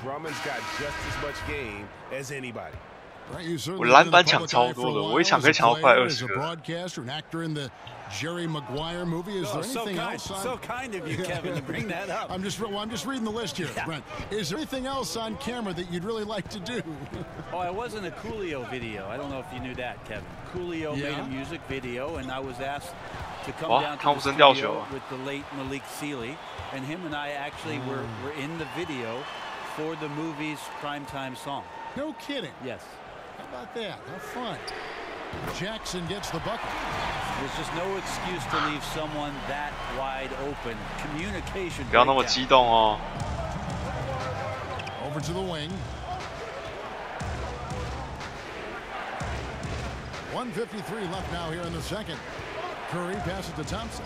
Drummond's got just as much game as anybody. 我篮板抢超多的，我一抢可以抢到快20个。 broadcaster, an actor in the Jerry Maguire movie. Is there anything else? So kind of you, Kevin, to bring that up. I'm just reading the list here, Brent. Is there anything else on camera that you'd really like to do? Oh, I was in a Coolio video. I don't know if you knew that, Kevin. Coolio made a music video, and I was asked to come down to the studio with the late Malik Sealy, and him and I actually were in the video for the movie's primetime song. No kidding. Yes. How about that? How fun. Jackson gets the bucket. There's just no excuse to leave someone that wide open. Communication. 不要那么激动哦。 Over to the wing. 1:53 left now here in the second. Curry passes to Thompson.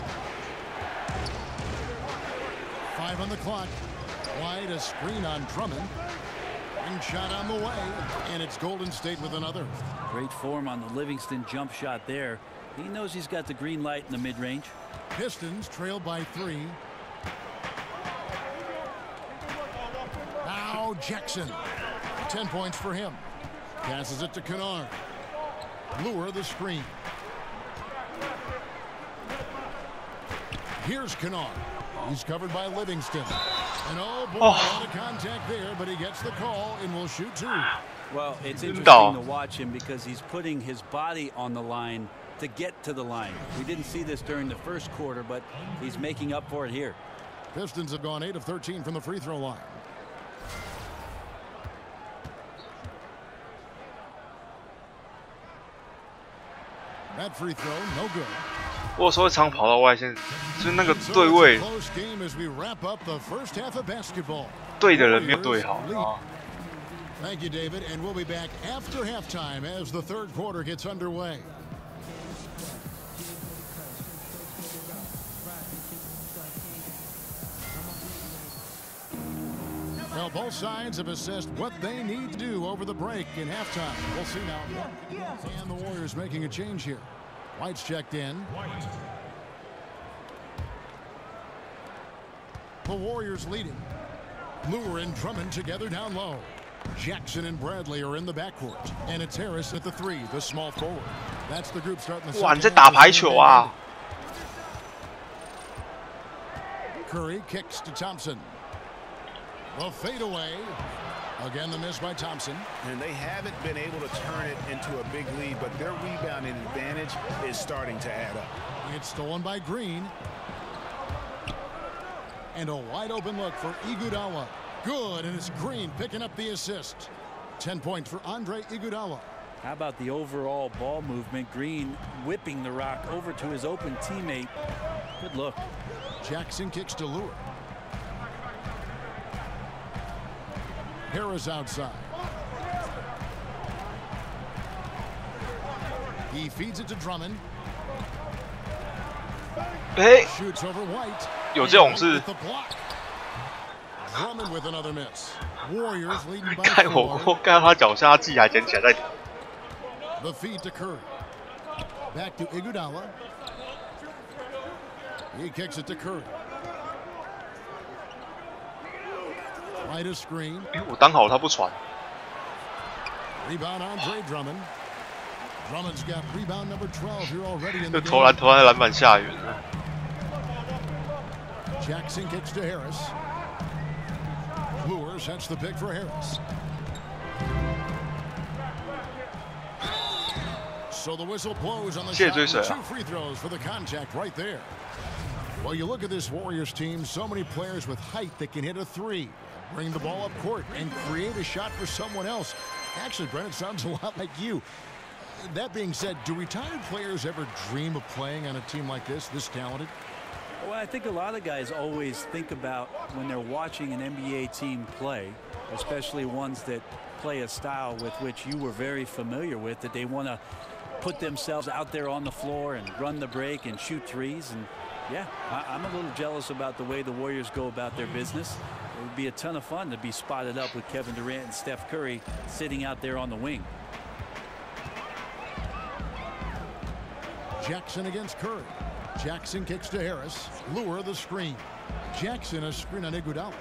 5 on the clock. Wide, a screen on Drummond. Shot on the way, and it's Golden State with another. Great form on the Livingston jump shot there. He knows he's got the green light in the mid-range. Pistons trail by 3. Now Jackson. 10 points for him. Passes it to Kennard. Lure the screen. Here's Kennard. He's covered by Livingston. And oh boy, a lot of contact there, but he gets the call and will shoot 2. Well, it's interesting to watch him because he's putting his body on the line to get to the line. We didn't see this during the first quarter, but he's making up for it here. Pistons have gone 8 of 13 from the free throw line. That free throw, no good. 我有时候会常跑到外线，就是那个对位，对的人没有对好。Thank you, David, and we'll be back after halftime as the third quarter gets underway. Well, both sides have assessed what they need to do over the break in halftime. We'll see now. And the Warriors making a change here. White's checked in. The Warriors leading. Lure and Drummond together down low. Jackson and Bradley are in the backcourt. And it's Harris at the 3, the small forward. That's the group starting the second. 哇，你在打排球啊 Curry kicks to Thompson. The fadeaway. Again, the miss by Thompson. And they haven't been able to turn it into a big lead, but their rebounding advantage is starting to add up. It's stolen by Green. And a wide open look for Iguodala. Good, and it's Green picking up the assist. 10 points for Andre Iguodala. How about the overall ball movement? Green whipping the rock over to his open teammate. Good look. Jackson kicks to Lure. Harris outside. He feeds it to Drummond. Hey. Shoots over White. 有这种事。 Drummond with another miss. Warriors leading by 看我看到他脚下，他自己还捡起来再投。 The feed to Curry. Back to Iguodala. He kicks it to Curry. Right a screen. 我当好他不传。 Rebound Andre Drummond. Drummond's got rebound number 12 here already in the game. 投在篮板下缘了。 Jackson kicks to Harris. Lure sets the pick for Harris. So the whistle blows on the shot. 2 free throws for the contact right there. Well, you look at this Warriors team, so many players with height that can hit a 3, bring the ball up court, and create a shot for someone else. Actually, Brent, it sounds a lot like you. That being said, do retired players ever dream of playing on a team like this talented? Well, I think a lot of guys always think about when they're watching an NBA team play, especially ones that play a style with which you were very familiar with, that they want to put themselves out there on the floor and run the break and shoot threes. And yeah, I'm a little jealous about the way the Warriors go about their business. It would be a ton of fun to be spotted up with Kevin Durant and Steph Curry sitting out there on the wing. Jackson against Curry. Jackson kicks to Harris. Lure the screen. Jackson a screen on Iguodala.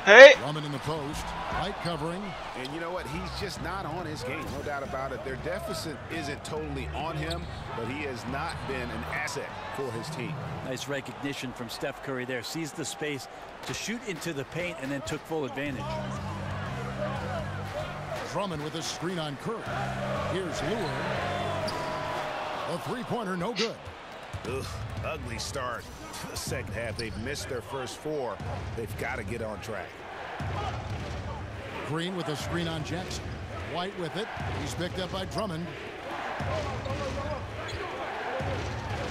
Hey. Drummond in the post. Light covering. And you know what? He's just not on his game. No doubt about it. Their deficit isn't totally on him, but he has not been an asset for his team. Nice recognition from Steph Curry there. Sees the space to shoot into the paint and then took full advantage. Drummond with a screen on Curry. Here's Lure. A three-pointer, no good. Ugh, ugly start to the second half. They've missed their first 4. They've got to get on track. Green with a screen on Jackson. White with it. He's picked up by Drummond.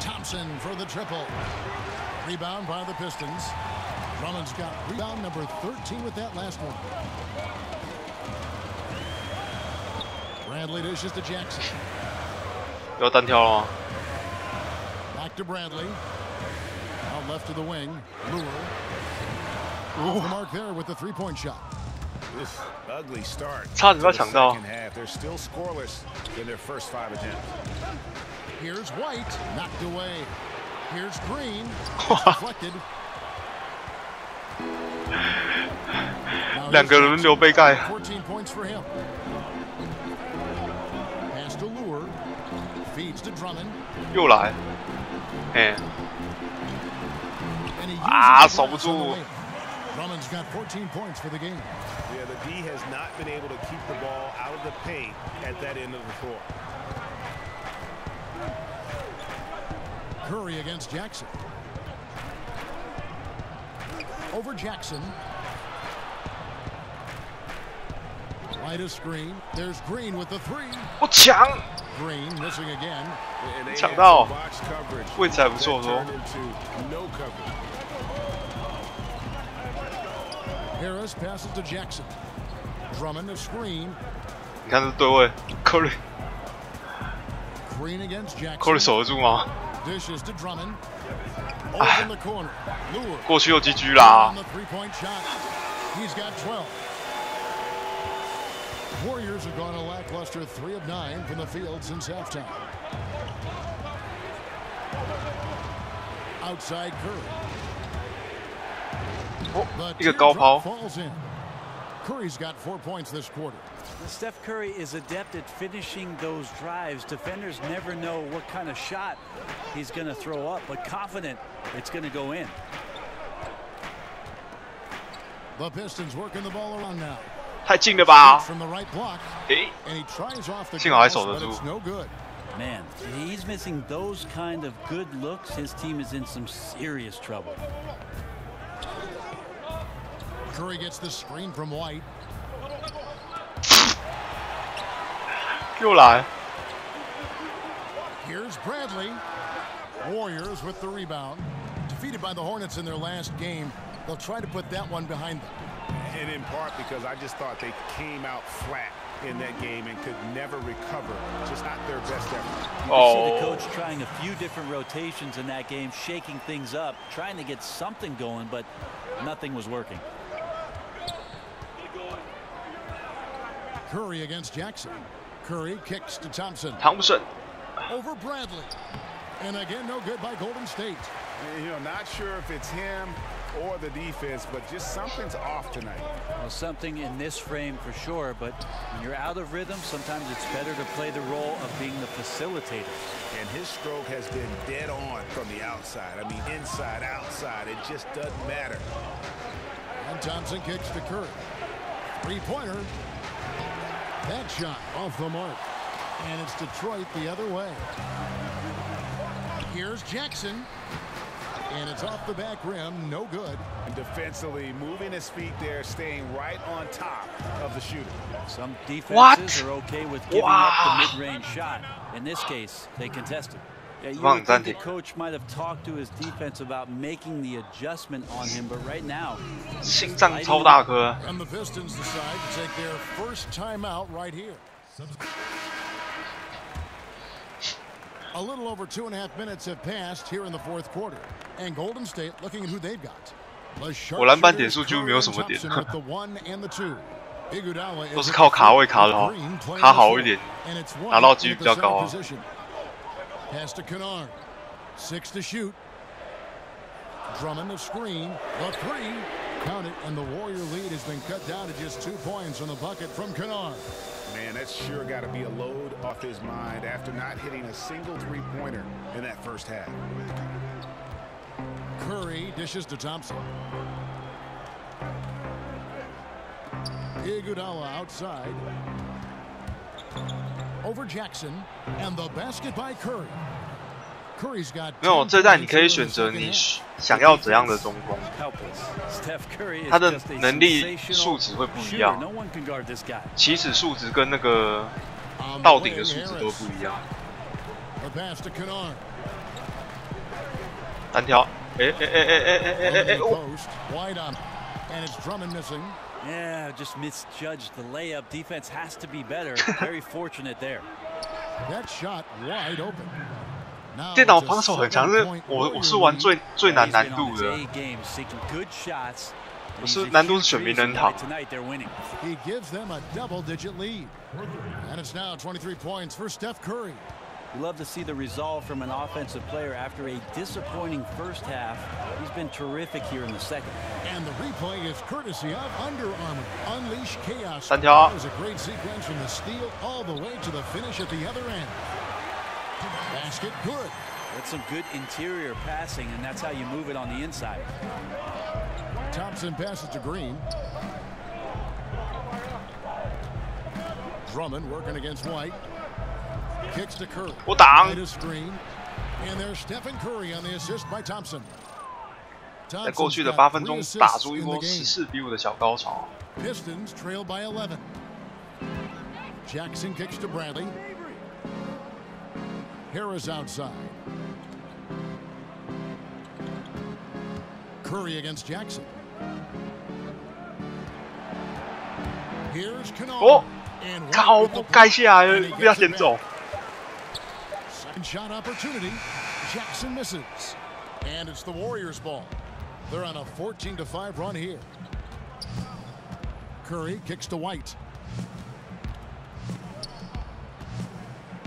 Thompson for the triple. Rebound by the Pistons. Drummond's got rebound number 13 with that last one. Bradley dishes to Jackson. 要单挑了吗 Back to Bradley. Out left to the wing. Lure. Off the mark there with the three-point shot. Oof, ugly start. 差点被抢到。 They're still scoreless in their first 5 attempts. Here's White, knocked away. Here's Green, deflected. 两个人流被盖。 14 points for him. Pass to Lure. Feeds to Drummond. 又来，哎，啊，守不住。Drummond's got 14 points for the game. Yeah, the D has not been able to keep the ball out of the paint at that end of the floor. Curry against Jackson. Over Jackson. Right of screen. There's Green with the three. 我抢 Green missing again. 抢到，位置还不错说。 Harris passes to Jackson. Drummond to screen. 你看这对位 ，Curry Green against Jackson. Curry 守得住吗？ Dishes to Drummond. Over the corner. Lure. 过去又 GG 啦。 On the three-point shot. He's got 12. Warriors have gone a lackluster 3 of 9 from the field since halftime. Outside Curry. 哦，一个高抛。 Falls in. Curry's got 4 points this quarter. Steph Curry is adept at finishing those drives. Defenders never know what kind of shot he's going to throw up, but confident it's going to go in. The Pistons working the ball around now. 太近了吧？ From the right block. 诶， And he tries off the 幸好还 glass, 守得 but 住。 it's no good. Man, he's missing those kind of good looks. His team is in some serious trouble. Curry gets the screen from White. 又来。 Here's Bradley. Warriors with the rebound. Defeated by the Hornets in their last game. They'll try to put that one behind them. And in part because I just thought they came out flat in that game and could never recover. Just not their best effort. You can see the coach trying a few different rotations in that game, shaking things up, trying to get something going, but nothing was working. Curry against Jackson. Curry kicks to Thompson. Thompson. Over Bradley. And again, no good by Golden State. You know, not sure if it's him or the defense, but just something's off tonight. Well, something in this frame for sure, but when you're out of rhythm, sometimes it's better to play the role of being the facilitator. And his stroke has been dead on from the outside. I mean, inside, outside, it just doesn't matter. And Thompson kicks to Curry. Three-pointer. That shot off the mark. And it's Detroit the other way. Here's Jackson. And it's off the back rim, no good. And defensively, moving his feet there, staying right on top of the shooter. Some defenses are okay with giving up the mid-range shot. In this case, they contested. Yeah, you would think the coach might have talked to his defense about making the adjustment on him, but right now, 心脏超大颗。 And the Pistons decide to take their first timeout right here. A little over 2.5 minutes have passed here in the fourth quarter, and Golden State looking at who they've got. 我篮板点数几乎没有什么点， with the 1 and the 2. 都是靠卡位卡的好，卡好一点，拿到几率比较高啊。 Pass to Kennard. 6 to shoot. Drummond the screen. The 3. Count it, and the Warrior lead has been cut down to just 2 points on the bucket from Kennard. Man, that's sure got to be a load off his mind after not hitting a single three-pointer in that first half. Curry dishes to Thompson. Iguodala outside. Over Jackson, and the basket by Curry. Curry's got 没有，这代你可以选择你想要怎样的中锋，他的能力数值会不一样，起始数值跟那个到顶的数值都不一样。单挑，Yeah, just misjudged the layup. Defense has to be better. Very fortunate there. That shot wide open. 电脑防守很强，是我是玩最难度的，我是难度是选名人堂。He gives them a double-digit lead, and it's now 23 points for Steph Curry. We love to see the resolve from an offensive player after a disappointing first half. He's been terrific here in the second. And the replay is courtesy of Under Armour. Unleash chaos. 单挑。 There's a great sequence from the steal all the way to the finish at the other end. Basket good. That's some good interior passing, and that's how you move it on the inside. Thompson passes to Green. Drummond working against White. Kicks to Curry. White is Green. And there's Stephen Curry on the assist by Thompson. 在过去的8分钟打出一波14比5的小高潮。 Pistons trail by 11. Jackson kicks to Bradley. Harris outside. Curry against Jackson. Here's Canal. 靠！不盖下来了，不要先走。 Second shot opportunity. Jackson misses. And it's the Warriors' ball. They're on a 14-5 run here. Curry kicks to White.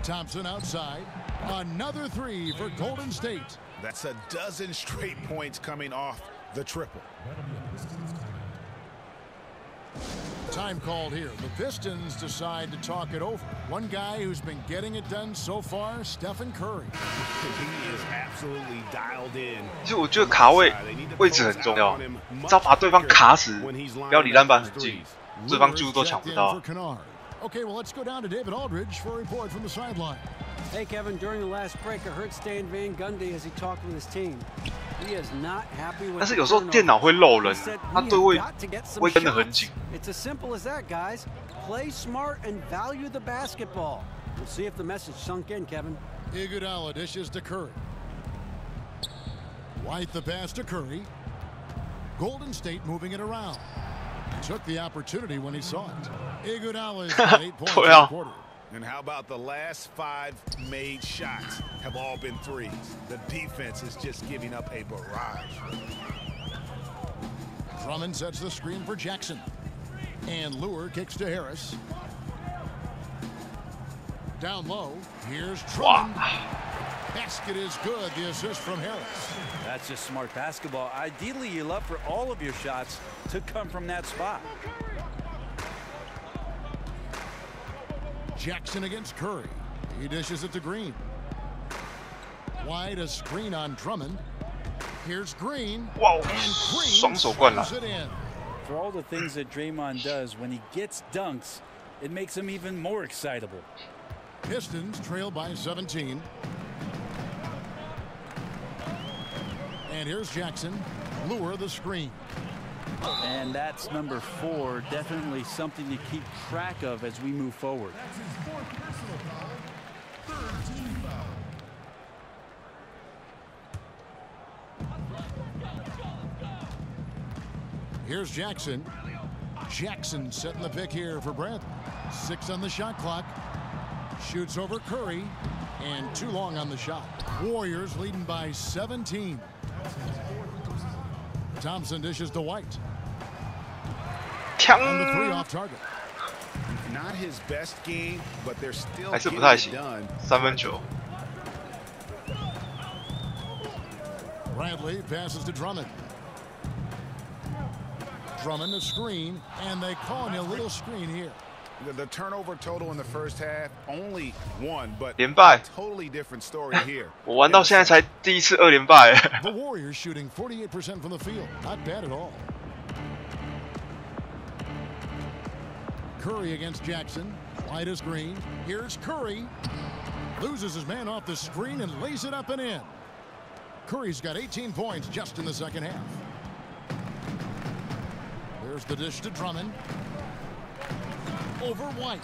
Thompson outside. Another three for Golden State. That's a dozen straight points coming off the triple. Time called here. The Pistons decide to talk it over. One guy who's been getting it done so far, Stephen Curry. He is absolutely dialed in. 其实我觉得卡位置很重要，只要把对方卡死，不要离篮板很近，对方几乎都抢不到。 Okay, well, let's go down to David Aldridge for a report from the sideline. Hey, Kevin, during the last break, I heard Stan Van Gundy as he talked with his team. He is not happy with 但是有时候电脑会漏人，他对会跟得很紧。 It's as simple as that, guys. Play smart and value the basketball. We'll see if the message sunk in, Kevin. Iguodala dishes to Curry. White the pass to Curry. Golden State moving it around. Took the opportunity when he saw it. Iguodala's got 8 points in the quarter. And how about the last 5 made shots have all been threes? The defense is just giving up a barrage. Drummond sets the screen for Jackson. And Lure kicks to Harris. Down low, here's Drummond. Basket is good, the assist from Harris. That's just smart basketball. Ideally, you love for all of your shots to come from that spot. Jackson against Curry. He dishes it to Green. Wide a screen on Drummond. Here's Green. Wow. And Green throws it in. For all the things that Draymond does, when he gets dunks, it makes him even more excitable. Pistons trail by 17. And here's Jackson. Lure the screen. And that's number 4. Definitely something to keep track of as we move forward. Here's Jackson. Jackson setting the pick here for Bradley. 6 on the shot clock. Shoots over Curry. And too long on the shot. Warriors leading by 17. Thompson dishes to White. And the 3 off target. Not his best game, but they're still 还是不太 getting 行 it done. 3分球。 Bradley passes to Drummond. Drummond a screen, and they call an illegal screen here. The turnover total in the first half only 1, but 连败 totally different story here. 我玩到现在才第一次2连败。 The Warriors shooting 48% from the field. Not bad at all. Curry against Jackson. White is Green. Here's Curry. Loses his man off the screen and lays it up and in. Curry's got 18 points just in the second half. There's the dish to Drummond. Over White.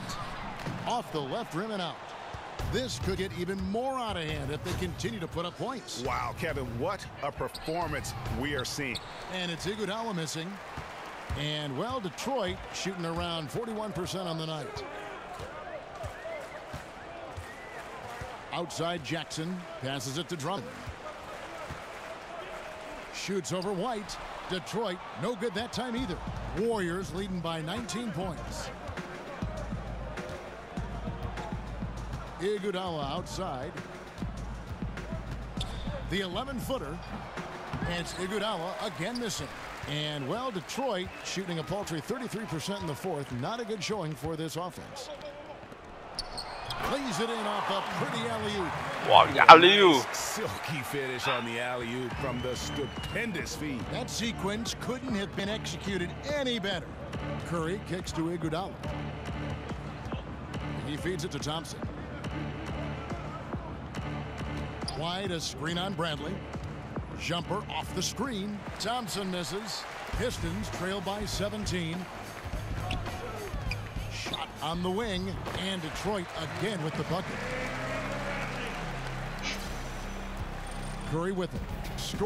Off the left rim and out. This could get even more out of hand if they continue to put up points. Wow, Kevin, what a performance we are seeing. And it's Iguodala missing. And, well, Detroit shooting around 41% on the night. Outside Jackson. Passes it to Drummond. Shoots over White. Detroit, no good that time either. Warriors leading by 19 points. Iguodala outside. The 11-footer. And it's Iguodala again missing. And, well, Detroit shooting a paltry 33% in the fourth. Not a good showing for this offense. Plays it in off a pretty alley-oop. Wow, alley-oop. Silky finish on the alley-oop from the stupendous feed. That sequence couldn't have been executed any better. Curry kicks to Iguodala. He feeds it to Thompson. Wide, a screen on Bradley. Jumper off the screen. Thompson misses. Pistons trail by 17. Shot on the wing, and Detroit again with the bucket. Curry with it.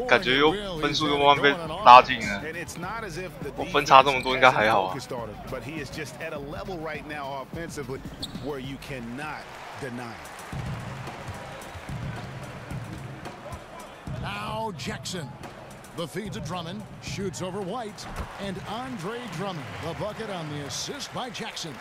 感觉又分数又慢慢被拉近了。我分差这么多，应该还好啊。But he is just at a level right now offensively where you cannot deny it. Now Jackson. The feed to Drummond. Shoots over White. And Andre Drummond. The bucket on the assist by Jackson.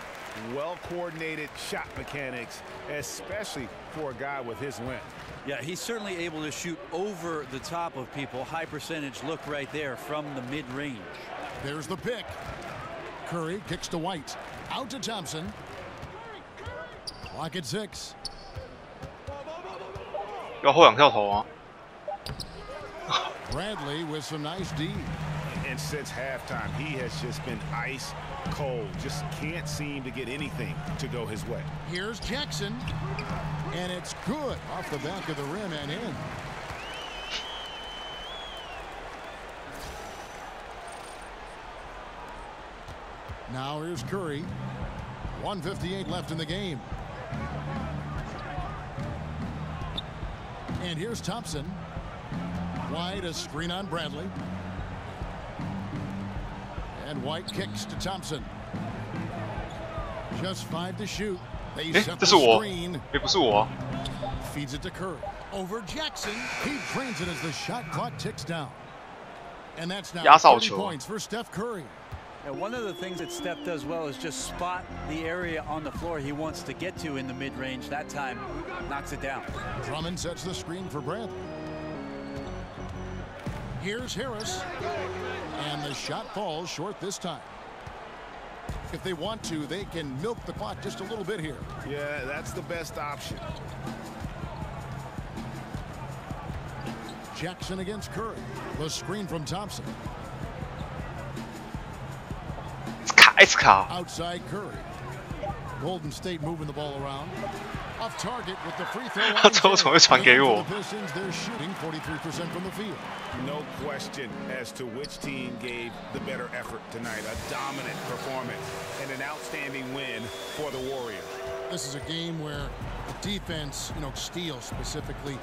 Well-coordinated shot mechanics, especially for a guy with his length. Yeah, he's certainly able to shoot over the top of people. High percentage look right there from the mid-range. There's the pick. Curry kicks to White. Out to Thompson. Clock at 6. 要后仰跳投啊！ Bradley with some nice D. And since halftime, he has just been ice cold. Just can't seem to get anything to go his way. Here's Jackson. And it's good off the back of the rim and in. Now here's Curry. 1:58 left in the game. And here's Thompson. Wide, a screen on Bradley. And White kicks to Thompson. Just 5 to shoot. They set the screen. Feeds it to Curry. Over Jackson. He drains it as the shot clock ticks down. And that's now 30 points for Steph Curry. And one of the things that Steph does well is just spot the area on the floor he wants to get to in the mid-range. That time, knocks it down. Drummond sets the screen for Bradley. Here's Harris. And the shot falls short this time. If they want to, they can milk the clock just a little bit here. Yeah, that's the best option. Jackson against Curry. The screen from Thompson. Outside Curry. Golden State moving the ball around. Off target with the free throw. The Pistons, they're shooting 43% from the field. No question as to which team gave the better effort tonight. A dominant performance and an outstanding win for the Warriors. This is a game where the defense, steals specifically,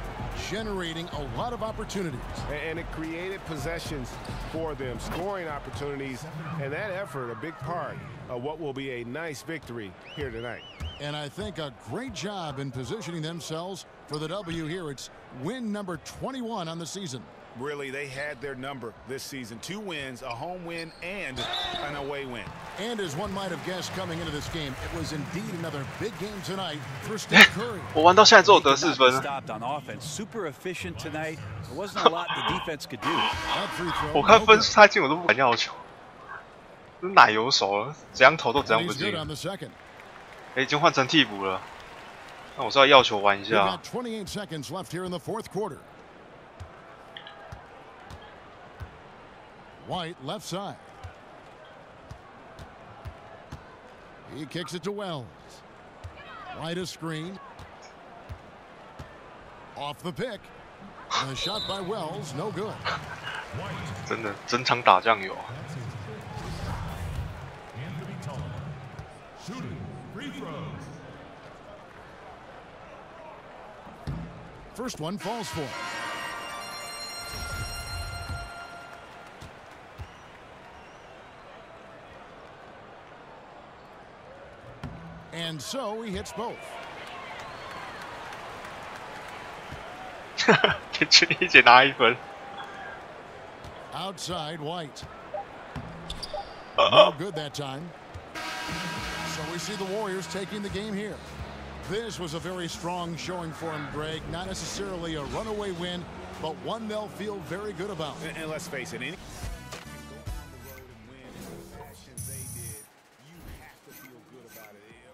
generating a lot of opportunities. And it created possessions for them, scoring opportunities, and that effort a big part of what will be a nice victory here tonight. And I think a great job in positioning themselves for the W here. It's win number 21 on the season. Really, they had their number this season. 2 wins, a home win, and an away win. And as one might have guessed coming into this game, it was indeed another big game tonight for Steph Curry. 我玩到现在只有得4分。 Stopped on offense, super efficient tonight. There wasn't a lot the defense could do. 我看分数太近，我都不敢要求。这奶油手了，怎样投都怎样不进。已经换成替补了，那我是要要求玩一下。 28 seconds left here in the fourth quarter. White left side. He kicks it to Wells. White a screen. Off the pick. The shot by Wells, no good. 真的整场打酱油。 First one falls for. And so he hits both. 平均一节拿1分。 Outside White. No good that time. So we see the Warriors taking the game here. This was a very strong showing for him, Greg. Not necessarily a runaway win, but one they'll feel very good about. And let's face it, any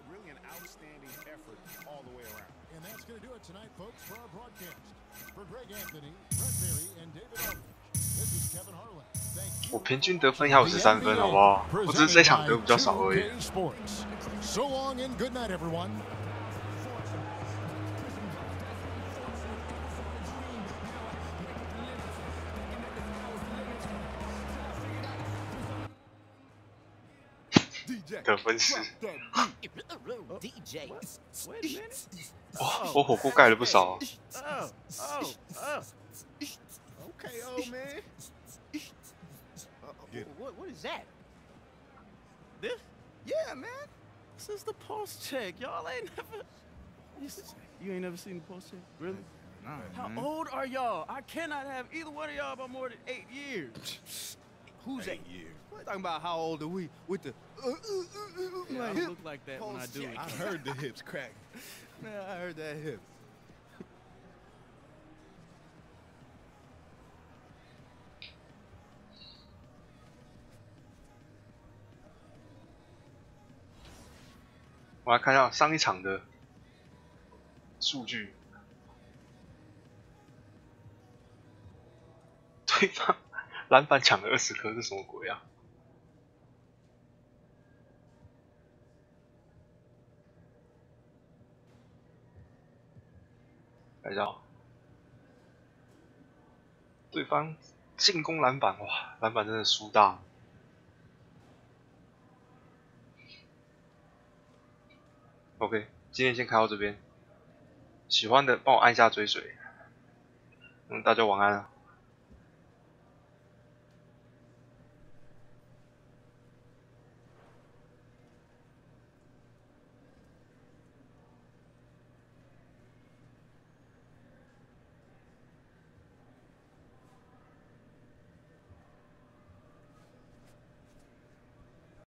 really an outstanding effort all the way tonight, folks, for our broadcast. For Greg Anthony, Brett Bailey, and David Aldridge, this is Kevin Harlan. 我平均得分要有13分，好不好？我只是这场得比较少而已。So long and good night, everyone. DJ 得分是。哇，我火锅盖了不少。Okay, old man. What is that? This? Yeah, man. This is the pulse check. Y'all ain't never. You ain't never seen the pulse check? Really? Nah, How old are y'all? I cannot have either one of y'all by more than 8 years. Who's 8 years? What talking about? How old are we? With the yeah, I look like that when I do it. I heard the hips crack. Man, I heard that hip. 我来看一下上一场的数据，对方篮板抢了20颗，是什么鬼啊？看一下，对方进攻篮板，哇，篮板真的输大了。OK， 今天先开到这边，喜欢的帮我按下追随，大家晚安啊。